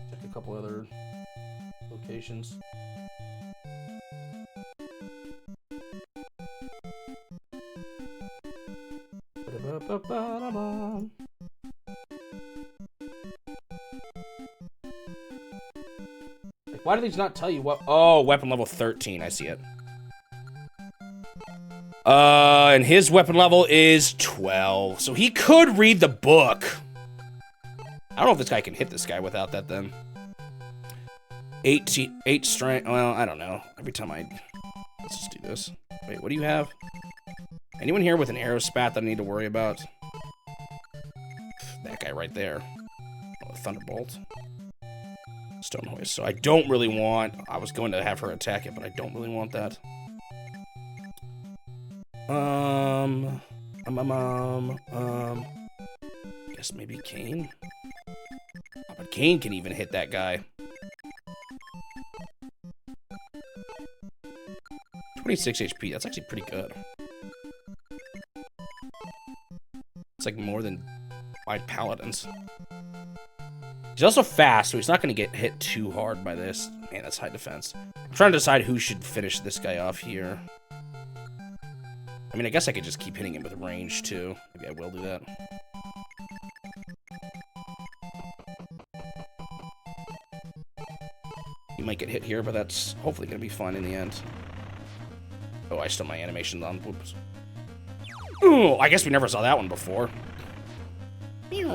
Check a couple other locations. Like, why do these not tell you what? Oh, weapon level 13. I see it. And his weapon level is 12. So he could read the book. I don't know if this guy can hit this guy without that then. 8 strength. Well, I don't know. Every time let's just do this. Wait, what do you have? Anyone here with an arrow spat that I need to worry about? That guy right there. Oh, Thunderbolt. Stone Hoist. So I don't really want... I was going to have her attack it, but I don't really want that. Guess maybe Kane? Oh, but Kane can even hit that guy. 26 HP. That's actually pretty good. It's like more than my paladins. He's also fast, so he's not going to get hit too hard by this. Man, that's high defense. I'm trying to decide who should finish this guy off here. I mean, I guess I could just keep hitting him with range, too. Maybe I will do that. He might get hit here, but that's hopefully going to be fine in the end. Oh, I still have my animations on. Whoops. Ooh, I guess we never saw that one before. Maybe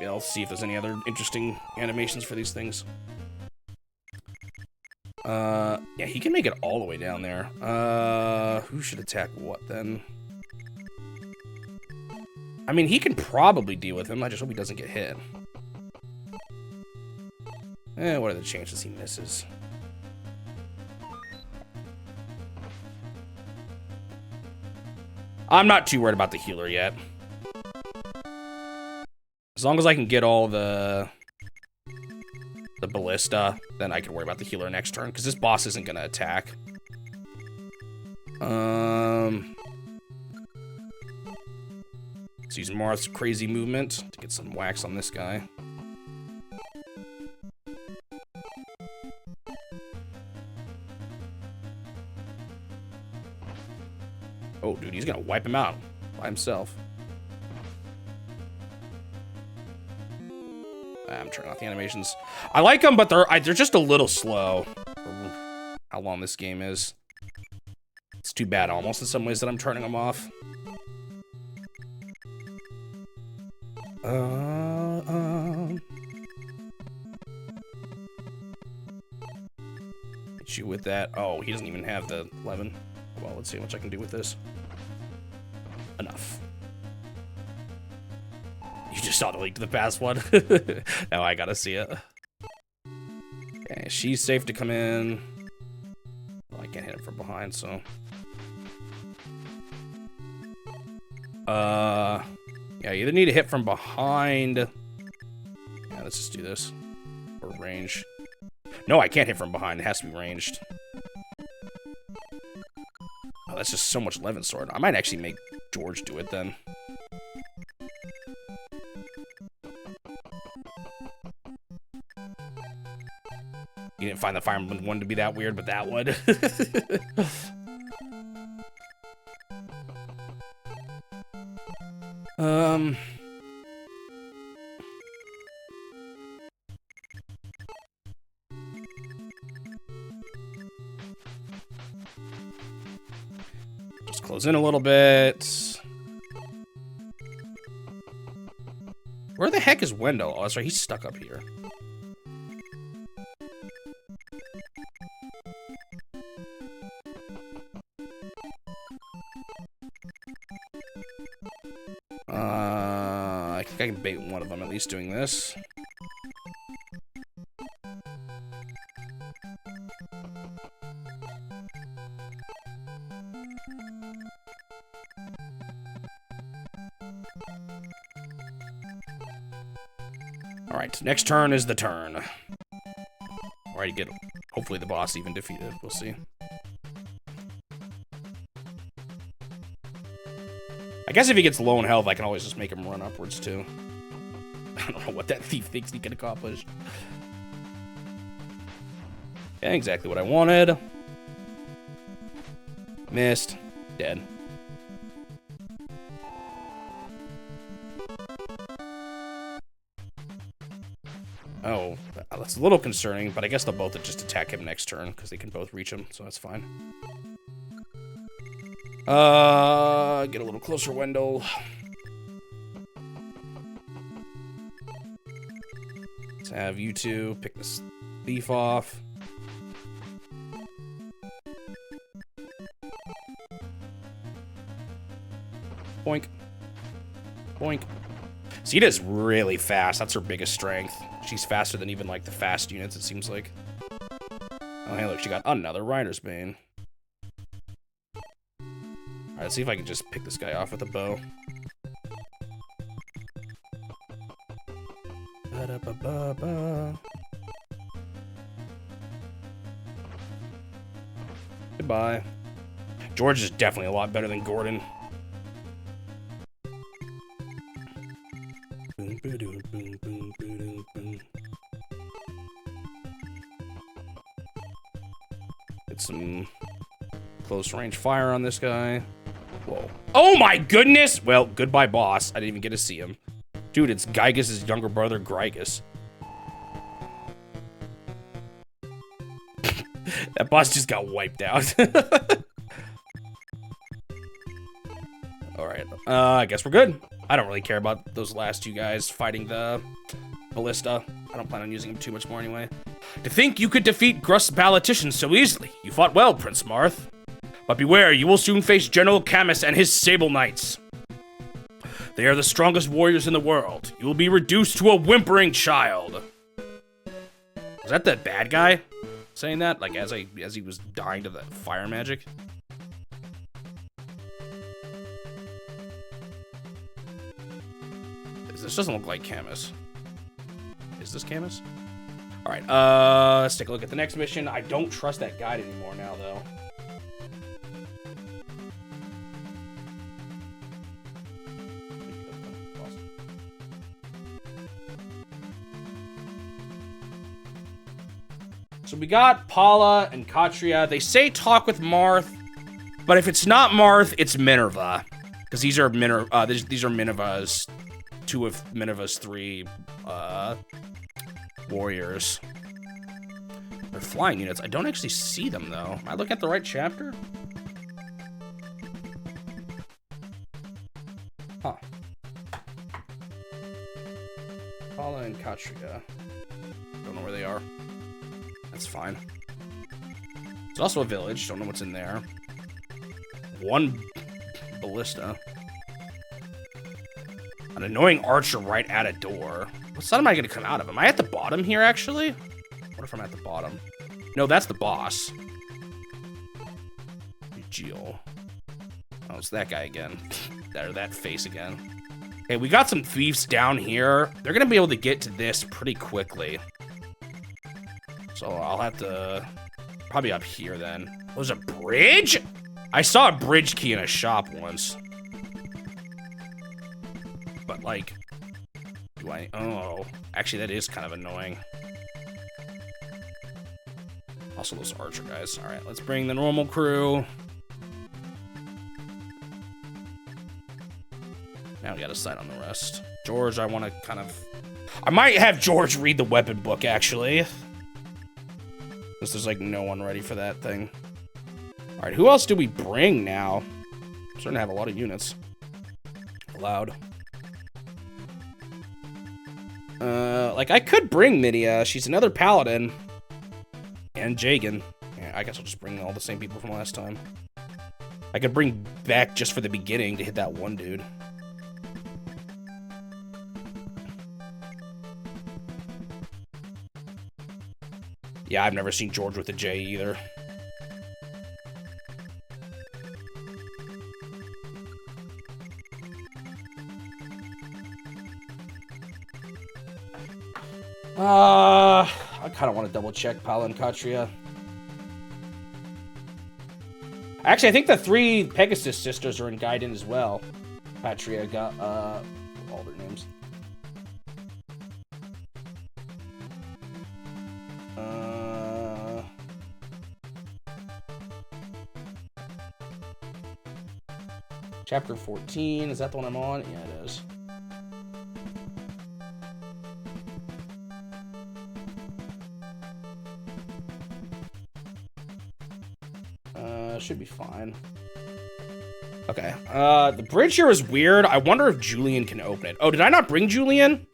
I'll see if there's any other interesting animations for these things. Yeah, he can make it all the way down there. Who should attack what, then? I mean, he can probably deal with him. I just hope he doesn't get hit. What are the chances he misses? I'm not too worried about the healer yet. As long as I can get all the ballista, then I can worry about the healer next turn, because this boss isn't going to attack. Let's use Marth's crazy movement to get some wax on this guy. Oh, dude, he's going to wipe him out by himself. I'm turning off the animations. I like them, but they're just a little slow for how long this game is. It's too bad almost in some ways that I'm turning them off. Hit you with that. Oh, he doesn't even have the 11. Well, let's see how much I can do with this. Enough. You just saw the link to the past one. Now I gotta see it. Okay, she's safe to come in. Well, I can't hit him from behind, so. Yeah, you either need to hit from behind. Yeah, let's just do this. Or range. No, I can't hit from behind. It has to be ranged. Oh, that's just so much Levin Sword. I might actually make George do it then. You didn't find the Fire Emblem one to be that weird, but that would. close in a little bit. Where the heck is Wendell? Oh, that's right, he's stuck up here. I think I can bait one of them at least doing this. Alright, next turn is the turn. Alright, get hopefully the boss even defeated. We'll see. I guess if he gets low in health, I can always just make him run upwards too. I don't know what that thief thinks he can accomplish. Yeah, exactly what I wanted. Missed. Dead. Oh, that's a little concerning, but I guess they'll both just attack him next turn, because they can both reach him, so that's fine. Get a little closer, Wendell. Let's have you two pick this thief off. Boink. Boink. Zeta's really fast. That's her biggest strength. She's faster than even, like, the fast units, it seems like. Oh, hey, look, she got another Rider's Bane. Alright, let's see if I can just pick this guy off with a bow. Ba-da-ba-ba-ba. Goodbye. George is definitely a lot better than Gordon. Get some close range fire on this guy. Whoa. Oh my goodness! Well, goodbye, boss. I didn't even get to see him. Dude, it's Gygus' younger brother, Grygus. That boss just got wiped out. Alright, I guess we're good. I don't really care about those last two guys fighting the ballista. I don't plan on using them too much more anyway. To think you could defeat Grust's politicians so easily. You fought well, Prince Marth. But beware, you will soon face General Camus and his Sable Knights. They are the strongest warriors in the world. You will be reduced to a whimpering child. Was that the bad guy saying that? Like, as he was dying to the fire magic? This doesn't look like Camus. Is this Camus? Alright, let's take a look at the next mission. I don't trust that guide anymore now, though. So we got Paula and Katria. They say talk with Marth, but if it's not Marth, it's Minerva. Because these are Minerva's, two of Minerva's three warriors. They're flying units. I don't actually see them though. Am I looking at the right chapter? Huh. Paula and Katria. Don't know where they are. That's fine. There's also a village. Don't know what's in there. One ballista. An annoying archer right at a door. What side am I gonna come out of? Am I at the bottom here, actually? What if I'm at the bottom? No, that's the boss. Geo. Oh, it's that guy again. That face again. Hey, we got some thieves down here. They're gonna be able to get to this pretty quickly. So I'll have to... Probably up here, then. Oh, there's a bridge? I saw a bridge key in a shop once. But, like... Do I... Oh. Actually, that is kind of annoying. Also, those archer guys. Alright, let's bring the normal crew. Now we gotta decide on the rest. George, I want to kind of... I might have George read the weapon book, actually. Because there's, like, no one ready for that thing. Alright, who else do we bring now? I'm starting to have a lot of units allowed. Like, I could bring Midia. She's another paladin. And Jagan. Yeah, I guess I'll just bring all the same people from last time. I could bring Beck just for the beginning to hit that one dude. Yeah, I've never seen George with a J either. I kind of want to double check Paula and Katria. Actually, I think the 3 Pegasus sisters are in Gaiden as well. Patria got, all their names. Chapter 14, is that the one I'm on? Yeah, it is. Should be fine. Okay, the bridge here is weird. I wonder if Julian can open it. Oh, did I not bring Julian?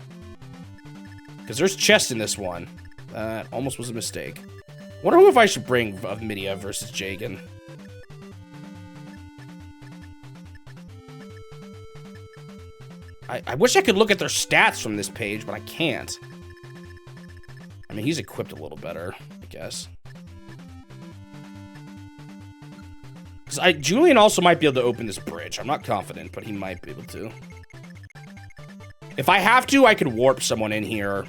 Because there's chests in this one. That almost was a mistake. Wonder who if I should bring of Midia versus Jagan. I wish I could look at their stats from this page, but I can't. I mean, he's equipped a little better, I guess. Because Julian also might be able to open this bridge. I'm not confident, but he might be able to. If I have to, I could warp someone in here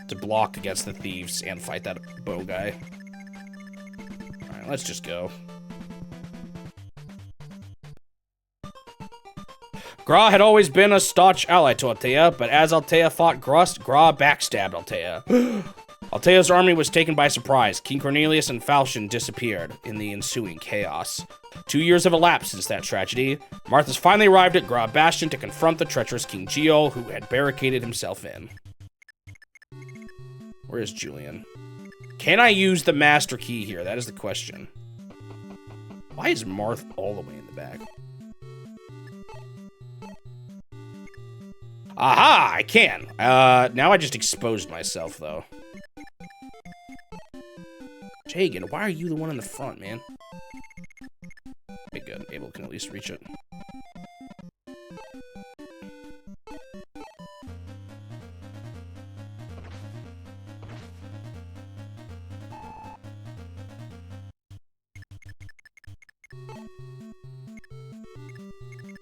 to block against the thieves and fight that bow guy. Alright, let's just go. Gra had always been a staunch ally to Altea, but as Altea fought Grust, Gra backstabbed Altea. Altea's army was taken by surprise. King Cornelius and Falchion disappeared in the ensuing chaos. 2 years have elapsed since that tragedy. Marth has finally arrived at Gra Bastion to confront the treacherous King Geo, who had barricaded himself in. Where is Julian? Can I use the master key here? That is the question. Why is Marth all the way in the back? Aha! I can. Now I just exposed myself, though. Jagan, why are you the one in the front, man? Okay, good. Abel can at least reach it.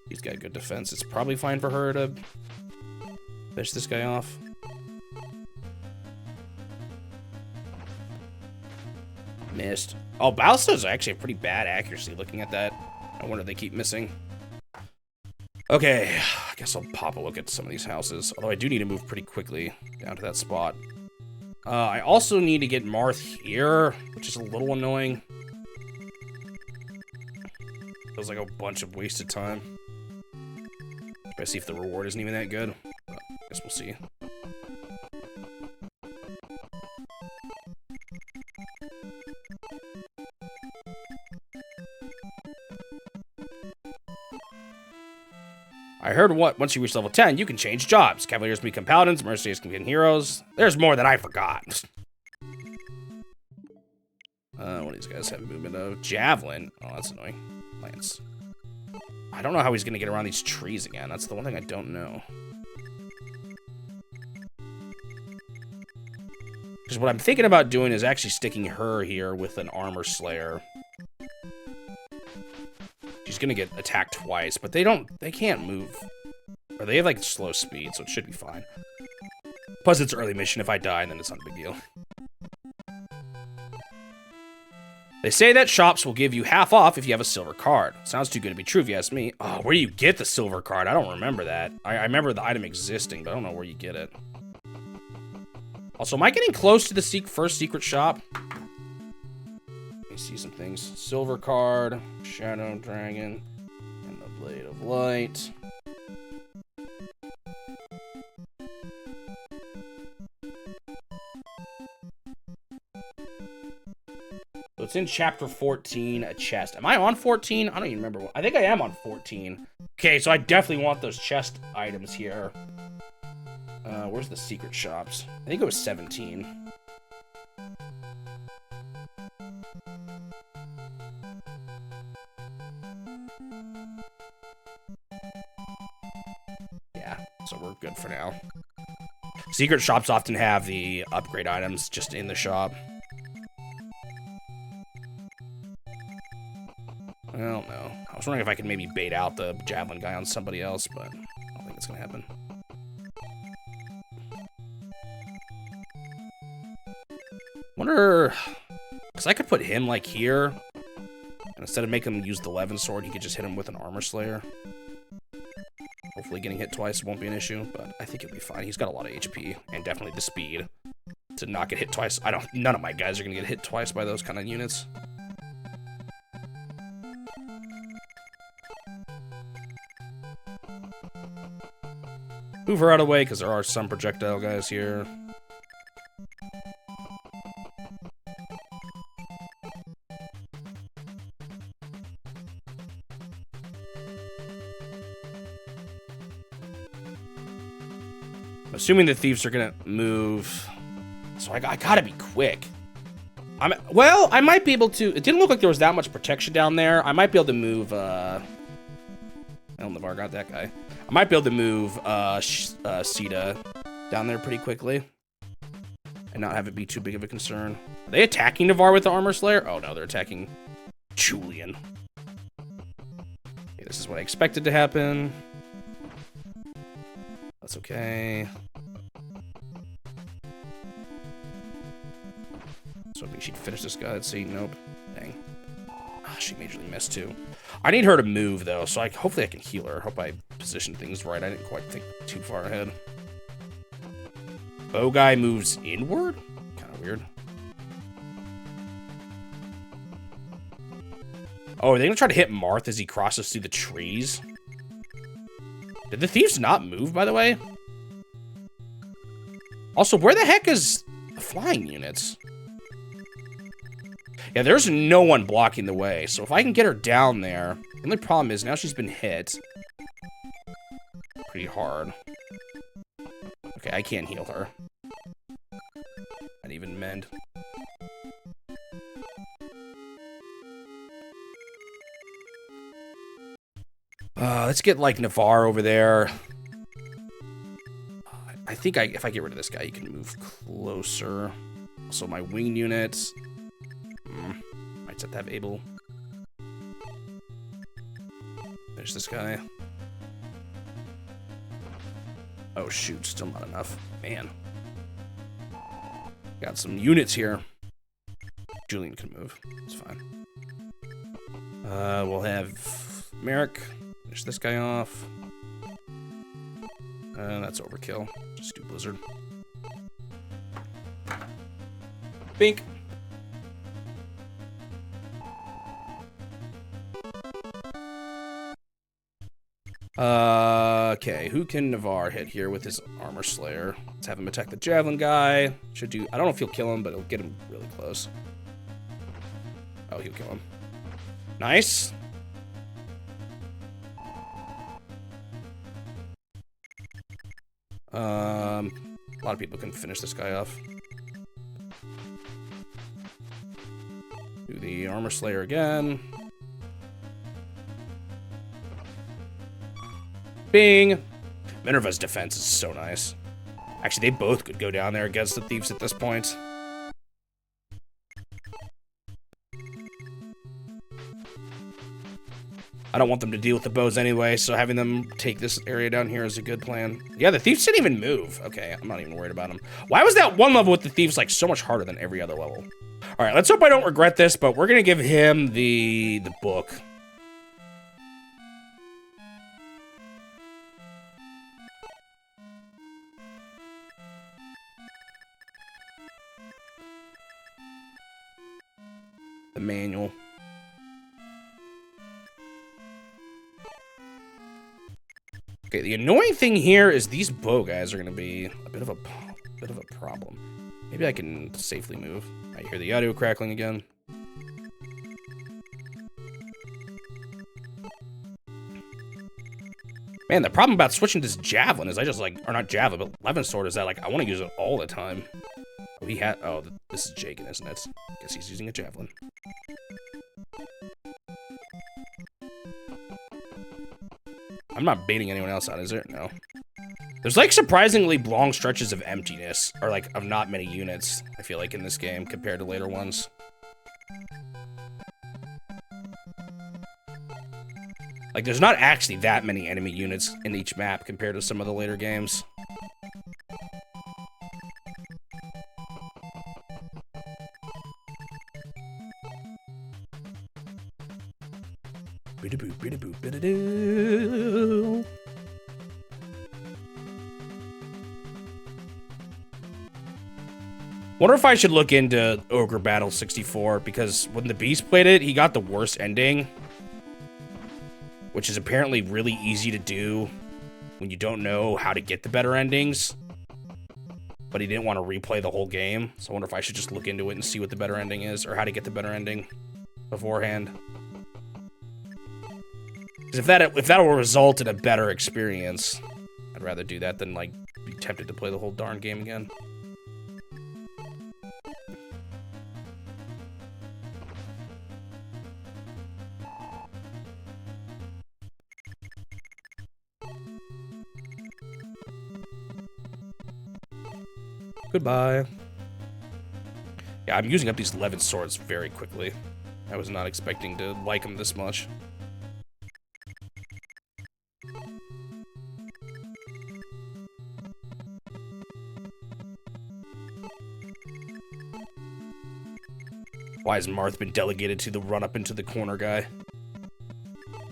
He's got good defense. It's probably fine for her to finish this guy off. Missed. Oh, Balsa's actually a pretty bad accuracy looking at that. I wonder if they keep missing. Okay, I guess I'll pop a look at some of these houses. Although I do need to move pretty quickly down to that spot. I also need to get Marth here, which is a little annoying. Feels like a bunch of wasted time. Try to see if the reward isn't even that good. But I guess we'll see. I heard once you reach level 10, you can change jobs. Cavaliers become paladins, mercenaries can become heroes. There's more than I forgot. What do these guys have movement of? Javelin. Oh, that's annoying. Lance. I don't know how he's gonna get around these trees again. That's the one thing I don't know. Because what I'm thinking about doing is actually sticking her here with an armor slayer. She's gonna get attacked twice, but they can't move. Or they have like slow speed, so it should be fine. Plus it's early mission. If I die, then it's not a big deal. They say that shops will give you half off if you have a silver card. Sounds too good to be true if you ask me. Oh, where do you get the silver card? I don't remember that. I remember the item existing, but I don't know where you get it. Also, am I getting close to the first secret shop? Let me see some things. Silver card, Shadow Dragon, and the Blade of Light. it's in chapter 14, a chest. Am I on 14? I don't even remember. I think I am on 14. Okay, so I definitely want those chest items here. Where's the secret shops? I think it was 17. Yeah, so we're good for now. Secret shops often have the upgrade items just in the shop. Well, no. I was wondering if I could maybe bait out the javelin guy on somebody else, but I don't think it's gonna happen. Wonder, because I could put him like here, and instead of making him use the Levin sword, he could just hit him with an armor slayer. Hopefully getting hit twice won't be an issue, but I think it'll be fine. He's got a lot of HP, and definitely the speed to not get hit twice. None of my guys are gonna get hit twice by those kind of units. Move her out of the way, because there are some projectile guys here. Assuming the thieves are gonna move, so I gotta be quick. Well, I might be able to. It didn't look like there was that much protection down there. I might be able to move. Navar got that guy. I might be able to move Sita down there pretty quickly and not have it be too big of a concern. Are they attacking Navar with the armor slayer? Oh no, they're attacking Julian. Okay, this is what I expected to happen. That's okay. So I think she'd finish this guy. Let's see. Nope. Dang. Ah, she majorly missed too. I need her to move though, so hopefully I can heal her. Hope I positioned things right. I didn't quite think too far ahead. Bow guy moves inward? Kind of weird. Oh, are they gonna try to hit Marth as he crosses through the trees? Did the thieves not move, by the way? Also, where the heck is the flying units? Yeah, there's no one blocking the way, so if I can get her down there... The only problem is, now she's been hit pretty hard. Okay, I can't heal her. Not even mend. Let's get, like, Navar over there. I think if I get rid of this guy, he can move closer. So my winged units... might set to have Abel. There's this guy. Oh shoot, still not enough. Man. Got some units here. Julian can move. It's fine. We'll have Merrick. Finish this guy off. That's overkill. Just do Blizzard. Bink. Okay, who can Navar hit here with his armor slayer? Let's have him attack the javelin guy. Should do. I don't know if he'll kill him, but it'll get him really close. Oh, he'll kill him. Nice. A lot of people can finish this guy off. Do the armor slayer again. Bing! Minerva's defense is so nice. Actually, they both could go down there against the thieves at this point. I don't want them to deal with the bows anyway, so having them take this area down here is a good plan. Yeah, the thieves didn't even move. Okay, I'm not even worried about them. Why was that one level with the thieves like so much harder than every other level? All right, let's hope I don't regret this, but we're gonna give him the book. The manual. Okay, the annoying thing here is these bow guys are going to be a bit of a problem. Maybe I can safely move. I hear the audio crackling again. Man, the problem about switching to this javelin is I just like, or not javelin, but Levin sword is that like I want to use it all the time. We had, oh, this is Jagan, isn't it? Guess he's using a javelin. I'm not baiting anyone else out, is there? No. There's like surprisingly long stretches of emptiness, or like of not many units, I feel like, in this game compared to later ones. Like, there's not actually that many enemy units in each map compared to some of the later games. Wonder if I should look into Ogre Battle 64, because when the Beast played it, he got the worst ending, which is apparently really easy to do when you don't know how to get the better endings, but he didn't want to replay the whole game, so I wonder if I should just look into it and see what the better ending is, or how to get the better ending beforehand. Because if that will result in a better experience, I'd rather do that than, like, be tempted to play the whole darn game again. Goodbye. Yeah, I'm using up these Levin swords very quickly. I was not expecting to like them this much. Why has Marth been delegated to the run-up into the corner guy?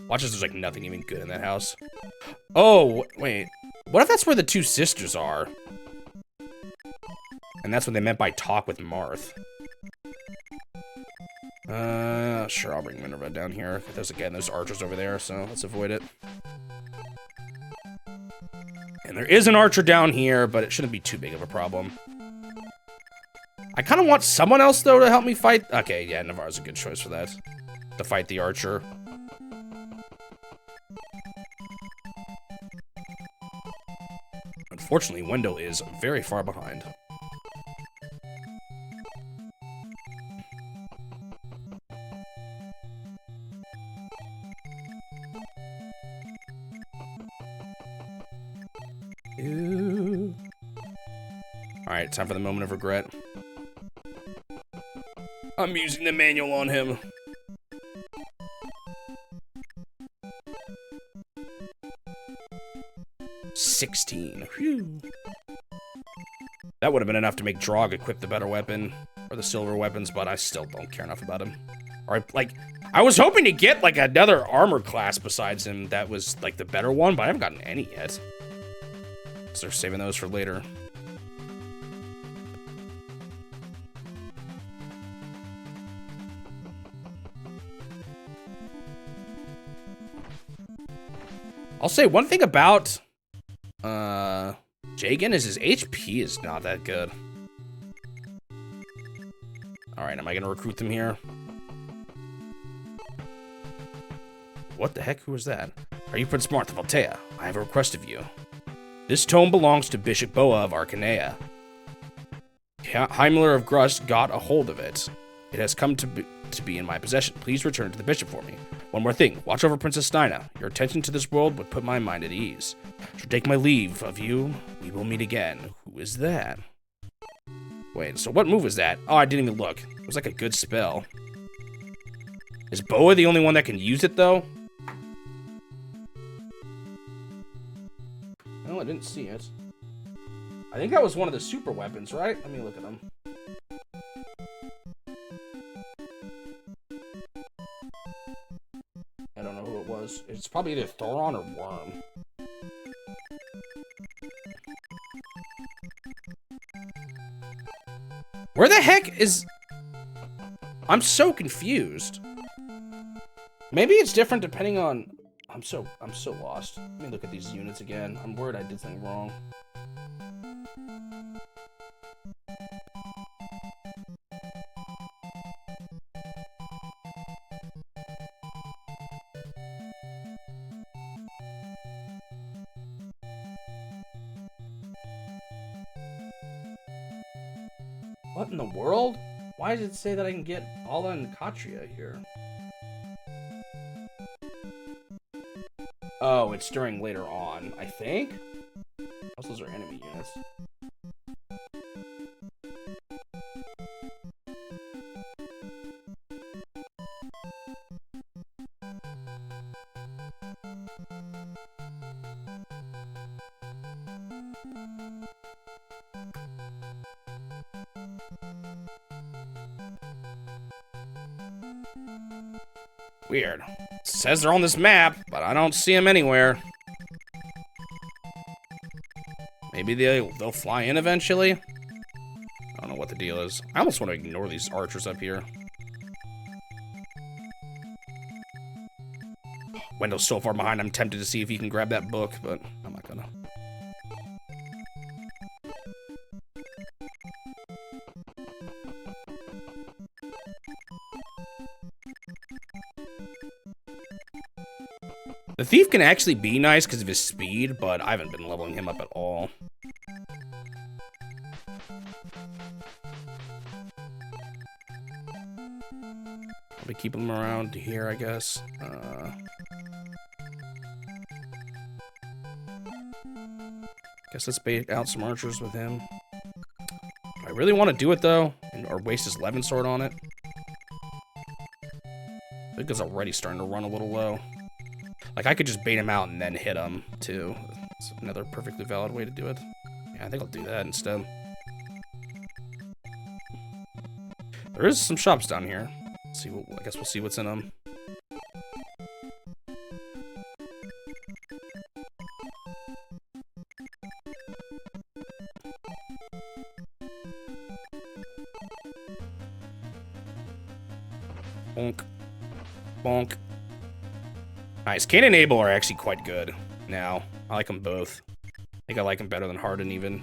Watch as there's like nothing even good in that house. Oh, wait. What if that's where the two sisters are? And that's what they meant by talk with Marth. Sure, I'll bring Minerva down here. There's archers over there, so let's avoid it. And there is an archer down here, but it shouldn't be too big of a problem. I kind of want someone else, though, to help me fight. Okay, yeah, Navarre's a good choice for that. To fight the archer. Unfortunately, Wendell is very far behind. Alright, time for the moment of regret. I'm using the manual on him. $16. Whew. That would have been enough to make Drog equip the better weapon, or the silver weapons, but I still don't care enough about him. Or, like, I was hoping to get, like, another armor class besides him that was, like, the better one, but I haven't gotten any yet. So they're saving those for later. I'll say one thing about Jagan is his HP is not that good. Alright, am I gonna recruit them here? What the heck? Who is that? Are you Prince Marth of Altea? I have a request of you. This tome belongs to Bishop Boa of Archanea. Heimler of Grust got a hold of it. It has come to be in my possession. Please return it to the bishop for me. One more thing. Watch over Princess Steina. Your attention to this world would put my mind at ease. Shall take my leave of you. We will meet again. Who is that? Wait, so what move was that? Oh, I didn't even look. It was like a good spell. Is Boa the only one that can use it, though? No, I didn't see it. I think that was one of the super weapons, right? Let me look at them. I don't know who it was. It's probably either Thoron or Worm. Where the heck is... I'm so confused. Maybe it's different depending on... I'm so lost. Let me look at these units again. I'm worried I did something wrong. What in the world? Why does it say that I can get Ala and Katria here? Oh, it's during later on, I think. Also, those are enemy units. Weird. It says they're on this map, but I don't see them anywhere. Maybe they'll fly in eventually? I don't know what the deal is. I almost want to ignore these archers up here. Wendell's so far behind, I'm tempted to see if he can grab that book, but I'm not gonna. The thief can actually be nice because of his speed, but I haven't been leveling him up at all. Probably keep him around here, I guess. Guess let's bait out some archers with him. Do I really want to do it, though? Or waste his Levin sword on it? I think it's already starting to run a little low. Like, I could just bait him out and then hit him, too. It's another perfectly valid way to do it. Yeah, I think I'll do that instead. There is some shops down here. Let's see what, I guess we'll see what's in them. Bonk. Bonk. Nice. Cain and Abel are actually quite good now. I like them both. I think I like them better than Harden even.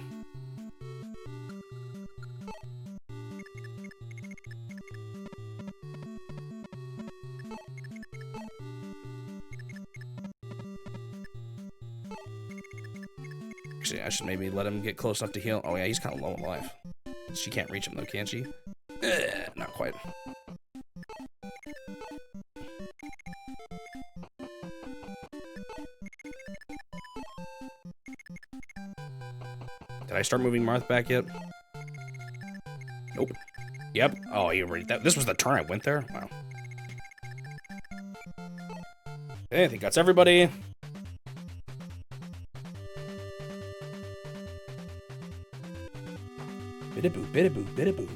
Actually, I should maybe let him get close enough to heal. Oh yeah, he's kind of low in life. She can't reach him though, can she? Not quite. Did I start moving Marth back yet? Nope. Yep. Oh, you already. This was the turn I went there? Wow. Okay, I think that's everybody. Bidaboo, bidaboo, bidaboo.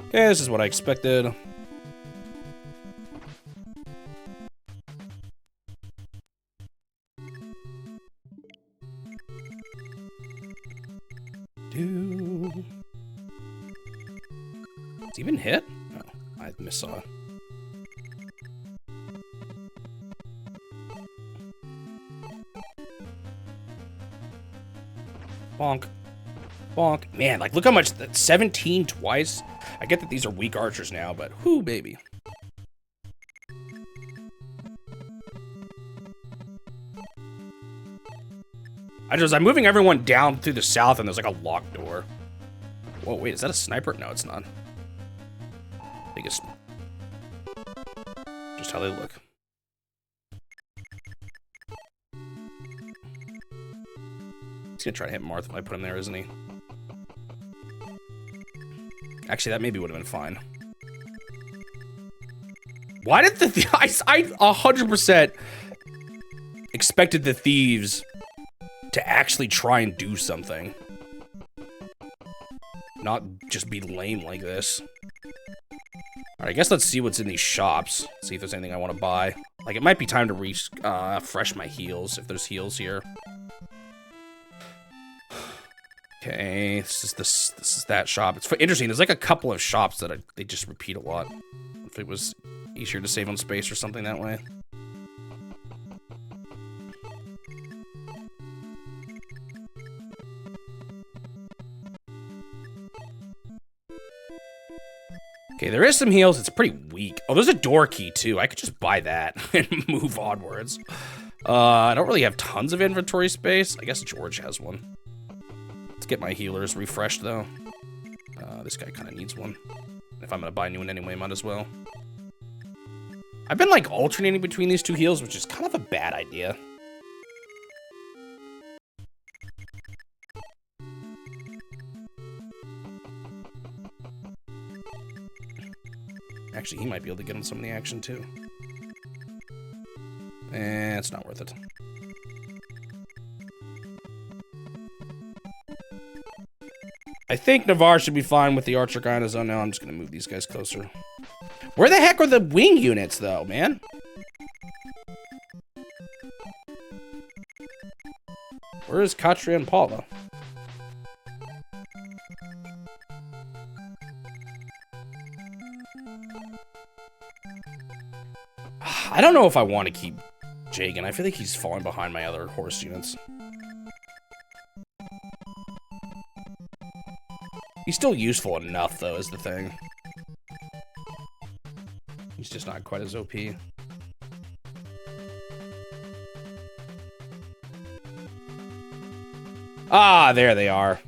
Okay, this is what I expected. It's even hit? Oh, I missaw. Bonk. Bonk. Man, like, look how much, 17 twice. I get that these are weak archers now, but whoo, baby. I'm moving everyone down through the south, and there's like a locked door. Whoa, wait, is that a sniper? No, it's not. I think it's just how they look. He's gonna try to hit Marth if I put him there, isn't he? Actually, that maybe would have been fine. Why did the I 100% expected the thieves to actually try and do something. Not just be lame like this. Alright, I guess let's see what's in these shops. See if there's anything I want to buy. Like, it might be time to refresh my heals, if there's heals here. Okay, this is that shop. It's interesting, there's like a couple of shops that they just repeat a lot. If it was easier to save on space or something that way. Okay, there is some heals. It's pretty weak. Oh, there's a door key, too. I could just buy that and move onwards. I don't really have tons of inventory space. I guess George has one. Let's get my healers refreshed, though. This guy kind of needs one. If I'm going to buy a new one anyway, might as well. I've been, like, alternating between these two heals, which is kind of a bad idea. Actually, he might be able to get him some of the action, too. It's not worth it. I think Navarre should be fine with the Archer guy on his own now. I'm just going to move these guys closer. Where the heck are the wing units, though, man? Where is Katria and Paula? I don't know if I want to keep Jagan. I feel like he's falling behind my other horse units. He's still useful enough, though, is the thing. He's just not quite as OP. Ah, there they are.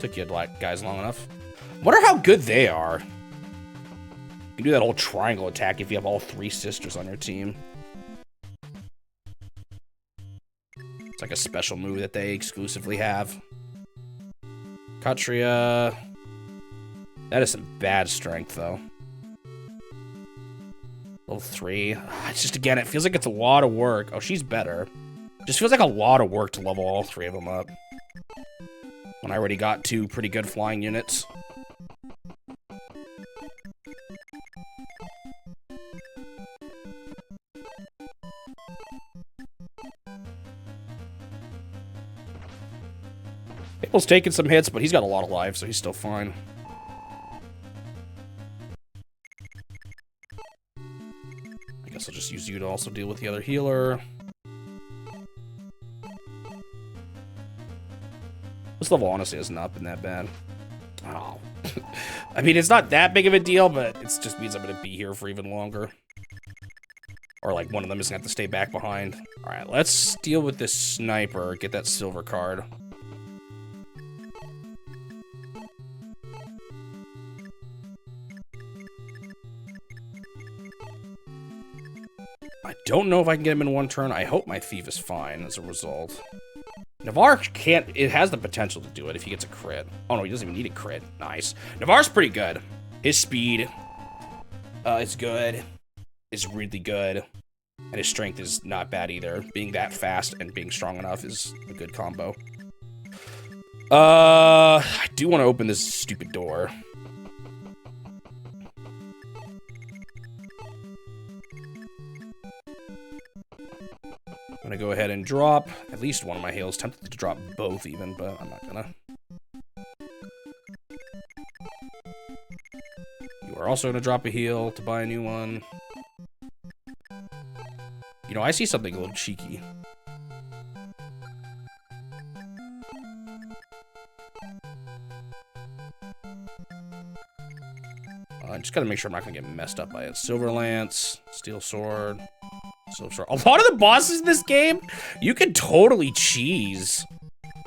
Took you guys long enough. Wonder how good they are. You can do that whole triangle attack if you have all 3 sisters on your team. It's like a special move that they exclusively have. Katria. That is some bad strength, though. Level 3. It's just, again, it feels like it's a lot of work. Oh, she's better. Just feels like a lot of work to level all 3 of them up. When I already got 2 pretty good flying units. Abel's taking some hits, but he's got a lot of life, so he's still fine. I guess I'll just use you to also deal with the other healer. This level honestly has not been that bad. Oh. I mean, it's not that big of a deal, but it just means I'm going to be here for even longer. Or, like, one of them is going to have to stay back behind. Alright, let's deal with this sniper. Get that silver card. I don't know if I can get him in one turn. I hope my thief is fine as a result. Navarre can't... It has the potential to do it if he gets a crit. Oh, no, he doesn't even need a crit. Nice. Navarre's pretty good. His speed is good. Is really good. And his strength is not bad either. Being that fast and being strong enough is a good combo. I do want to open this stupid door. I'm gonna go ahead and drop at least one of my heals. Tempted to drop both even, but I'm not gonna. You are also gonna drop a heal to buy a new one. You know, I see something a little cheeky. I just gotta make sure I'm not gonna get messed up by it. Silver Lance, Steel Sword. A lot of the bosses in this game, you can totally cheese.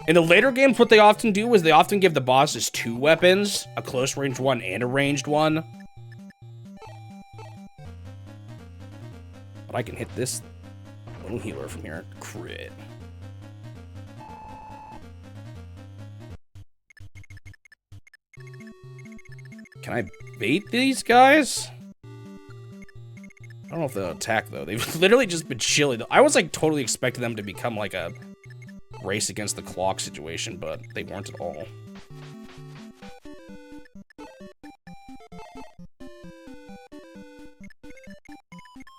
In the later games, what they often do is they often give the bosses 2 weapons, a close range one and a ranged one. But I can hit this little healer from here. Crit. Can I bait these guys? I don't know if they'll attack, though. They've literally just been chilling. I was, like, totally expecting them to become, like, a race against the clock situation, but they weren't at all.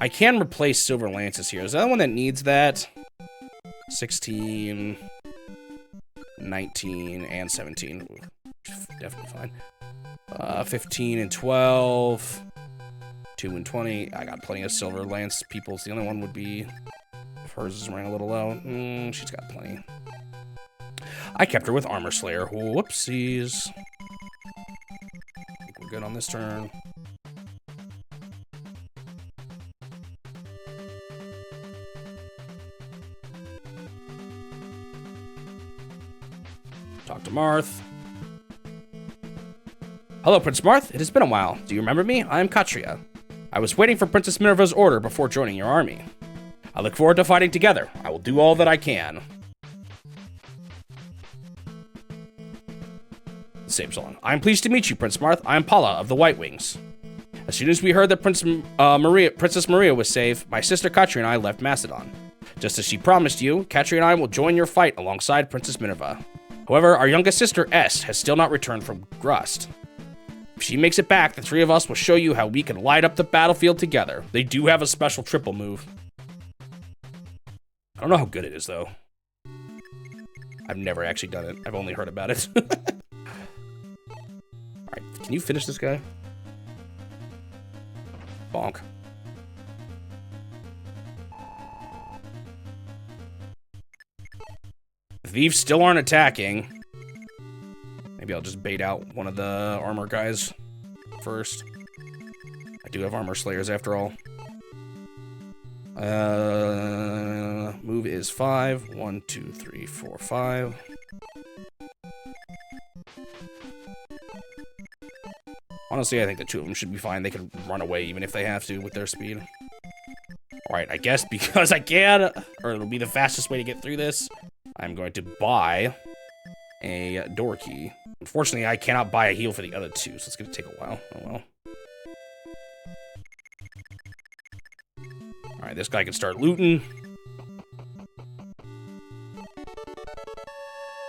I can replace Silver Lances here. Is that the one that needs that? 16, 19, and 17. Ooh, definitely fine. 15 and 12. 2 and 20. I got plenty of Silver Lance peoples. The only one would be if hers is running a little low. She's got plenty. I kept her with Armor Slayer. Whoopsies. I think we're good on this turn. Talk to Marth. Hello, Prince Marth. It has been a while. Do you remember me? I am Archanea. I was waiting for Princess Minerva's order before joining your army. I look forward to fighting together. I will do all that I can. Same song. I am pleased to meet you, Prince Marth. I am Paula of the White Wings. As soon as we heard that Princess Maria was saved, my sister Katri and I left Macedon. Just as she promised you, Katri and I will join your fight alongside Princess Minerva. However, our youngest sister, S, has still not returned from Grust. If she makes it back, the three of us will show you how we can light up the battlefield together. They do have a special triple move. I don't know how good it is, though. I've never actually done it. I've only heard about it. Alright, can you finish this guy? Bonk. The thieves still aren't attacking. Maybe I'll just bait out one of the armor guys first. I do have armor slayers after all. Move is 5. 1, 2, 3, 4, 5. Honestly, I think the two of them should be fine. They can run away even if they have to with their speed. Alright, I guess because I can, or it'll be the fastest way to get through this, I'm going to buy a door key. Unfortunately, I cannot buy a heal for the other two, so it's going to take a while. Oh well. Alright, this guy can start looting.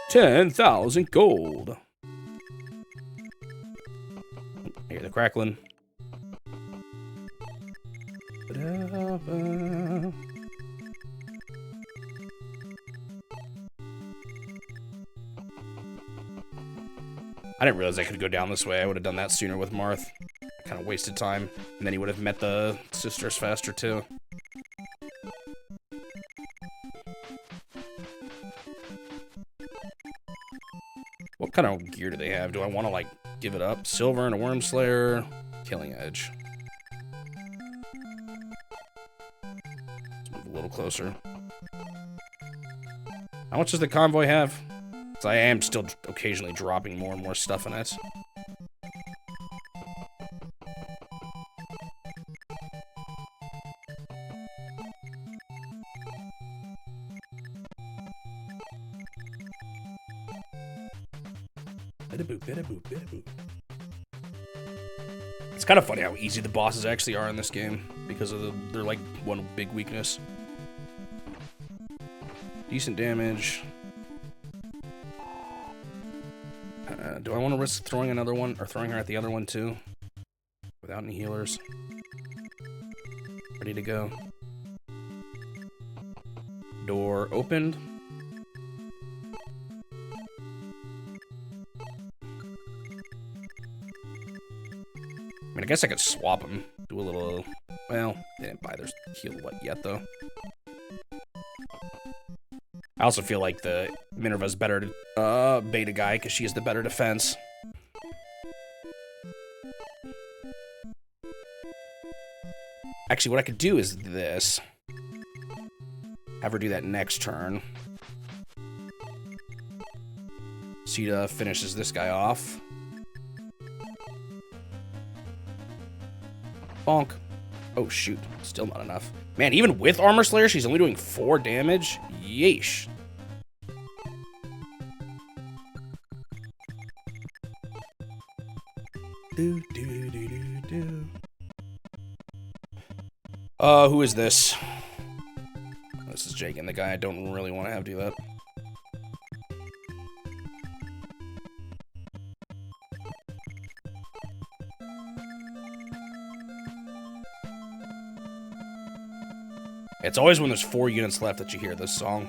10,000 gold. I hear the crackling. I didn't realize I could go down this way. I would have done that sooner with Marth. Kind of wasted time. And then he would have met the sisters faster, too. What kind of gear do they have? Do I want to, like, give it up? Silver and a Worm Slayer. Killing Edge. Let's move a little closer. How much does the convoy have? Because I am still occasionally dropping more and more stuff in it. It's kind of funny how easy the bosses actually are in this game because of they're like one big weakness. Decent damage. Do I want to risk throwing another one or throwing her at the other one too? Without any healers. Ready to go. Door opened. I mean, I guess I could swap them. Do a little... Well, they didn't buy their heal yet, though. I also feel like the Minerva's better beta guy, because she is the better defense. Actually, what I could do is this. Have her do that next turn. Sita finishes this guy off. Bonk. Oh, shoot. Still not enough. Man, even with Armor Slayer, she's only doing 4 damage? Yeesh. Who is this? This is Jake and the guy I don't really want to have do that. It's always when there's 4 units left that you hear this song.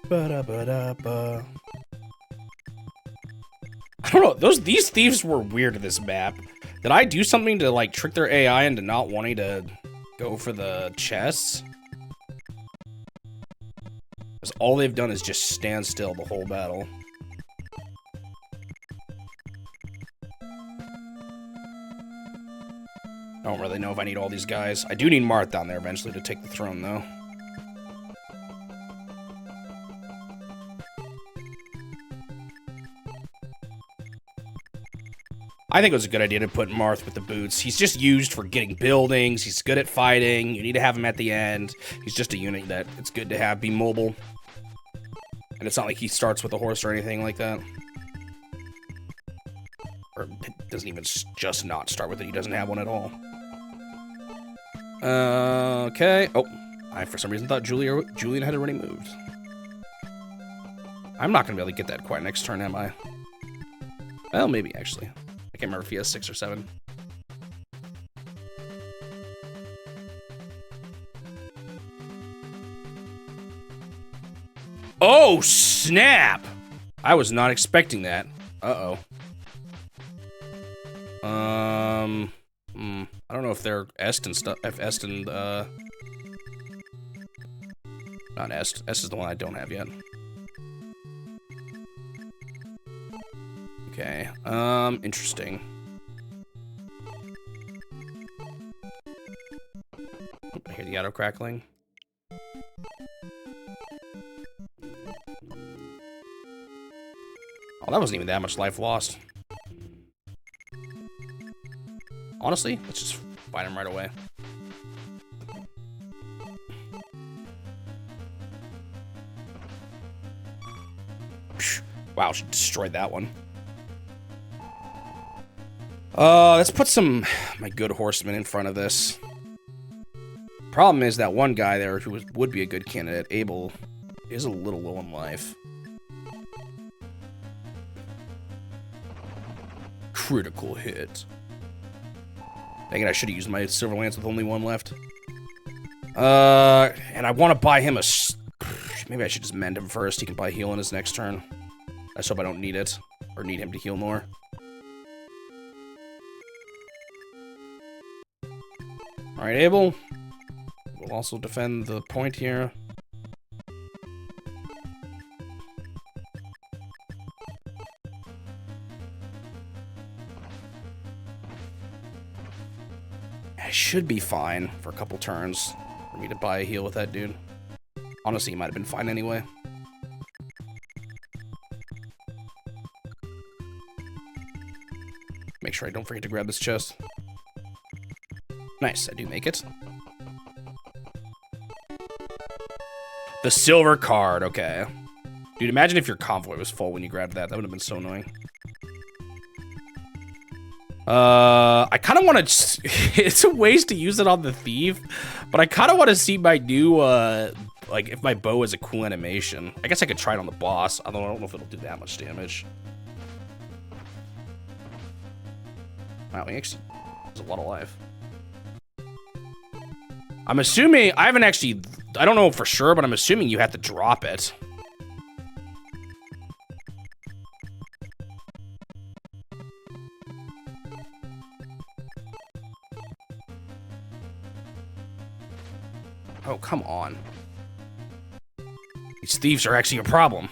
Ba-da-ba-da-ba. I don't know, these thieves were weird in this map. Did I do something to like trick their AI into not wanting to go for the chests? Because all they've done is just stand still the whole battle. I don't really know if I need all these guys. I do need Marth down there eventually to take the throne, though. I think it was a good idea to put Marth with the boots. He's just used for getting buildings. He's good at fighting. You need to have him at the end. He's just a unit that it's good to have be mobile. And it's not like he starts with a horse or anything like that. Or doesn't even just not start with it. He doesn't have one at all. Okay. Oh, I for some reason thought Julian had already moved. I'm not going to be able to get that quite next turn, am I? Well, maybe, actually. I can't remember if he has 6 or 7. Oh, snap! I was not expecting that. Uh-oh. I don't know if they're Est and stuff. If Est and, not Est. Est is the one I don't have yet. Okay, interesting. I hear the auto crackling. Oh, that wasn't even that much life lost. Honestly, let's just fight him right away. Wow, she destroyed that one. Let's put my good horsemen in front of this. Problem is that one guy there who would be a good candidate, Abel, is a little low on life. Critical hit. Dang it, I should have used my Silver Lance with only one left. And I want to buy him a... Maybe I should just mend him first. He can buy heal in his next turn. I just hope I don't need it. Or need him to heal more. Alright, Abel. We'll also defend the point here. I should be fine for a couple turns for me to buy a heal with that dude. Honestly, he might have been fine anyway. Make sure I don't forget to grab this chest. Nice, I do make it. The silver card, okay. Dude, imagine if your convoy was full when you grabbed that. That would have been so annoying. I kind of want to... It's a waste to use it on the thief, but I kind of want to see my new, like, if my bow is a cool animation. I guess I could try it on the boss, although I don't know if it'll do that much damage. Wow, he actually has a lot of life. I'm assuming... I haven't actually... I don't know for sure, but I'm assuming you have to drop it. Oh, come on. These thieves are actually a problem.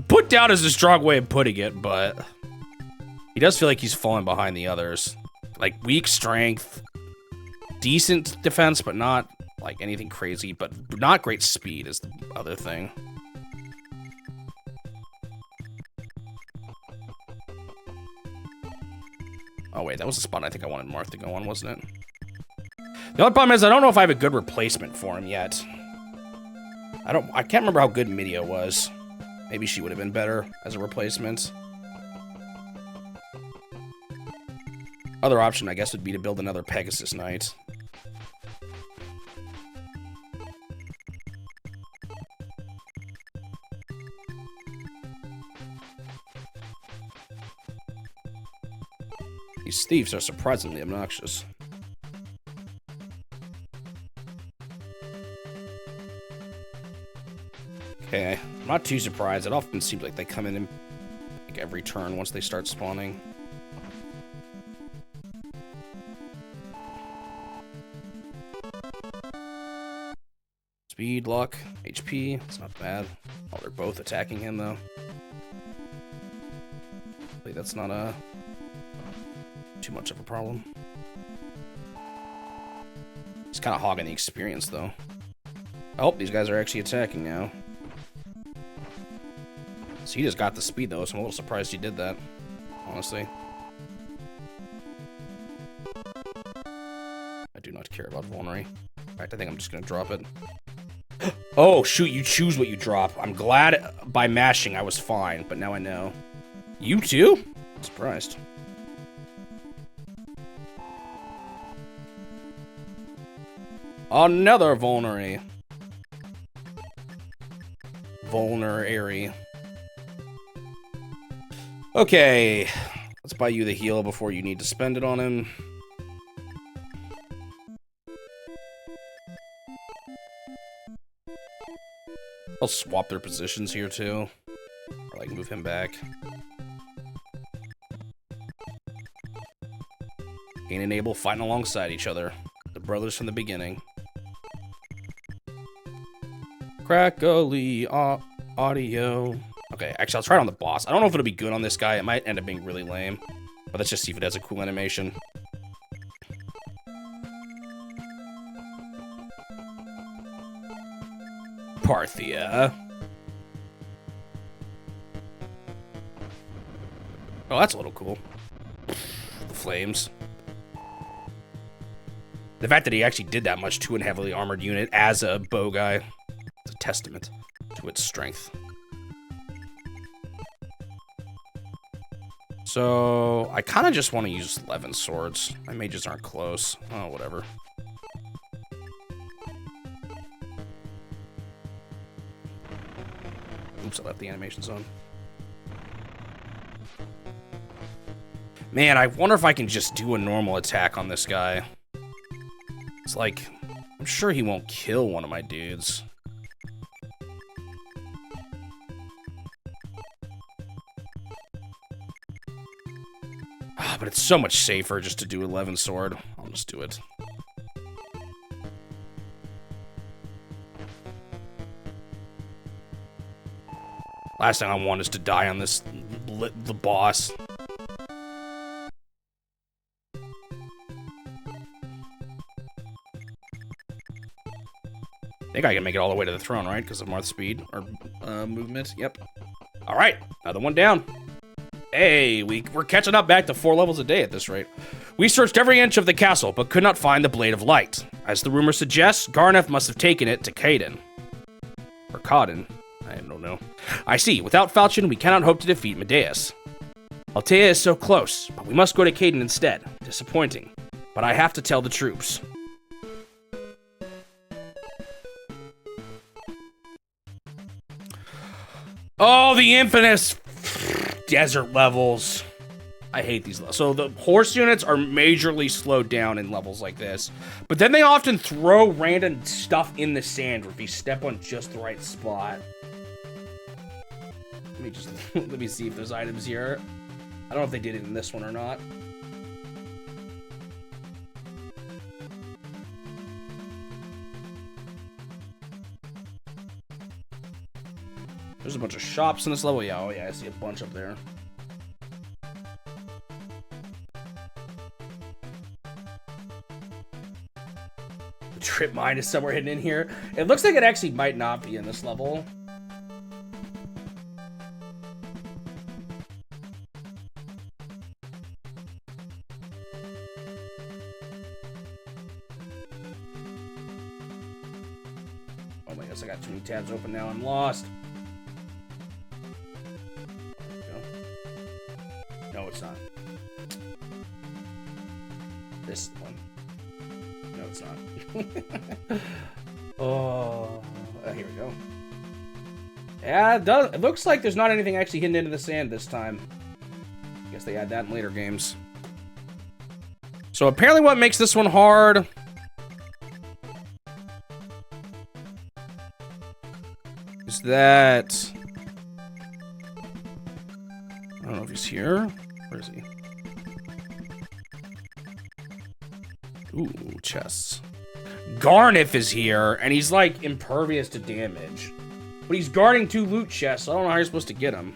Put down is a strong way of putting it, but he does feel like he's falling behind the others. Like, weak strength, decent defense, but not like anything crazy, but not great speed is the other thing. Oh wait, that was the spot I think I wanted Marth to go on, wasn't it? The only problem is I don't know if I have a good replacement for him yet. I can't remember how good Midia was. Maybe she would have been better as a replacement. Other option, I guess, would be to build another Pegasus Knight. These thieves are surprisingly obnoxious. Okay, I'm not too surprised. It often seems like they come in like every turn once they start spawning. Speed, luck, HP. It's not bad. Oh, they're both attacking him, though. Hopefully that's not too much of a problem. He's kind of hogging the experience, though. Oh, these guys are actually attacking now. So he just got the speed, though, so I'm a little surprised he did that, honestly. I do not care about Vulnerary. In fact, I think I'm just going to drop it. Oh, shoot, you choose what you drop. I'm glad by mashing I was fine, but now I know. You too? I'm surprised. Another Vulnerary. Vulnerary. Okay, let's buy you the heal before you need to spend it on him. I'll swap their positions here too, or like move him back. Cain and Abel fighting alongside each other, the brothers from the beginning. Crackly audio. Okay, actually, I'll try it on the boss. I don't know if it'll be good on this guy. It might end up being really lame. But let's just see if it has a cool animation. Parthia. Oh, that's a little cool. The flames. The fact that he actually did that much to a heavily armored unit as a bow guy is a testament to its strength. So, I kind of just want to use 11 swords. My mages aren't close. Oh, whatever. Oops, I left the animations on. Man, I wonder if I can just do a normal attack on this guy. It's like, I'm sure he won't kill one of my dudes. But it's so much safer just to do 11 sword. I'll just do it. Last thing I want is to die on this, the boss. I think I can make it all the way to the throne, right? Because of Marth's speed or movement. Yep. All right, another one down. Hey, we're catching up back to 4 levels a day at this rate. We searched every inch of the castle, but could not find the Blade of Light. As the rumor suggests, Garneth must have taken it to Caden. Or Codin. I don't know. I see. Without Falchion, we cannot hope to defeat Medeus. Altea is so close, but we must go to Caden instead. Disappointing. But I have to tell the troops. Oh, the infamous desert levels. I hate these levels. So the horse units are majorly slowed down in levels like this. But then they often throw random stuff in the sand if you step on just the right spot. Let me see if there's items here. I don't know if they did it in this one or not. There's a bunch of shops in this level. Yeah, oh yeah, I see a bunch up there. The trip mine is somewhere hidden in here. It looks like it actually might not be in this level. Oh my gosh, I got too many tabs open now. I'm lost. No, it's not. This one. No, it's not. Oh, here we go. Yeah, it does. It looks like there's not anything actually hidden into the sand this time. Guess they add that in later games. So apparently what makes this one hard is that... I don't know if he's here. Where is he? Ooh, chests. Garnif is here, and he's, like, impervious to damage. But he's guarding 2 loot chests, so I don't know how you're supposed to get him.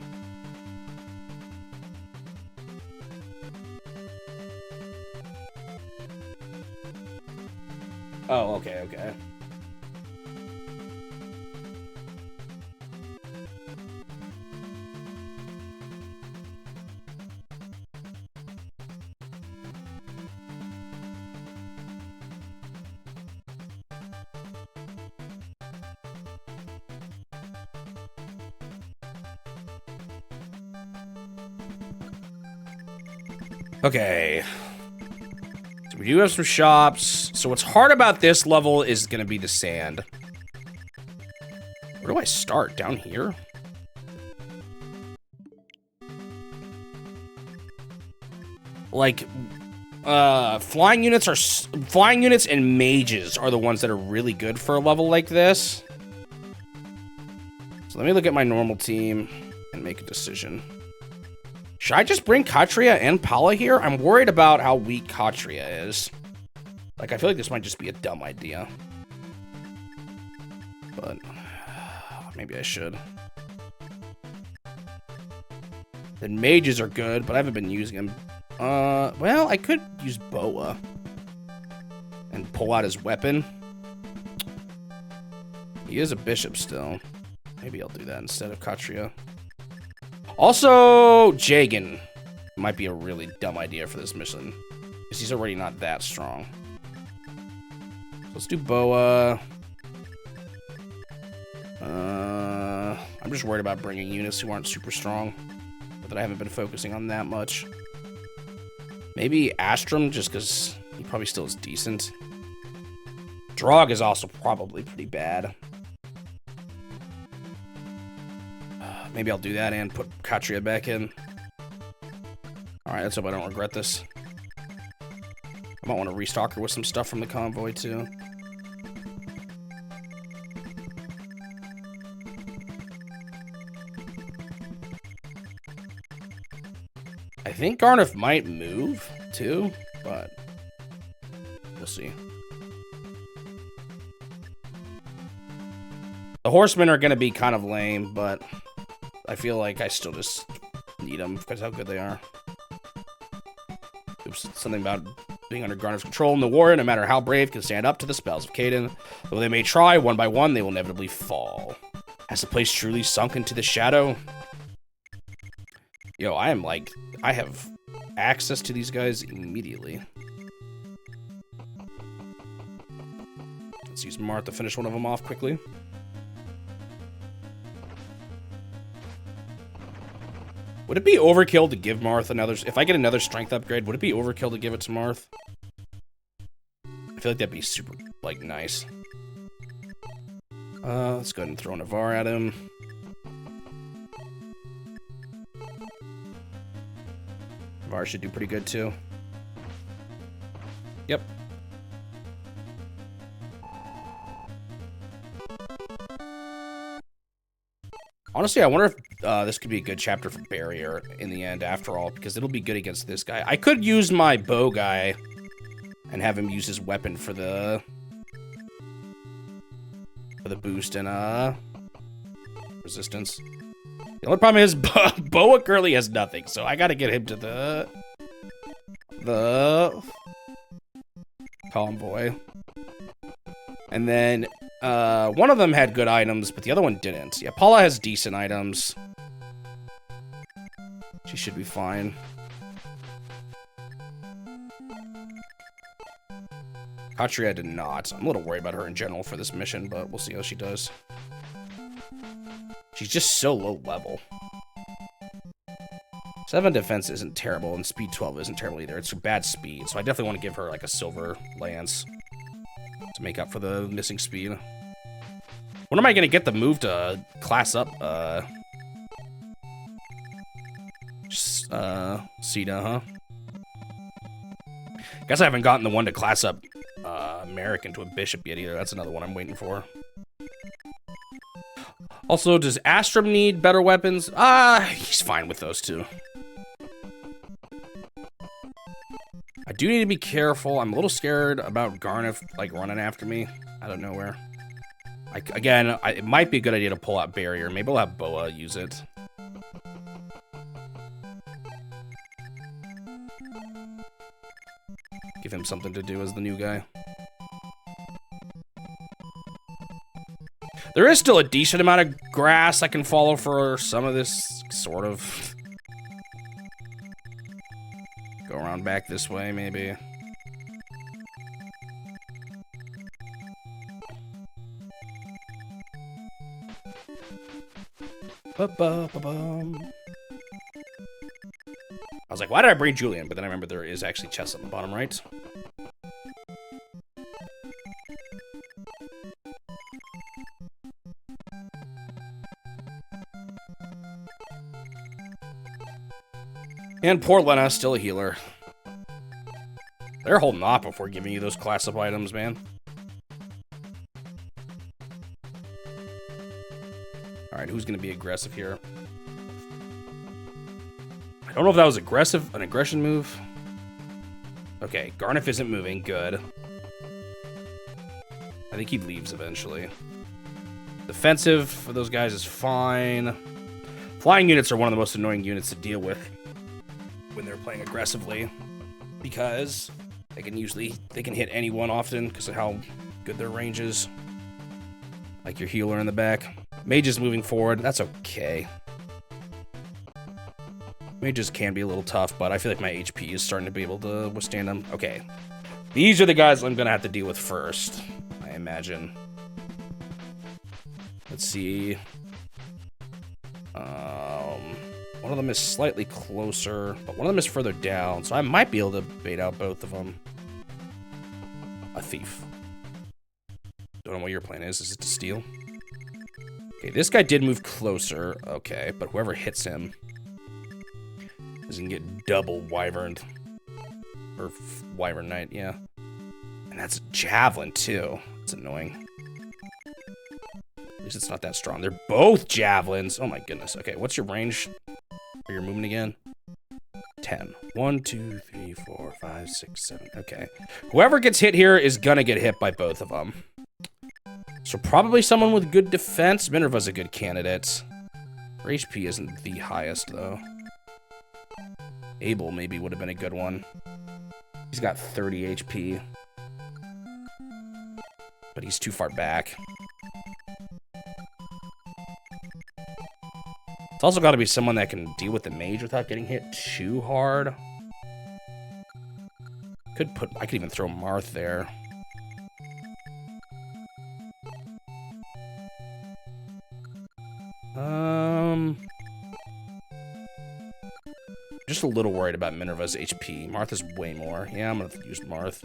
Oh, okay, okay. Okay. So we do have some shops. So what's hard about this level is going to be the sand. Where do I start? Down here? Like, flying units and mages are the ones that are really good for a level like this. So let me look at my normal team and make a decision. Should I just bring Archanea and Paula here? I'm worried about how weak Archanea is. Like, I feel like this might just be a dumb idea. But maybe I should. The mages are good, but I haven't been using them. Well, I could use Boa and pull out his weapon. He is a bishop still. Maybe I'll do that instead of Archanea. Also, Jagan might be a really dumb idea for this mission, because he's already not that strong. So let's do Boa. I'm just worried about bringing units who aren't super strong, but that I haven't been focusing on that much. Maybe Astrum, just because he probably still is decent. Drog is also probably pretty bad. Maybe I'll do that and put Archanea back in. Alright, let's hope I don't regret this. I might want to restock her with some stuff from the convoy, too. I think Garnif might move, too, but we'll see. The horsemen are going to be kind of lame, but I feel like I still just need them because how good they are. Oops, something about being under Garnif's control in the war, no matter how brave, can stand up to the spells of Caden. Though they may try, one by one, they will inevitably fall. Has the place truly sunk into the shadow? Yo, I have access to these guys immediately. Let's use Marth to finish one of them off quickly. Would it be overkill to give Marth another... If I get another strength upgrade, would it be overkill to give it to Marth? I feel like that'd be super, like, nice. Let's go ahead and throw Navarre at him. Navarre should do pretty good, too. Yep. Honestly, I wonder if this could be a good chapter for Barrier in the end, after all, because it'll be good against this guy. I could use my bow guy and have him use his weapon for the boost and resistance. The only problem is Boa currently has nothing, so I gotta get him to the convoy. And then one of them had good items, but the other one didn't. Yeah, Paula has decent items. She should be fine. Archanea did not. I'm a little worried about her in general for this mission, but we'll see how she does. She's just so low level. 7 defense isn't terrible, and speed 12 isn't terrible either. It's a bad speed, so I definitely want to give her like a silver lance to make up for the missing speed. When am I gonna get the move to class up Sita, huh? Guess I haven't gotten the one to class up Merrick into a bishop yet either. That's another one I'm waiting for. Also, does Astrum need better weapons? He's fine with those two. I do need to be careful. I'm a little scared about Garnet, like, running after me out of nowhere. Again, it might be a good idea to pull out Barrier. Maybe I'll have Boa use it. Give him something to do as the new guy. There is still a decent amount of grass I can follow for some of this, sort of. Go around back this way, maybe. Ba-ba-ba-bum. I was like, why did I bring Julian? But then I remember there is actually chests on the bottom right. And poor Lena, still a healer. They're holding off before giving you those class-up items, man. Alright, who's going to be aggressive here? I don't know if that was an aggression move. Okay, Garnet isn't moving. Good. I think he leaves eventually. Defensive for those guys is fine. Flying units are one of the most annoying units to deal with when they're playing aggressively, because they can hit anyone often because of how good their range is. Like your healer in the back. Mage is moving forward. That's okay. Mages can be a little tough, but I feel like my HP is starting to be able to withstand them. Okay. These are the guys I'm going to have to deal with first, I imagine. Let's see. One of them is slightly closer, but one of them is further down, so I might be able to bait out both of them. A thief. Don't know what your plan is. Is it to steal? Okay, this guy did move closer. Okay, but whoever hits him is gonna get double wyverned. Or wyvern knight, yeah. And that's a javelin, too. It's annoying. At least it's not that strong. They're both javelins. Oh my goodness. Okay, what's your range for your movement again? 10. 1, 2, 3, 4, 5, 6, 7. Okay. Whoever gets hit here is gonna get hit by both of them. So probably someone with good defense. Minerva's a good candidate. Her HP isn't the highest, though. Abel maybe would have been a good one. He's got 30 HP. But he's too far back. It's also got to be someone that can deal with the mage without getting hit too hard. I could even throw Marth there. Just a little worried about Minerva's HP. Marth is way more. Yeah, I'm gonna use Marth.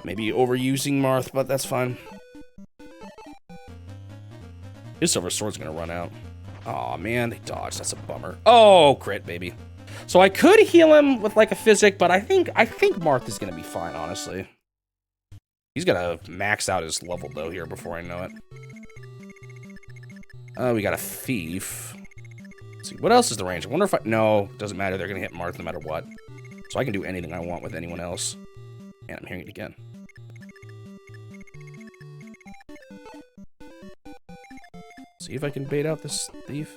Maybe overusing Marth, but that's fine. His silver sword's gonna run out. Aw, man, they dodged. That's a bummer. Oh, crit, baby. So I could heal him with like a physic, but I think Marth is gonna be fine, honestly. He's gonna max out his level though here before I know it. We got a thief. Let's see, what else is the range? I wonder if no, doesn't matter. They're gonna hit Marth no matter what. So I can do anything I want with anyone else. And I'm hearing it again. See if I can bait out this thief.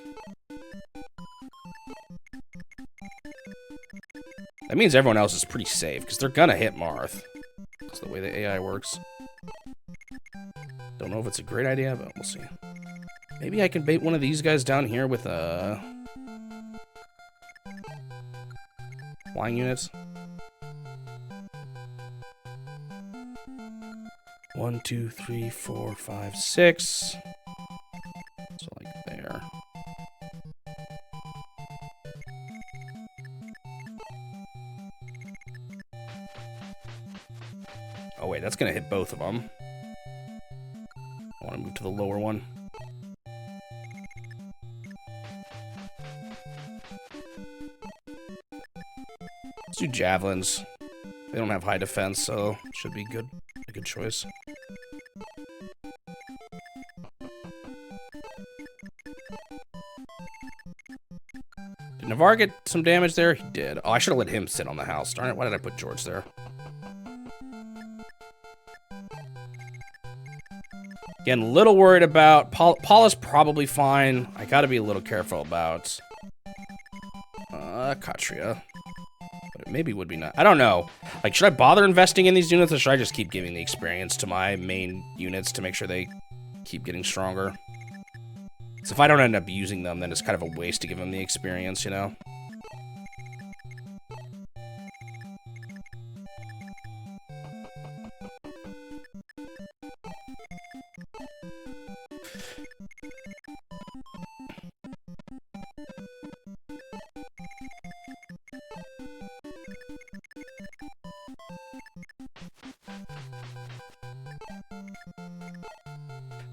That means everyone else is pretty safe, because they're gonna hit Marth. That's the way the AI works. Don't know if it's a great idea, but we'll see. Maybe I can bait one of these guys down here with a flying units. 1, 2, 3, 4, 5, 6. So like there. Oh wait, that's gonna hit both of them. I want to move to the lower one. Let's do javelins. They don't have high defense, so should be good. A good choice. Didn't Navarre get some damage there? He did. Oh, I should have let him sit on the house. Darn it, why did I put George there? Again, a little worried about... Paula's probably fine. I gotta be a little careful about... Katria. But it maybe would be not... I don't know. Like, should I bother investing in these units, or should I just keep giving the experience to my main units to make sure they keep getting stronger? So if I don't end up using them, then it's kind of a waste to give them the experience, you know?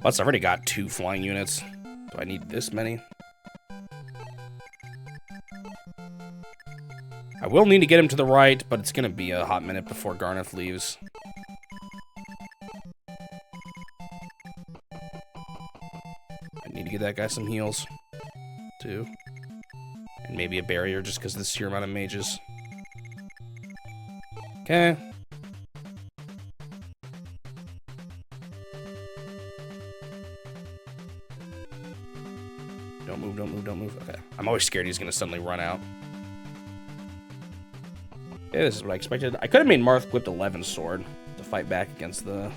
Plus, I've already got 2 flying units. Do I need this many? I will need to get him to the right, but it's going to be a hot minute before Garneth leaves. I need to get that guy some heals, too. And maybe a barrier, just because of the sheer amount of mages. Okay. Don't move, don't move, don't move. Okay. I'm always scared he's going to suddenly run out. Yeah, this is what I expected. I could have made Marth whipped 11 sword to fight back against the...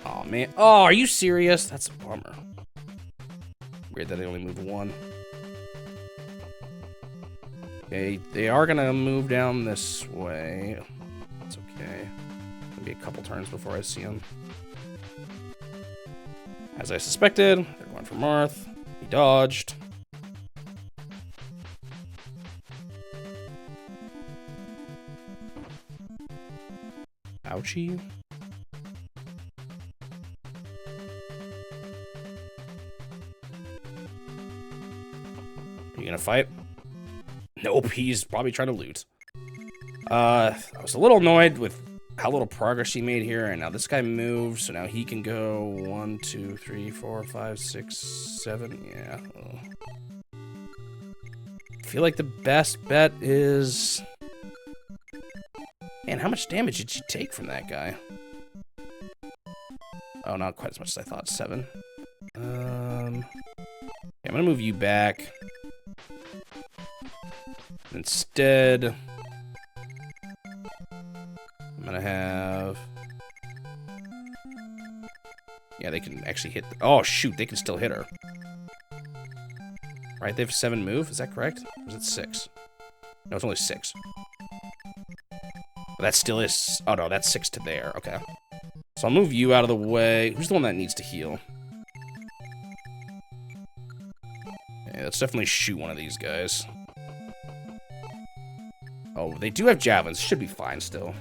Oh, man. Oh, are you serious? That's a bummer. Weird that they only moved 1. Okay, they are going to move down this way. That's okay. Maybe a couple turns before I see them. As I suspected, they're going for Marth. He dodged. Ouchie. Are you gonna fight? Nope, he's probably trying to loot. I was a little annoyed with how little progress he made here, and now this guy moves, so now he can go 1, 2, 3, 4, 5, 6, 7. Yeah. I feel like the best bet is... Man, how much damage did you take from that guy? Oh, not quite as much as I thought. 7. Yeah, I'm gonna move you back. Instead, I'm gonna have... Yeah, they can actually hit... Oh, shoot, they can still hit her. Right, they have 7 move, is that correct? Or is it 6? No, it's only 6. That still is... Oh, no, that's 6 to there. Okay. So I'll move you out of the way. Who's the one that needs to heal? Yeah, let's definitely shoot one of these guys. Oh, they do have javelins. Should be fine still.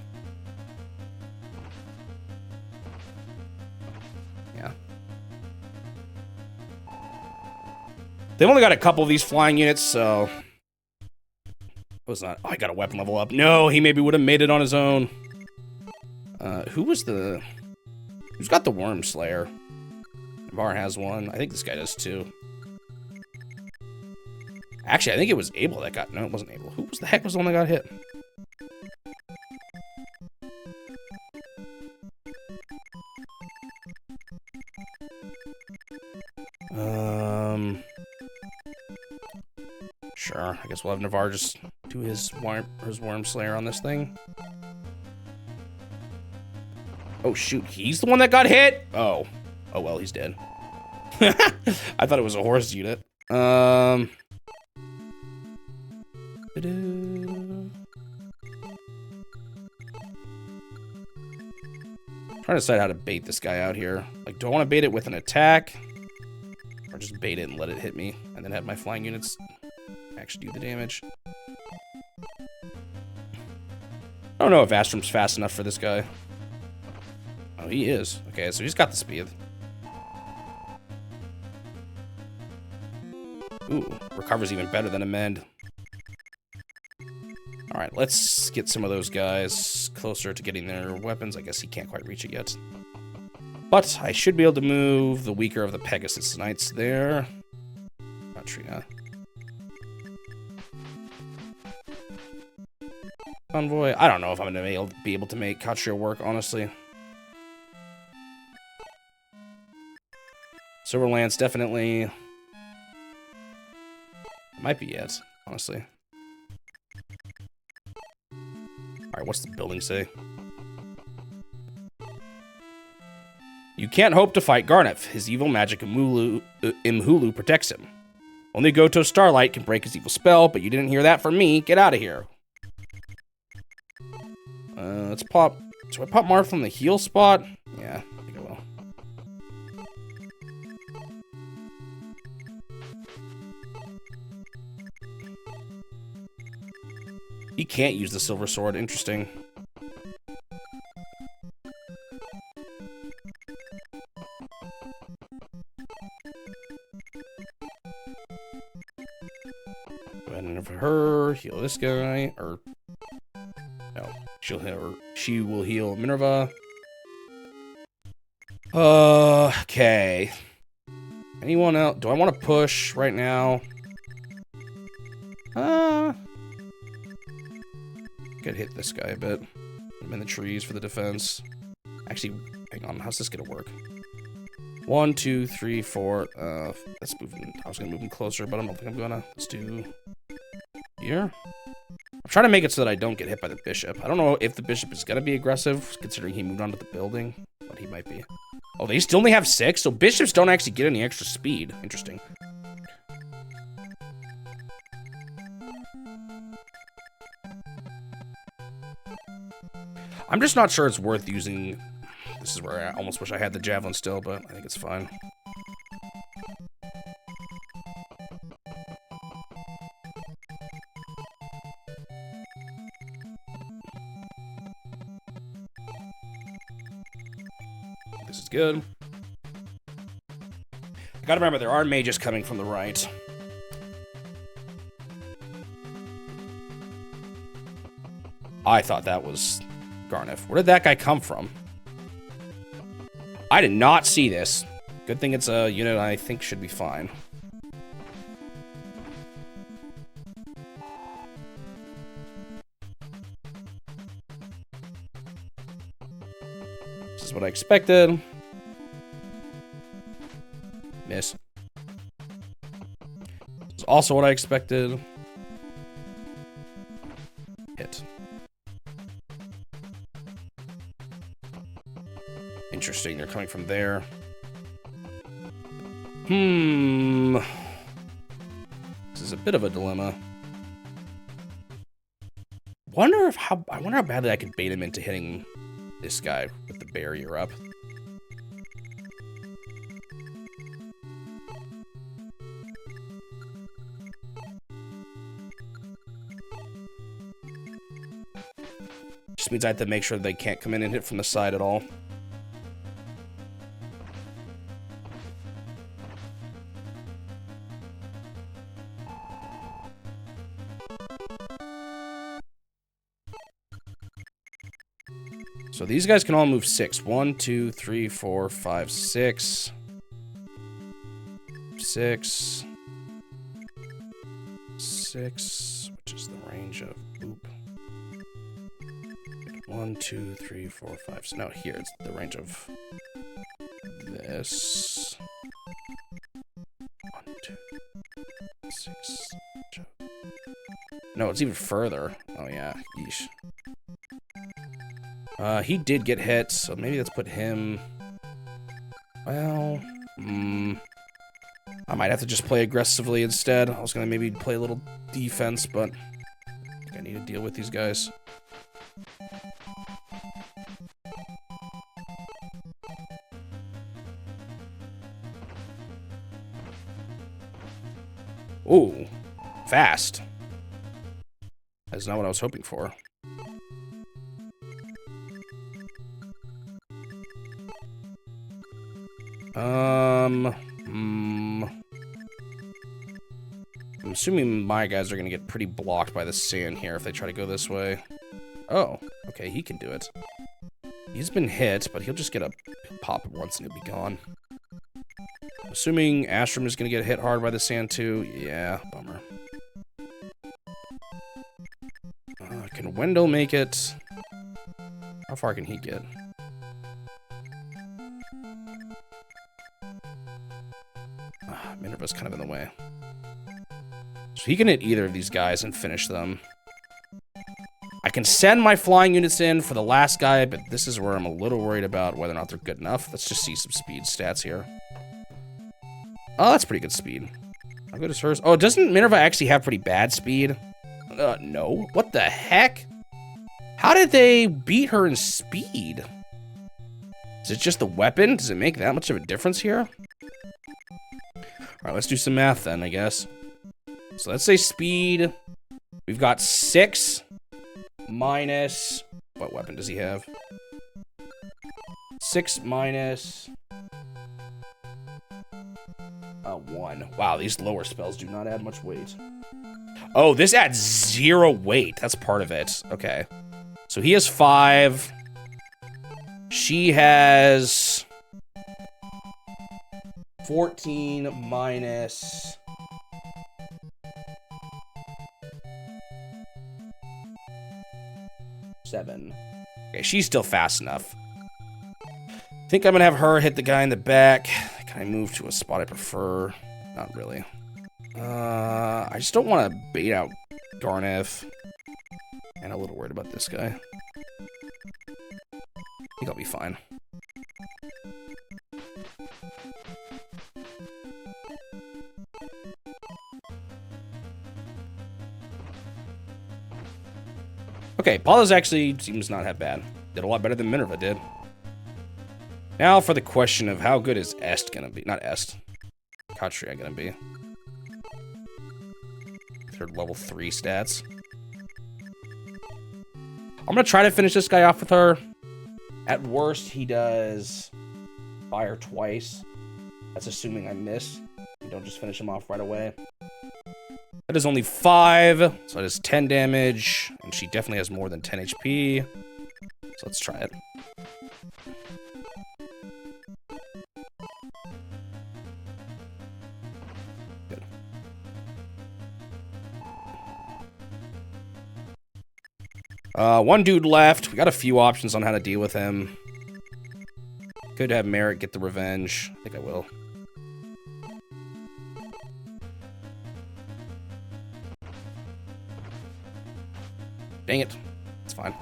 Yeah. They've only got a couple of these flying units, so... Was not. Oh, I got a weapon level up. No, he maybe would have made it on his own. Who was the... Who's got the Worm Slayer? Bar has one. I think this guy does too. Actually, I think it was Abel that got... No, it wasn't Abel. Who was the heck was the one that got hit? Sure. I guess we'll have Navarre just do his Worm Slayer on this thing. Oh, shoot. He's the one that got hit? Oh. Oh, well, he's dead. I thought it was a horse unit. Trying to decide how to bait this guy out here. Like, do I want to bait it with an attack? Or just bait it and let it hit me? And then have my flying units actually do the damage? I don't know if Astrum's fast enough for this guy. Oh, he is. Okay, so he's got the speed. Ooh, recovers even better than Amend. Alright, let's get some of those guys closer to getting their weapons. I guess he can't quite reach it yet. But I should be able to move the weaker of the Pegasus Knights there. Archanea. Convoy. I don't know if I'm going to be able to make Katria work, honestly. Silverland's definitely... Might be it, honestly. Alright, what's the building say? You can't hope to fight Garnef. His evil magic Imhulu protects him. Only Goto Starlight can break his evil spell, but you didn't hear that from me. Get out of here. Let's pop... Do I pop Marth from the heal spot? Yeah, I think I will. He can't use the silver sword. Interesting. Go ahead and for her, heal this guy, or no, she will heal Minerva. Okay. Anyone else? Do I want to push right now? Could hit this guy a bit. I'm in the trees for the defense. Actually, hang on. How's this gonna work? 1, 2, 3, 4. Let's move him. I was gonna move him closer, but I don't think I'm gonna. Let's do here. I'm trying to make it so that I don't get hit by the bishop. I don't know if the bishop is gonna be aggressive, considering he moved on to the building, but he might be. Oh, they still only have 6, so bishops don't actually get any extra speed. Interesting. I'm just not sure it's worth using. This is where I almost wish I had the javelin still, but I think it's fine. This is good. I gotta remember, there are mages coming from the right. I thought that was Garnef. Where did that guy come from? I did not see this. Good thing it's a unit I think should be fine. This is what I expected. Miss. This is also what I expected. Hit. Interesting, they're coming from there. This is a bit of a dilemma. I wonder how badly I could bait him into hitting this guy with the barrier up. Just means I have to make sure they can't come in and hit from the side at all. So these guys can all move 6. 1, 2, 3, 4, 5, 6. 6. 6, which is the range of... Oop. 1, 2, 3, 4, 5. So now here, it's the range of this. 1, 2, 6. No, it's even further. Oh yeah, yeesh. He did get hit, so maybe let's put him... Well... I might have to just play aggressively instead. I was gonna maybe play a little defense, but... I think I need to deal with these guys. Ooh. Fast. That's not what I was hoping for. I'm assuming my guys are going to get pretty blocked by the sand here if they try to go this way. Oh, okay, he can do it. He's been hit, but he'll just get a pop once and he'll be gone. Assuming Astrum is going to get hit hard by the sand too. Yeah, bummer. I can Wendell make it? How far can he get? Minerva's kind of in the way. So he can hit either of these guys and finish them. I can send my flying units in for the last guy, but this is where I'm a little worried about whether or not they're good enough. Let's just see some speed stats here. Oh, that's pretty good speed. How good is hers? Oh, doesn't Minerva actually have pretty bad speed? No. What the heck? How did they beat her in speed? Is it just the weapon? Does it make that much of a difference here? Alright, let's do some math then, I guess. So let's say speed. We've got 6 minus... What weapon does he have? 6 minus... 1. Wow, these lower spells do not add much weight. Oh, this adds 0 weight. That's part of it. Okay. So he has 5. She has... 14 minus... 7. Okay, she's still fast enough. I think I'm gonna have her hit the guy in the back. Can I move to a spot I prefer? Not really. I just don't want to bait out Garnev. And a little worried about this guy. I think I'll be fine. Okay, Paula's actually seems not half bad. Did a lot better than Minerva did. Now for the question of how good is Est gonna be? Not Est. Archanea gonna be? Third level 3 stats. I'm gonna try to finish this guy off with her. At worst, he does fire twice. That's assuming I miss. You don't just finish him off right away. That is only 5, so it is 10 damage, and she definitely has more than 10 HP. So let's try it. Good. One dude left. We got a few options on how to deal with him. Could have Merritt get the revenge. I think I will. Dang it. It's fine.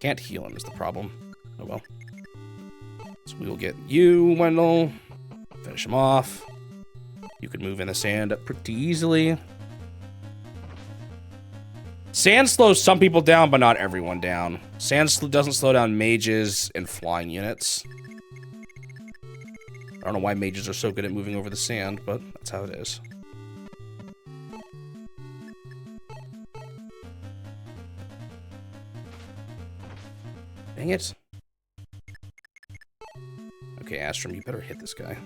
Can't heal him is the problem. Oh well. So we will get you, Wendell. Finish him off. You can move in the sand pretty easily. Sand slows some people down, but not everyone down. Sand doesn't slow down mages and flying units. I don't know why mages are so good at moving over the sand, but that's how it is. Dang it. Okay, Astrum, you better hit this guy.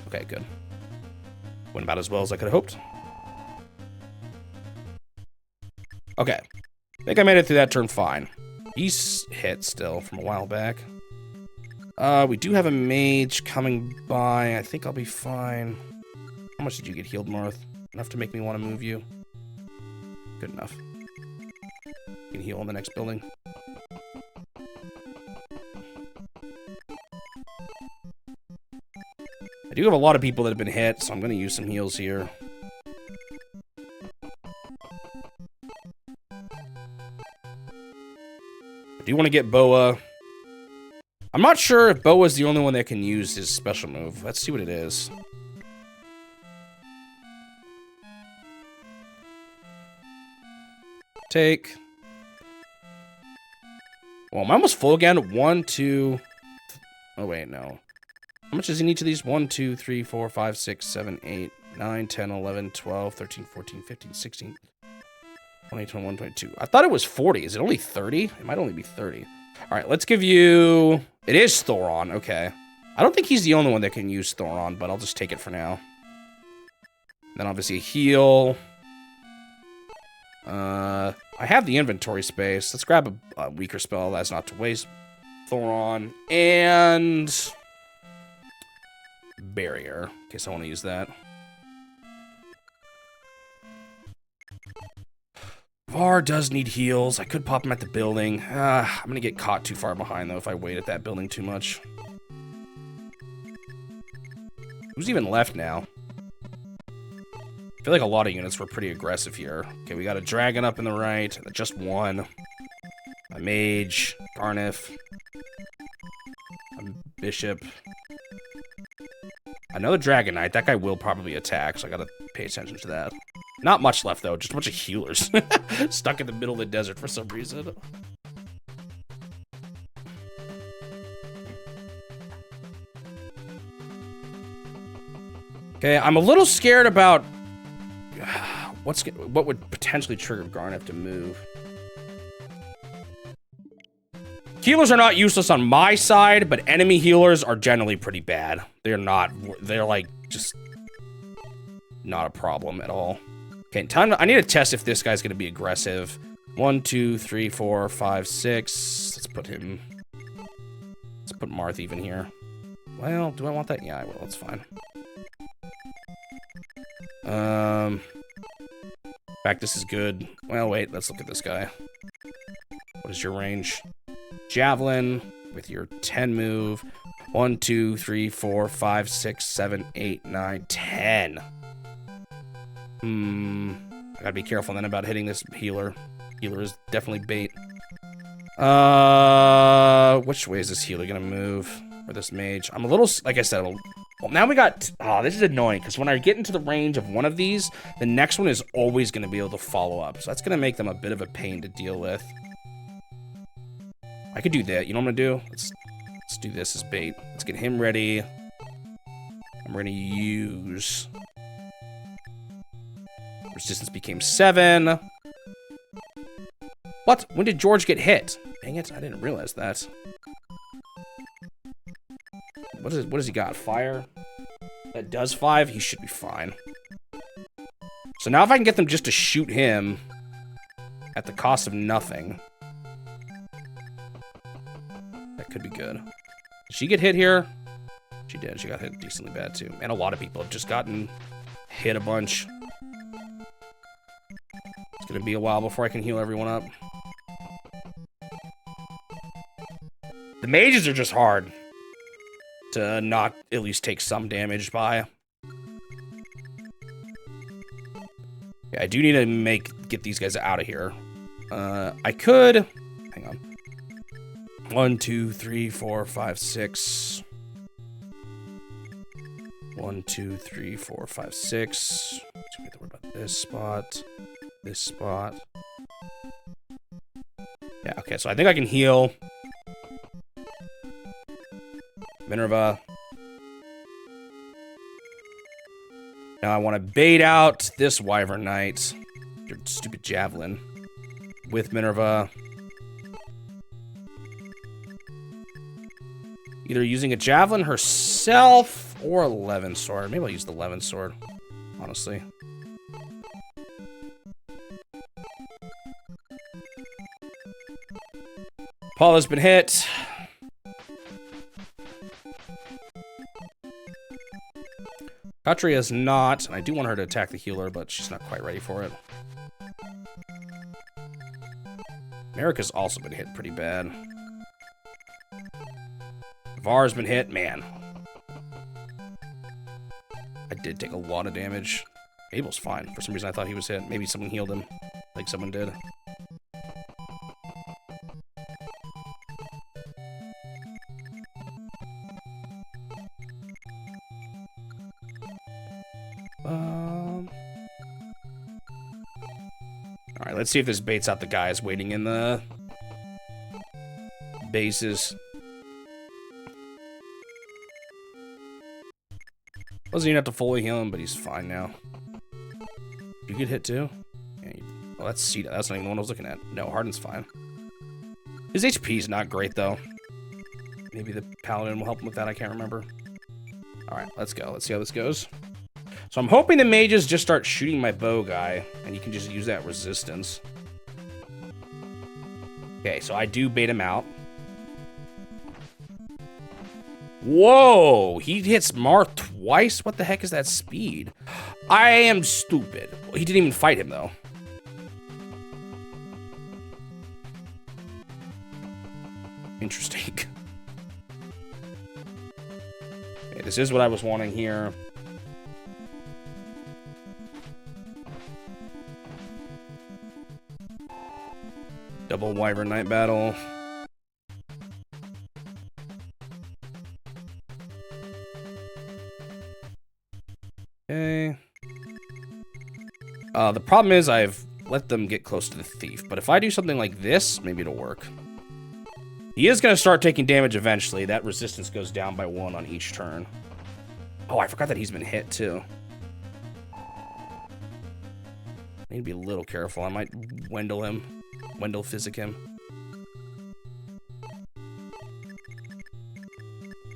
Okay, good. Went about as well as I could have hoped. Okay. I think I made it through that turn fine. He's hit still from a while back. We do have a mage coming by. I think I'll be fine. How much did you get healed, Marth? Enough to make me want to move you? Good enough. You can heal in the next building. I do have a lot of people that have been hit, so I'm going to use some heals here. I do want to get Boa. I'm not sure if Boa's the only one that can use his special move. Let's see what it is. Take. Well, I'm almost full again. 1, 2. Oh, wait, no. How much does he need to these? 1, 2, 3, 4, 5, 6, 7, 8, 9, 10, 11, 12, 13, 14, 15, 16, 20, 21, 22. I thought it was 40. Is it only 30? It might only be 30. All right, let's give you... It is Thoron. Okay. I don't think he's the only one that can use Thoron, but I'll just take it for now. Then obviously a heal. I have the inventory space. Let's grab a weaker spell that's not to waste. Thoron, and barrier, in case I want to use that. Var does need heals. I could pop him at the building. I'm gonna get caught too far behind, though, if I wait at that building too much. Who's even left now? I feel like a lot of units were pretty aggressive here. Okay, we got a dragon up in the right. Just one. A mage. Garnif. A bishop. Another dragon knight. That guy will probably attack, so I gotta pay attention to that. Not much left, though. Just a bunch of healers. Stuck in the middle of the desert for some reason. Okay, I'm a little scared about what would potentially trigger Garnif to move. Healers are not useless on my side, but enemy healers are generally pretty bad. They're like just not a problem at all. Okay, I need to test if this guy's gonna be aggressive. 1, 2, 3, 4, 5, 6. Let's put Marth even here. Well, do I want that? Yeah, I will. That's fine. In fact, this is good. Well, wait, let's look at this guy. What is your range? Javelin with your 10 move. 1, 2, 3, 4, 5, 6, 7, 8, 9, 10. I gotta be careful then about hitting this healer. Healer is definitely bait. Which way is this healer gonna move? Or this mage? I'm a little, like I said, well, now we got, this is annoying, because when I get into the range of one of these, the next one is always going to be able to follow up. So that's going to make them a bit of a pain to deal with. I could do that. You know what I'm going to do? Let's do this as bait. Let's get him ready. I'm going to use... Resistance became 7. What? When did George get hit? Dang it, I didn't realize that. What does he got? Fire? That does 5? He should be fine. So now if I can get them just to shoot him at the cost of nothing, that could be good. Did she get hit here? She did. She got hit decently bad too. And a lot of people have just gotten hit a bunch. It's gonna be a while before I can heal everyone up. The mages are just hard to not at least take some damage by. Yeah, I do need to get these guys out of here. I could... Hang on. 1, 2, 3, 4, 5, 6. 1, 2, 3, 4, 5, 6. So we have to worry about this spot. This spot. Yeah, okay, so I think I can heal. Minerva. Now I want to bait out this Wyvern Knight. Your stupid javelin. With Minerva. Either using a javelin herself or a Levin sword. Maybe I'll use the Levin sword, honestly. Paula's been hit. Katria is not, and I do want her to attack the healer, but she's not quite ready for it. America's also been hit pretty bad. Var's been hit, man. I did take a lot of damage. Abel's fine. For some reason I thought he was hit. Maybe someone healed him, like someone did. Alright, let's see if this baits out the guys waiting in the bases. Wasn't even have to fully heal him, but he's fine now. You get hit too? Yeah, well, that's Sita. That's not even the one I was looking at. No, Harden's fine. His HP is not great, though. Maybe the Paladin will help him with that. I can't remember. Alright, let's go. Let's see how this goes. So I'm hoping the mages just start shooting my bow guy, and you can just use that resistance. Okay, so I do bait him out. Whoa, he hits Marth twice? What the heck is that speed? I am stupid. He didn't even fight him, though. Interesting. Okay, this is what I was wanting here. Double Wyvern Night Battle. Okay. The problem is I've let them get close to the thief, but if I do something like this, maybe it'll work. He is going to start taking damage eventually. That resistance goes down by 1 on each turn. Oh, I forgot that he's been hit, too. I need to be a little careful. I might Wendell him. Wendell physic him.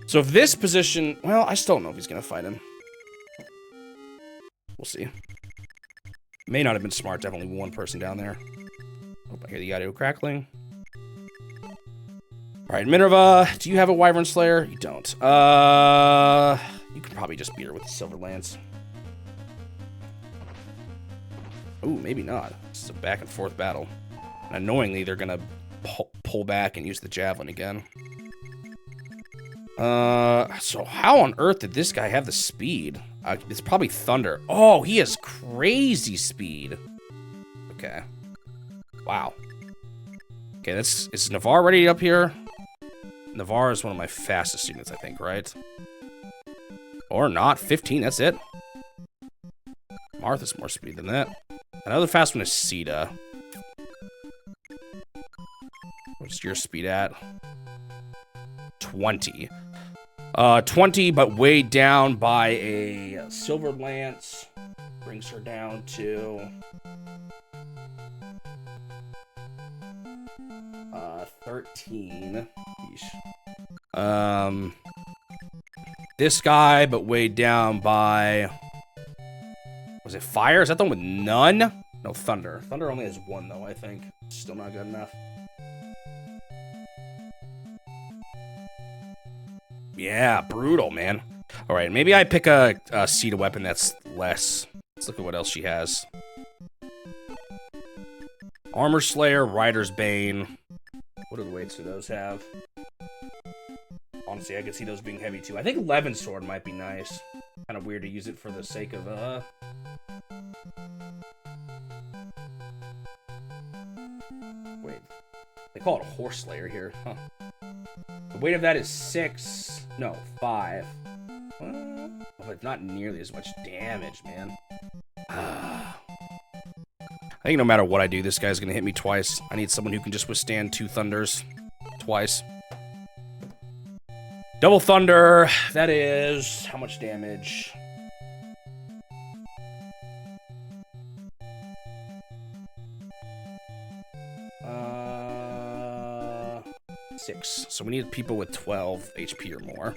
So if this position... Well, I still don't know if he's going to fight him. We'll see. May not have been smart to have only one person down there. Oh, I hear the audio crackling. Alright, Minerva, do you have a Wyvern Slayer? You don't. You can probably just beat her with the Silver Lance. Ooh, maybe not. This is a back and forth battle. And annoyingly, they're gonna pull back and use the Javelin again. So how on earth did this guy have the speed? It's probably Thunder. Oh, he has crazy speed. Okay. Wow. Okay, is Navarre ready up here? Navarre is one of my fastest units, I think, right? Or not. 15, that's it. Marth has more speed than that. Another fast one is Sita. What's your speed at? 20. 20, but weighed down by a Silver Lance. Brings her down to... 13. Yeesh. This guy, but weighed down by... Was it Fire? Is that the one with none? No, Thunder. Thunder only has 1, though, I think. Still not good enough. Yeah, brutal, man. All right, maybe I pick a Sita weapon that's less. Let's look at what else she has. Armor Slayer, Rider's Bane. What other weights do those have? Honestly, I could see those being heavy, too. I think Levin Sword might be nice. Kind of weird to use it for the sake of, Wait. They call it a Horse Slayer here. Huh. The weight of that is 6. No, 5. But not nearly as much damage, man. I think no matter what I do, this guy's going to hit me twice. I need someone who can just withstand 2 thunders twice. Double thunder. That is... How much damage? Uh, 6. So we need people with 12 HP or more.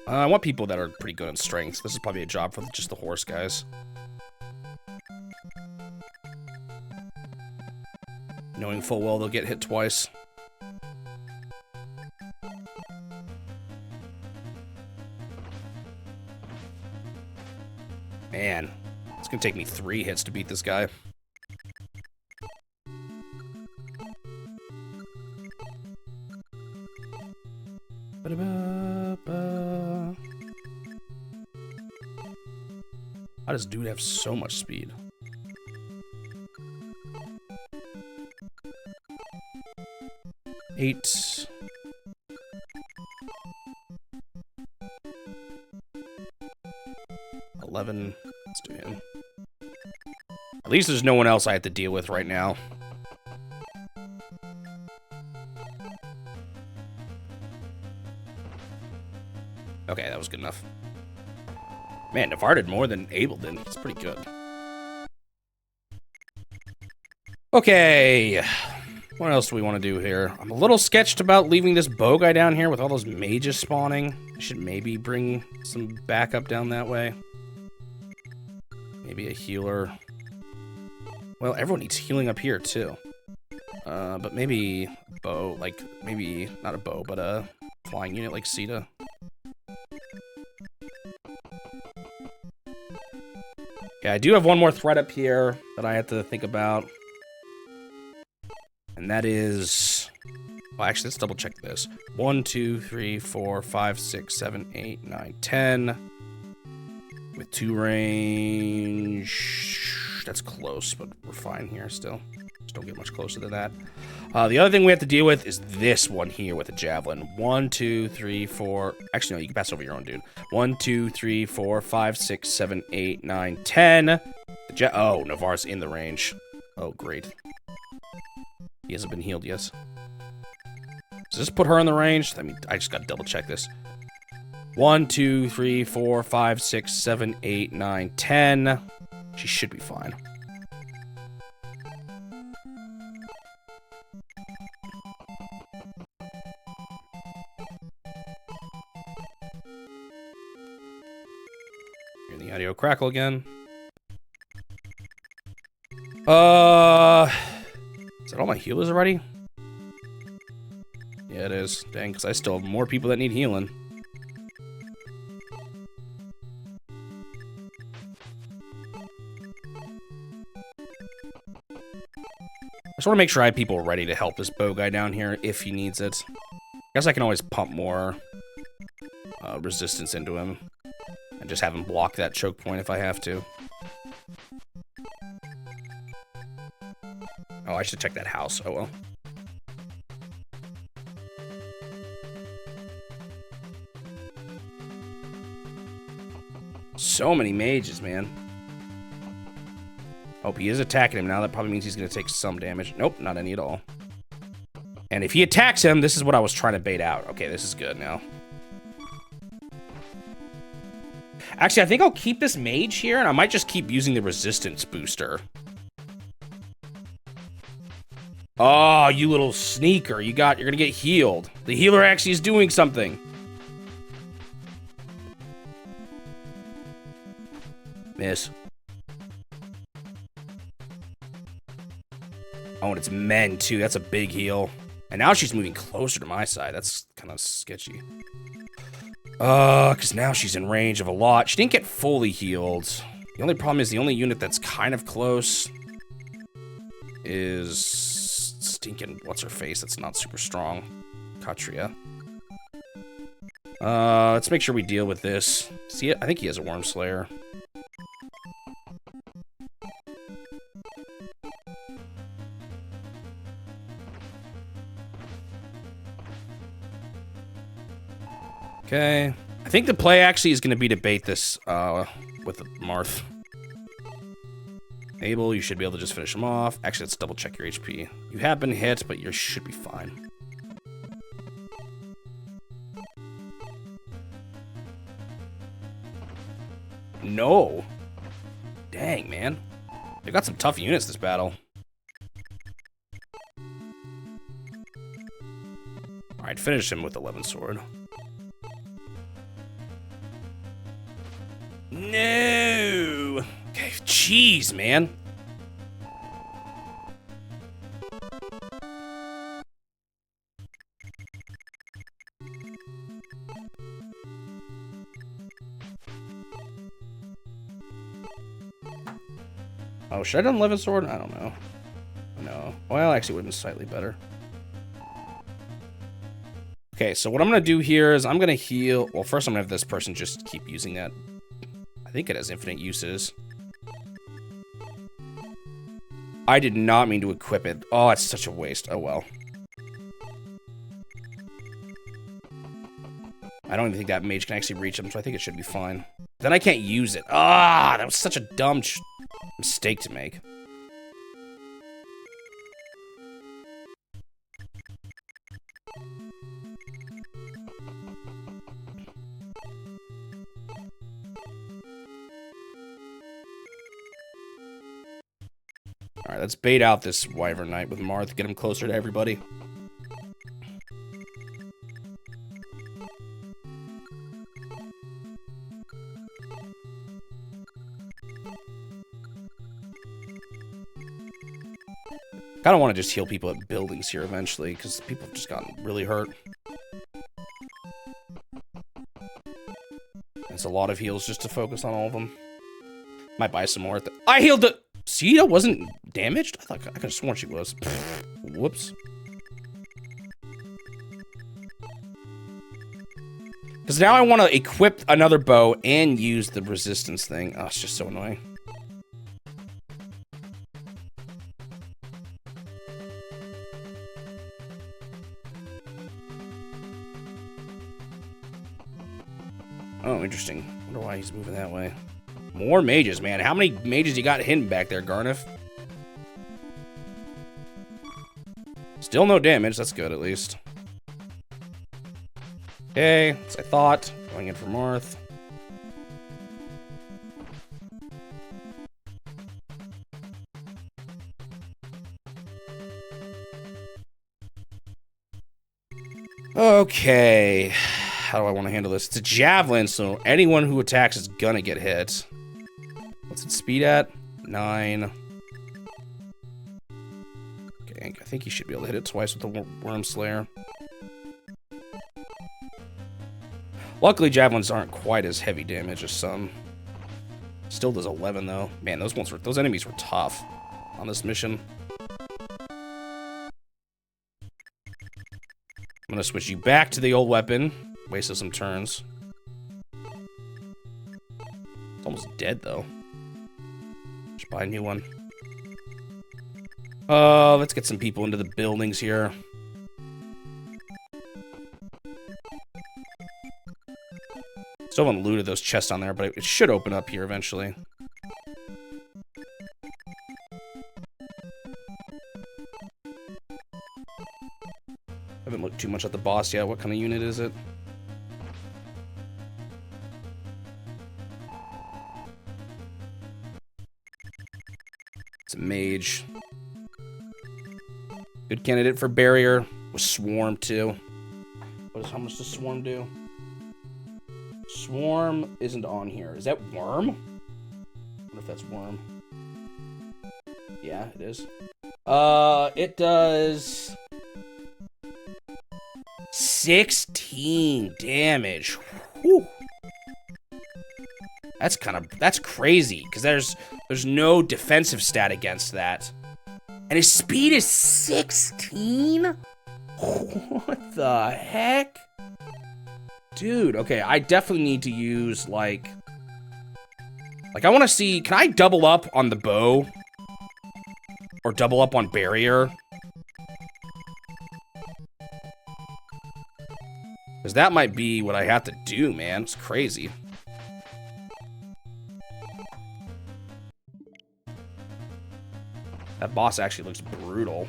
I want people that are pretty good in strength. This is probably a job for just the horse guys. Knowing full well they'll get hit twice. Man, it's gonna take me 3 hits to beat this guy. How does dude have so much speed? Eight. 11. Let's do him. At least there's no one else I have to deal with right now. Okay, that was good enough. Man, Navarre did more than Abel did. It's pretty good. Okay. What else do we want to do here? I'm a little sketched about leaving this bow guy down here with all those mages spawning. I should maybe bring some backup down that way. Maybe a healer. Well, everyone needs healing up here, too. But maybe bow, like, maybe not a bow, but a flying unit like Sita. Yeah, I do have one more threat up here that I have to think about. And that is... Well, actually, let's double check this. 1, 2, 3, 4, 5, 6, 7, 8, 9, 10. With 2 range... That's close, but we're fine here still. Just don't get much closer than that. The other thing we have to deal with is this one here with the javelin. 1, 2, 3, 4... Actually, no, you can pass over your own, dude. 1, 2, 3, 4, 5, 6, 7, 8, 9, 10. Oh, Navarre's in the range. Oh, great. He hasn't been healed yet. Does this put her in the range? I mean, I just gotta double check this. 1, 2, 3, 4, 5, 6, 7, 8, 9, 10. She should be fine. Hearing the audio crackle again. Is that all my healers already? Yeah, it is. Dang, because I still have more people that need healing. I just want to make sure I have people ready to help this bow guy down here if he needs it. I guess I can always pump more resistance into him and just have him block that choke point if I have to. Oh, I should check that house. Oh, well. So many mages, man. Oh, he is attacking him now. That probably means he's going to take some damage. Nope, not any at all. And if he attacks him, this is what I was trying to bait out. Okay, this is good now. Actually, I think I'll keep this mage here, and I might just keep using the resistance booster. Oh, you little sneaker. You're gonna get healed. The healer actually is doing something. Miss. Oh, and it's men, too. That's a big heal. And now she's moving closer to my side. That's kind of sketchy. Because now she's in range of a lot. She didn't get fully healed. The only problem is the only unit that's kind of close is stinking what's-her-face. That's not super strong. Katria. Let's make sure we deal with this. See it? I think he has a Worm Slayer. Okay. I think the play actually is going to be to bait this with the Marth. Abel, you should be able to just finish him off. Actually, let's double check your HP. You have been hit, but you should be fine. No. Dang, man. They got some tough units this battle. Alright, finish him with 11 sword. No! Okay, jeez, man. Oh, should I have done 11 sword? I don't know. No. Well, actually, it would have been slightly better. Okay, so what I'm going to do here is I'm going to heal... Well, first I'm going to have this person just keep using that. I think it has infinite uses. I did not mean to equip it. Oh, it's such a waste. Oh, well. I don't even think that mage can actually reach him, so I think it should be fine. Then I can't use it. Ah, that was such a dumb mistake to make. Alright, let's bait out this Wyvern Knight with Marth, get him closer to everybody. Kind of want to just heal people at buildings here eventually, because people have just gotten really hurt. It's a lot of heals just to focus on all of them. Might buy some more. I healed the... Sita wasn't damaged? I could have sworn she was. Whoops. Because now I want to equip another bow and use the resistance thing. Oh, it's just so annoying. Oh, interesting. Wonder why he's moving that way. More mages, man. How many mages you got hidden back there, Garnif? Still no damage. That's good, at least. Okay, as I thought. Going in for Marth. Okay. How do I want to handle this? It's a javelin, so anyone who attacks is gonna get hit. What's its speed at? 9. Okay, I think he should be able to hit it twice with the Worm Slayer. Luckily, javelins aren't quite as heavy damage as some. Still does 11 though. Man, those enemies were tough on this mission. I'm gonna switch you back to the old weapon. Wasted some turns. It's almost dead though. Just buy a new one. Let's get some people into the buildings here. Still haven't looted those chests on there, but it should open up here eventually. Haven't looked too much at the boss yet. What kind of unit is it? It's a mage. Good candidate for barrier. With swarm too. How much does swarm do? Swarm isn't on here. Is that worm? I wonder if that's worm. Yeah, it is. It does 16 damage. Whew. That's crazy, because there's no defensive stat against that. And his speed is 16? What the heck? Dude, okay, I definitely need to use, like I want to see, can I double up on the bow? Or double up on barrier? Because that might be what I have to do, man. It's crazy. That boss actually looks brutal.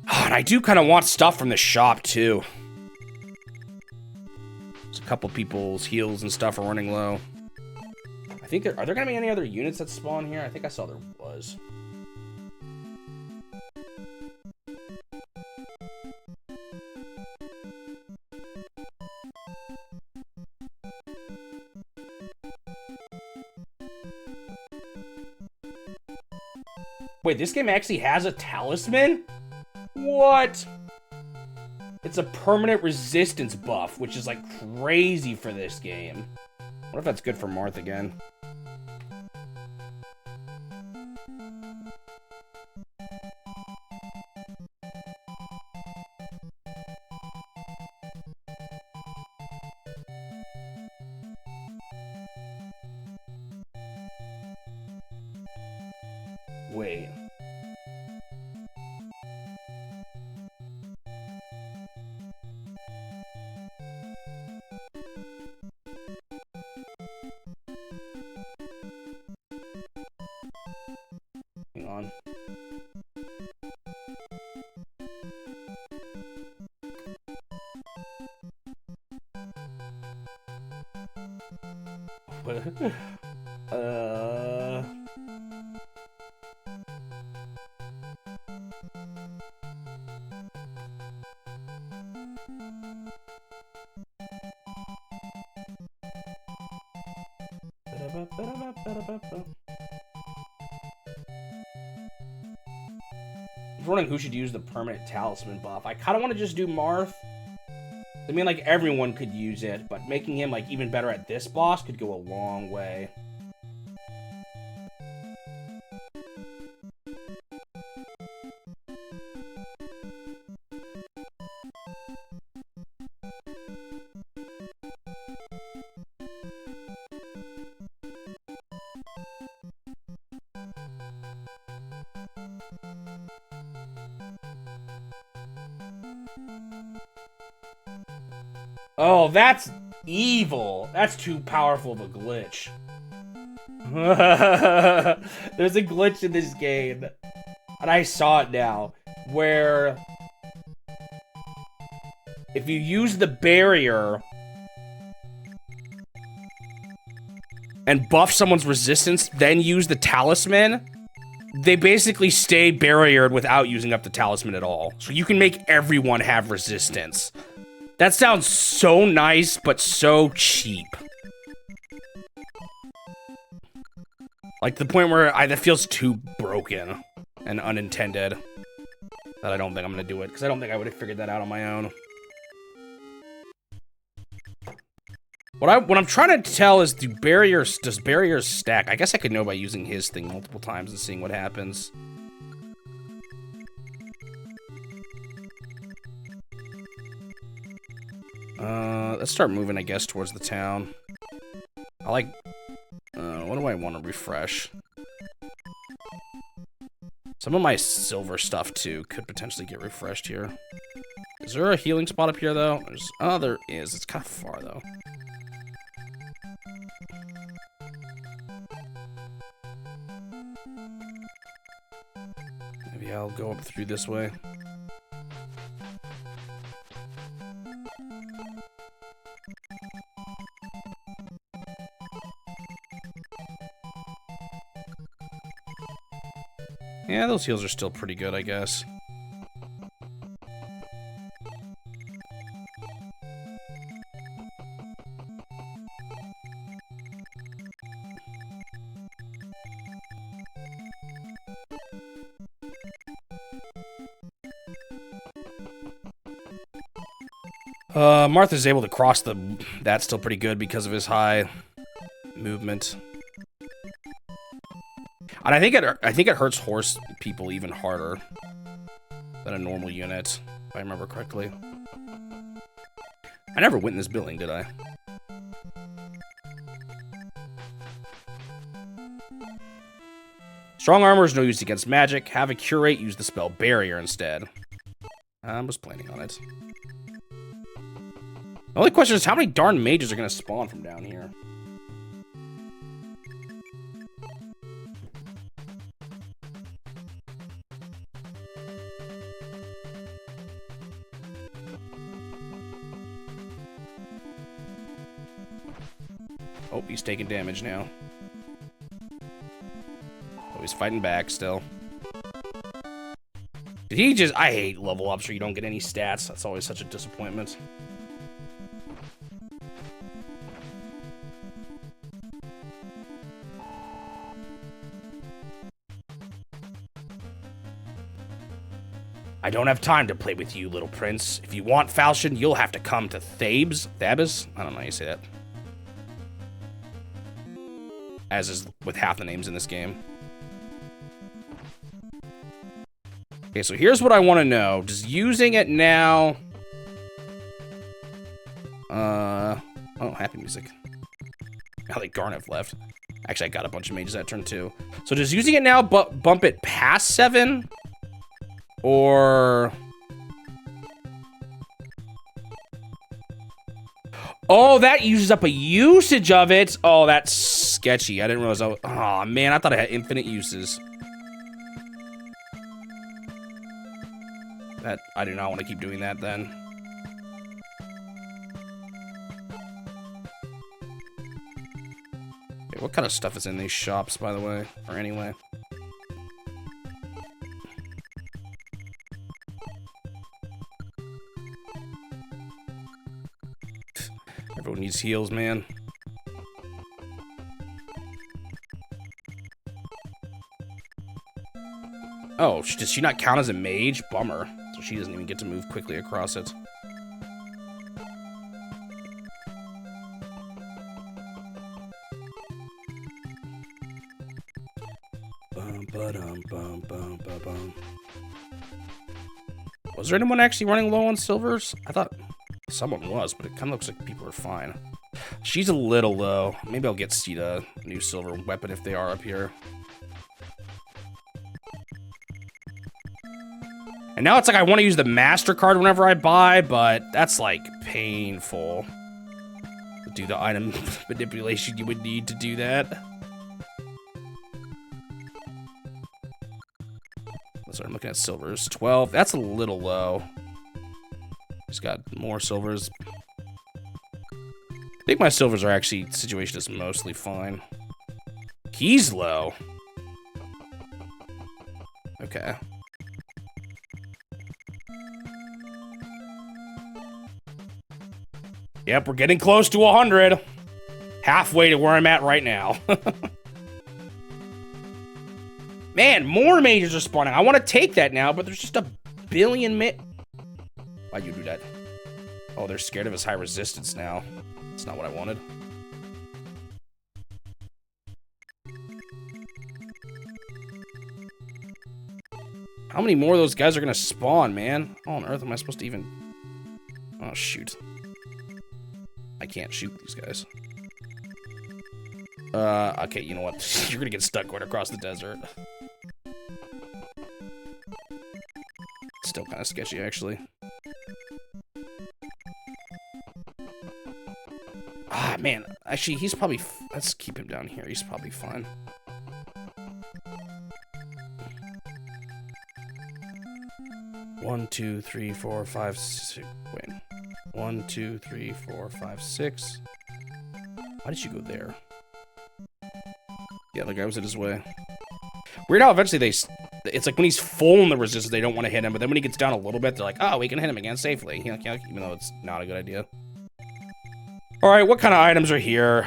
Oh, and I do kind of want stuff from the shop, too. There's a couple people's heals and stuff are running low. I think are there going to be any other units that spawn here? I think I saw there was. Wait, this game actually has a talisman? What? It's a permanent resistance buff, which is like crazy for this game. I wonder if that's good for Marth again. Wait. Hang on. I'm wondering who should use the permanent talisman buff. I kind of want to just do Marth. I mean, like, everyone could use it, but making him, like, even better at this boss could go a long way. Oh, that's evil. That's too powerful of a glitch. There's a glitch in this game, and I saw it now, where if you use the barrier and buff someone's resistance, then use the talisman, they basically stay barriered without using up the talisman at all. So you can make everyone have resistance. That sounds so nice, but so cheap. Like, the point where that feels too broken and unintended that I don't think I'm gonna do it, because I don't think I would have figured that out on my own. What I'm trying to tell is, does barriers stack? I guess I could know by using his thing multiple times and seeing what happens. Let's start moving, I guess, towards the town. I like... what do I want to refresh? Some of my silver stuff, too, could potentially get refreshed here. Is there a healing spot up here, though? Oh, there is. It's kind of far, though. Maybe I'll go up through this way. Yeah, those heals are still pretty good, I guess. Marth is able to cross that's still pretty good because of his high movement. And I think it hurts horse people even harder than a normal unit, if I remember correctly. I never went in this building, did I? Strong armor is no use against magic. Have a curate use the spell barrier instead. I was planning on it. The only question is how many darn mages are going to spawn from down here? Oh, he's taking damage now. Oh, he's fighting back still. Did he just... I hate level ups where you don't get any stats. That's always such a disappointment. I don't have time to play with you, little prince. If you want falchion, you'll have to come to Thabes? Thabes? I don't know how you say that. As is with half the names in this game. Okay, so here's what I want to know. Does using it now... Oh, happy music. Now that Garnet left. Actually, I got a bunch of mages that turn too. So does using it now bump it past 7? Or... Oh, that uses up a usage of it. Oh, that's sketchy. I didn't realize I was... Oh, man, I thought I had infinite uses. That... I do not want to keep doing that, then. Okay, what kind of stuff is in these shops, by the way? Or anyway? Everyone needs heals, man. Oh, does she not count as a mage? Bummer. So she doesn't even get to move quickly across it. Was there anyone actually running low on silvers? I thought someone was, but it kind of looks like people are fine. She's a little low. Maybe I'll get Sita a new silver weapon if they are up here. And now it's like I want to use the MasterCard whenever I buy, but that's like painful. Do the item manipulation you would need to do that. Sorry, I'm looking at silvers. 12. That's a little low. Just got more silvers. I think my silvers are actually, situation is mostly fine. He's low. Okay. Yep, we're getting close to 100. Halfway to where I'm at right now. Man, more mages are spawning. I want to take that now, but there's just a billion Why'd you do that? Oh, they're scared of his high resistance now. That's not what I wanted. How many more of those guys are going to spawn, man? How on earth am I supposed to even... Oh, shoot. I can't shoot these guys. Okay, you know what? You're going to get stuck going across the desert. Still kind of sketchy, actually. Ah, man. Actually, he's probably... Let's keep him down here. He's probably fine. One, two, three, four, five, six. Wait. 1, 2, 3, 4, 5, 6. Why did you go there? Yeah, the guy was in his way. Weird how eventually it's like when he's full in the resistance, they don't want to hit him, but then when he gets down a little bit, they're like, oh, we can hit him again safely. You know, even though it's not a good idea. All right, what kind of items are here?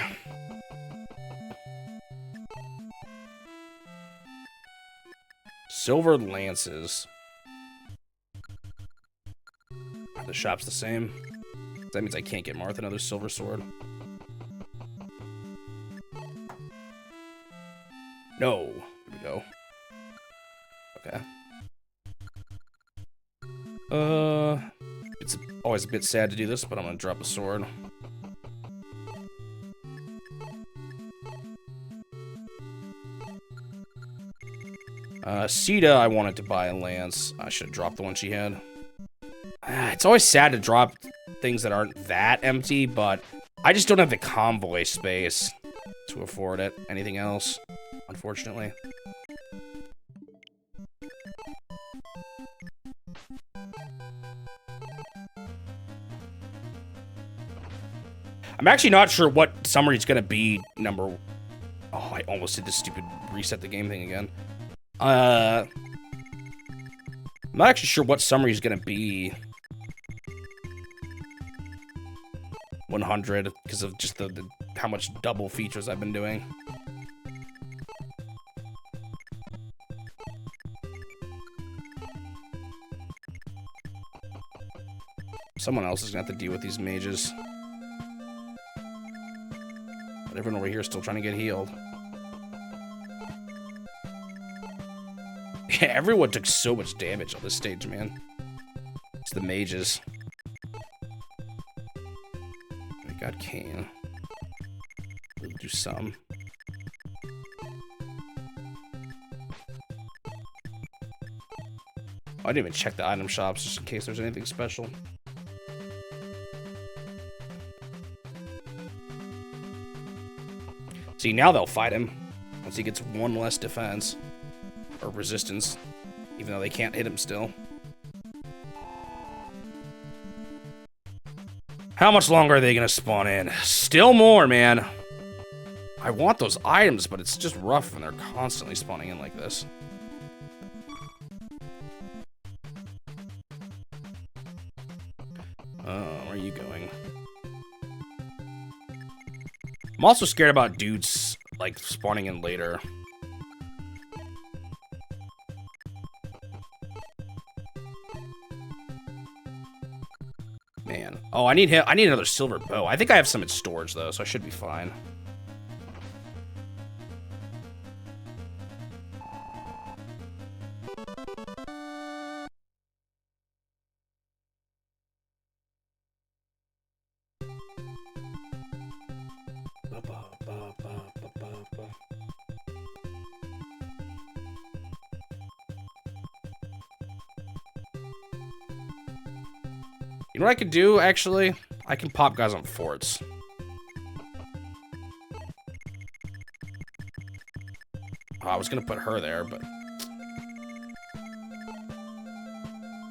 Silver lances. The shop's the same. That means I can't get Marth another silver sword. No. Here we go. Okay. It's always a bit sad to do this, but I'm gonna drop a sword. Sita, I wanted to buy a lance. I should have dropped the one she had. It's always sad to drop things that aren't that empty, but I just don't have the convoy space to afford it. Anything else, unfortunately. I'm actually not sure what summary is going to be Oh, I almost did this stupid reset the game thing again. I'm not actually sure what summary is going to be. 100 because of just the how much double features I've been doing. Someone else is gonna have to deal with these mages. But everyone over here is still trying to get healed. Yeah, everyone took so much damage on this stage, man. It's the mages. Got Kane. We'll do some. I didn't even check the item shops just in case there's anything special. See, now they'll fight him once he gets one less defense or resistance, even though they can't hit him still. How much longer are they gonna spawn in? Still more, man. I want those items, but it's just rough when they're constantly spawning in like this. Where are you going? I'm also scared about dudes, like, spawning in later. Oh, I need him. I need another silver bow. I think I have some in storage though, so I should be fine. You know what I could do, actually? I can pop guys on forts. Oh, I was gonna put her there, but...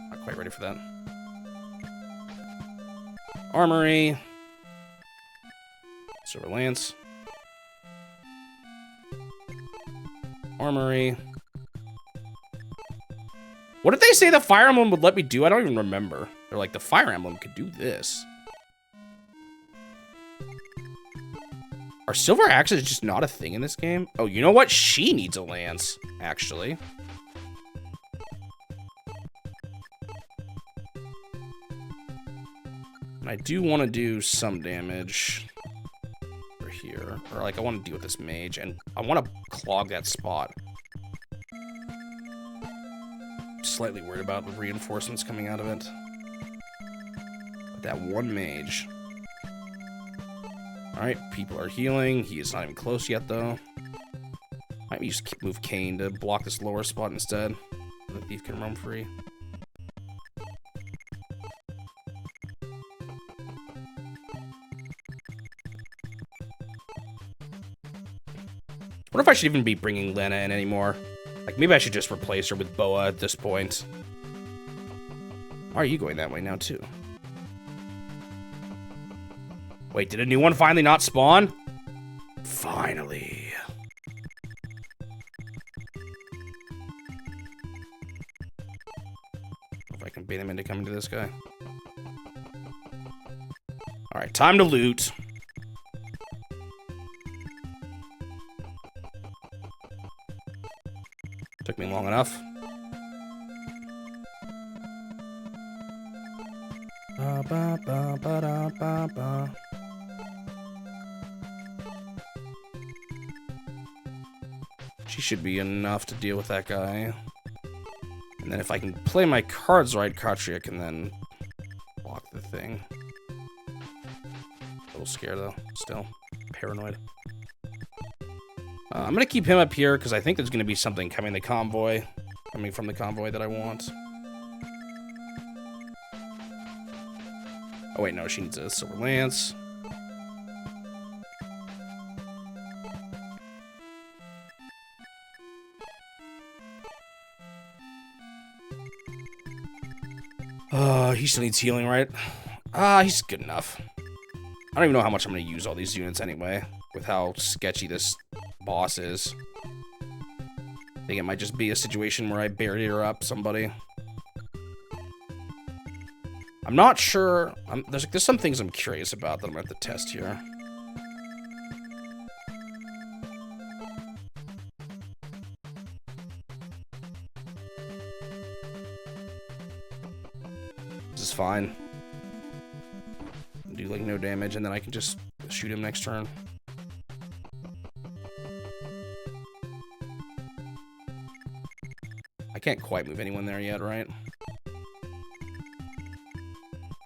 not quite ready for that. Armory. Silver Lance. Armory. What did they say the Fire Emblem would let me do? I don't even remember. They're like, the Fire Emblem could do this. Are silver axes just not a thing in this game? Oh, you know what? She needs a lance, actually. And I do want to do some damage over here. Or, like, I want to deal with this mage, and I want to clog that spot. Slightly worried about the reinforcements coming out of it. But that one mage. Alright, people are healing. He is not even close yet, though. Might just move Kane to block this lower spot instead. So the thief can roam free. I wonder if I should even be bringing Lena in anymore. Like, maybe I should just replace her with Boa at this point. Why are you going that way now, too? Wait, did a new one finally not spawn? Finally. If I can bait him into coming to this guy. Alright, time to loot. Took me long enough. Ba, ba, ba, ba, da, ba, ba. She should be enough to deal with that guy. And then if I can play my cards right, Katria can then block the thing. A little scared though, still. Paranoid. I'm gonna keep him up here because I think there's gonna be something coming from the convoy that I want. Oh wait, no, she needs a silver lance. He still needs healing, right? He's good enough. I don't even know how much I'm gonna use all these units anyway, with how sketchy this boss is. I think it might just be a situation where I barrier up somebody. I'm not sure. There's some things I'm curious about that I'm gonna have to test here. This is fine. Do like no damage, and then I can just shoot him next turn. I can't quite move anyone there yet, right?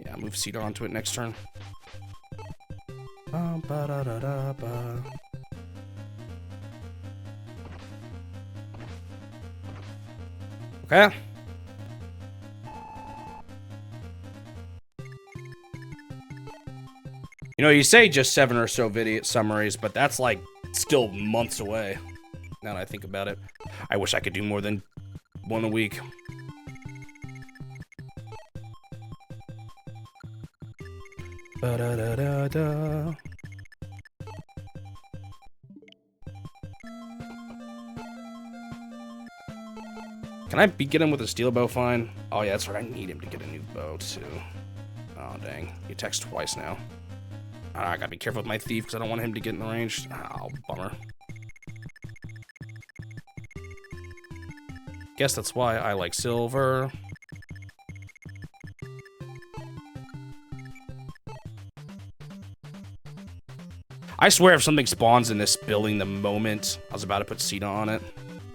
Yeah, move Cedar onto it next turn. Okay. You know, you say just 7 or so video summaries, but that's like still months away. Now that I think about it, I wish I could do more than 1 a week. Ba-da-da-da-da. Can I get him with a steel bow fine? Oh yeah, that's right. I need him to get a new bow too. Oh dang, he attacks twice now. I gotta be careful with my thief because I don't want him to get in the range. Oh, bummer. Guess that's why I like silver. I swear if something spawns in this building the moment I was about to put Sita on it,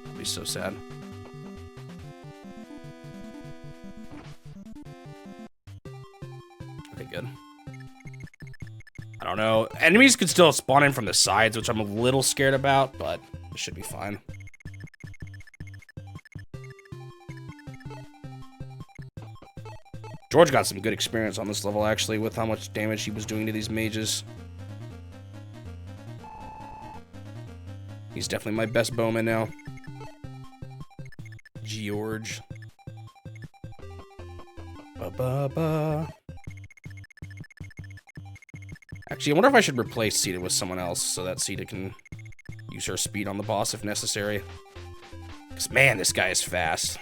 I'd be so sad. Okay, good. I don't know. Enemies could still spawn in from the sides, which I'm a little scared about, but it should be fine. George got some good experience on this level, actually, with how much damage he was doing to these mages. He's definitely my best bowman now. George. Ba-ba-ba. Actually, I wonder if I should replace Sita with someone else so that Sita can use her speed on the boss if necessary. Because, man, this guy is fast.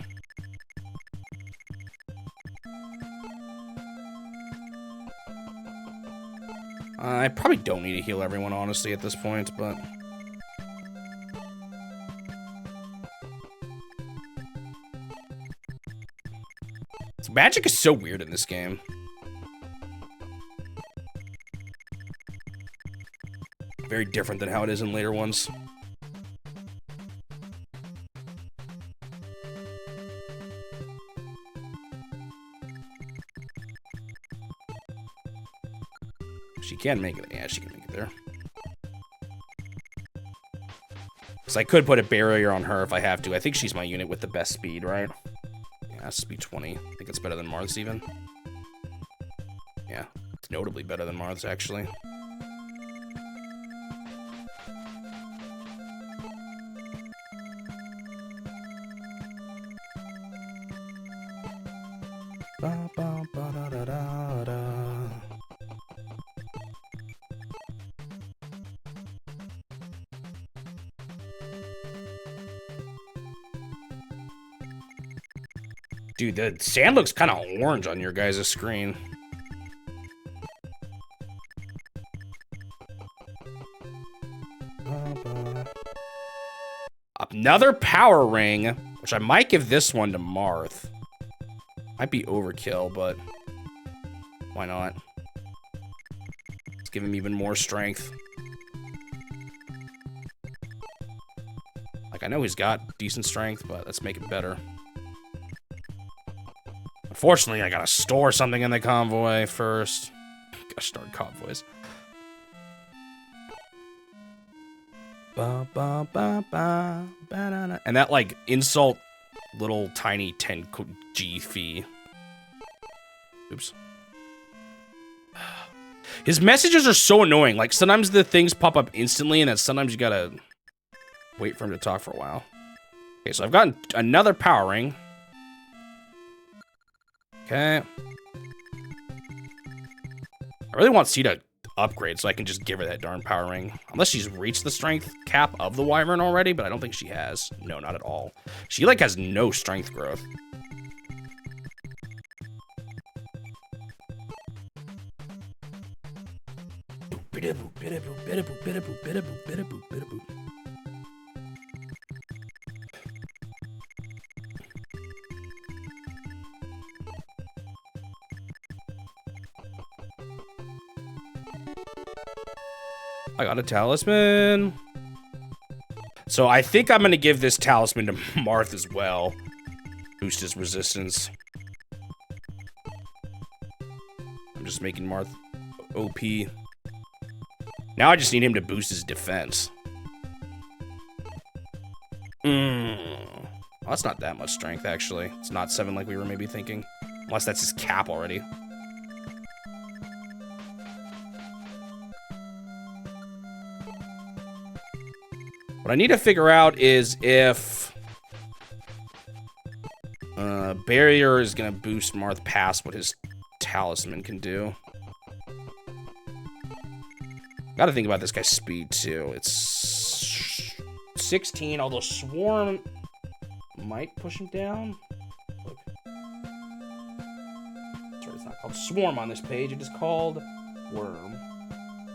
I probably don't need to heal everyone, honestly, at this point, but... Magic is so weird in this game. Very different than how it is in later ones. She can make it. Yeah, she can make it there. Because I could put a barrier on her if I have to. I think she's my unit with the best speed, right? Yeah, speed 20. I think it's better than Marth's even. Yeah, it's notably better than Marth's, actually. Ba, ba, ba, da, da, da, da. Dude, the sand looks kind of orange on your guys' screen. Another power ring, which I might give this one to Marth. Might be overkill, but why not? Let's give him even more strength. Like, I know he's got decent strength, but let's make it better. Unfortunately, I gotta store something in the convoy first. Gotta start convoys. Ba, ba, ba, ba, ba, da, da. And that, like, insult little tiny 10G fee. Oops. His messages are so annoying. Like, sometimes the things pop up instantly, and then sometimes you gotta wait for him to talk for a while. Okay, so I've gotten another power ring. Okay. I really want Sita upgrade so I can just give her that darn power ring. Unless she's reached the strength cap of the Wyvern already, but I don't think she has. No, not at all. She, like, has no strength growth. I got a talisman. So I think I'm going to give this talisman to Marth as well. Boost his resistance. I'm just making Marth OP. Now I just need him to boost his defense. Well, that's not that much strength, actually. It's not 7 like we were maybe thinking. Unless that's his cap already. What I need to figure out is if barrier is going to boost Marth past what his talisman can do. Got to think about this guy's speed too. It's 16, although Swarm might push him down. Look. Sorry, it's not called Swarm on this page. It is called Worm.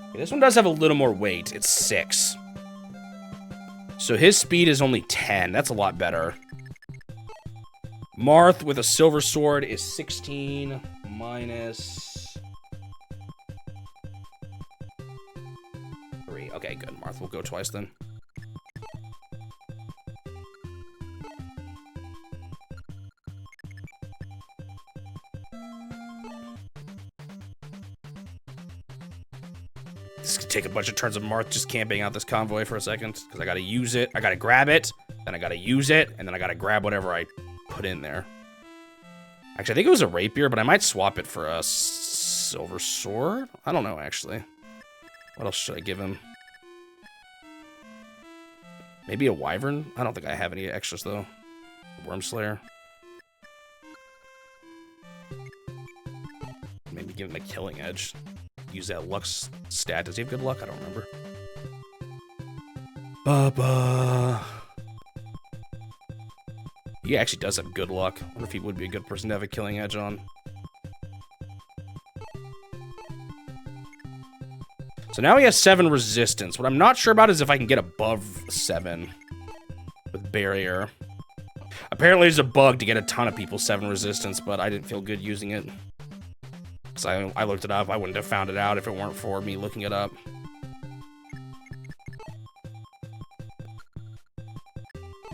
Okay, this one does have a little more weight. It's 6. So his speed is only 10. That's a lot better. Marth with a silver sword is 16 minus 3. Okay, good. Marth will go twice then. This could take a bunch of turns of Marth just camping out this convoy for a second, because I gotta use it, I gotta grab it, then I gotta use it, and then I gotta grab whatever I put in there. Actually, I think it was a rapier, but I might swap it for a silver sword? I don't know, actually. What else should I give him? Maybe a wyvern? I don't think I have any extras, though. Wormslayer. Maybe give him a killing edge. Use that luck stat. Does he have good luck? I don't remember. He actually does have good luck. I wonder if he would be a good person to have a killing edge on. So now he has 7 resistance. What I'm not sure about is if I can get above 7 with barrier. Apparently there's a bug to get a ton of people 7 resistance, but I didn't feel good using it. So I looked it up. I wouldn't have found it out if it weren't for me looking it up.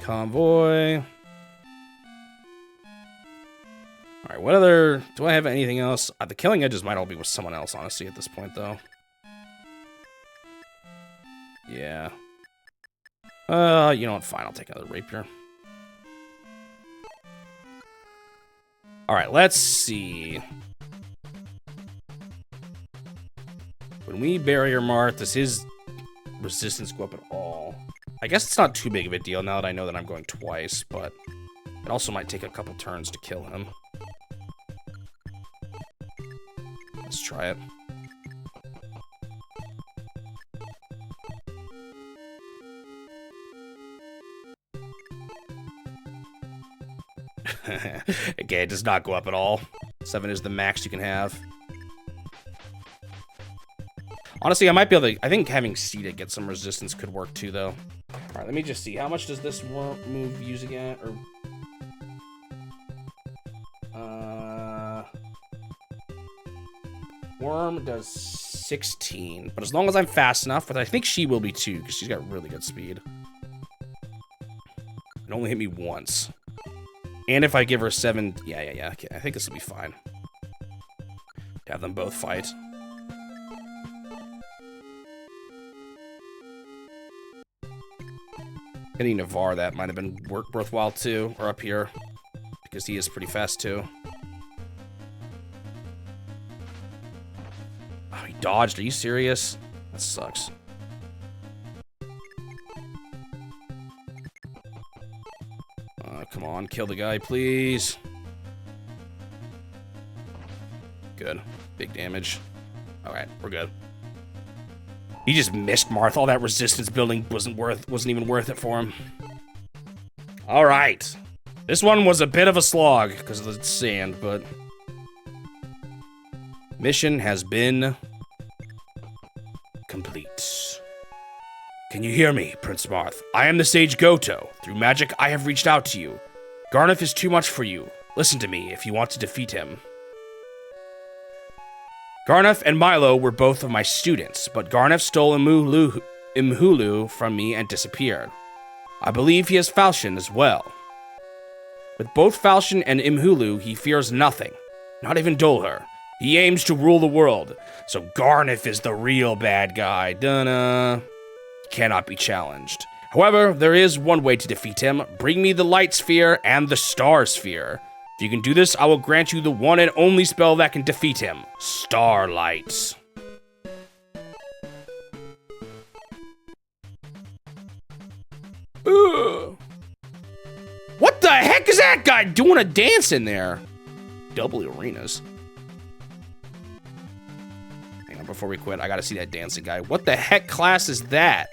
Convoy. Alright, what other... Do I have anything else? The killing edges might all be with someone else, honestly, at this point, though. Yeah. You know what? Fine, I'll take another rapier. Alright, let's see. When we barrier Marth, does his resistance go up at all? I guess it's not too big of a deal now that I know that I'm going twice, but it also might take a couple turns to kill him. Let's try it. Okay, it does not go up at all. 7 is the max you can have. Honestly, I might be able to... I think having seated get some resistance could work too, though. Alright, let me just see. How much does this move use again? Or... Worm does 16. But as long as I'm fast enough, but I think she will be too, because she's got really good speed. It only hit me once. And if I give her 7... Yeah. Okay, I think this will be fine. Have them both fight. Getting Navarre, that might have been worthwhile too, or up here, because he is pretty fast too. Oh, he dodged. Are you serious? That sucks. Come on, kill the guy, please. Good. Big damage. Alright, we're good. He just missed Marth. All that resistance building wasn't even worth it for him. Alright. This one was a bit of a slog because of the sand, but... Mission has been... complete. Can you hear me, Prince Marth? I am the Sage Goto. Through magic, I have reached out to you. Garneth is too much for you. Listen to me if you want to defeat him. Garneth and Milo were both of my students, but Garneth stole Imhulu from me and disappeared. I believe he has Falchion as well. With both Falchion and Imhulu, he fears nothing, not even Dolher. He aims to rule the world, so Garneth is the real bad guy. Dunna. Cannot be challenged. However, there is one way to defeat him. Bring me the Light Sphere and the Star Sphere. If you can do this, I will grant you the one and only spell that can defeat him. Starlight. Ugh. What the heck is that guy doing a dance in there? Double arenas. Hang on, before we quit, I gotta see that dancing guy. What the heck class is that?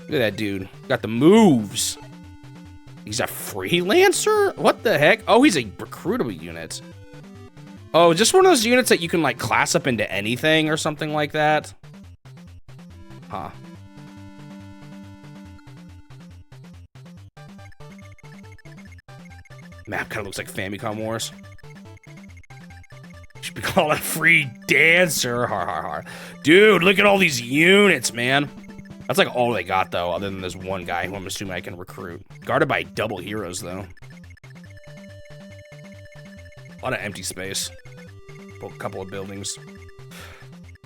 Look at that dude. Got the moves. He's a freelancer? What the heck? Oh, he's a recruitable unit. Oh, just one of those units that you can, like, class up into anything or something like that? Huh. Map kind of looks like Famicom Wars. Should be called a free dancer. Har har har. Dude, look at all these units, man. That's like all they got, though, other than this one guy who I'm assuming I can recruit. Guarded by double heroes, though. A lot of empty space. A couple of buildings.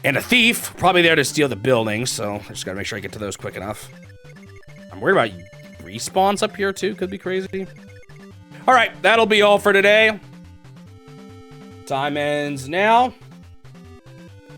And a thief, probably there to steal the buildings, so I just gotta make sure I get to those quick enough. I'm worried about respawns up here, too. Could be crazy. All right, that'll be all for today. Time ends now.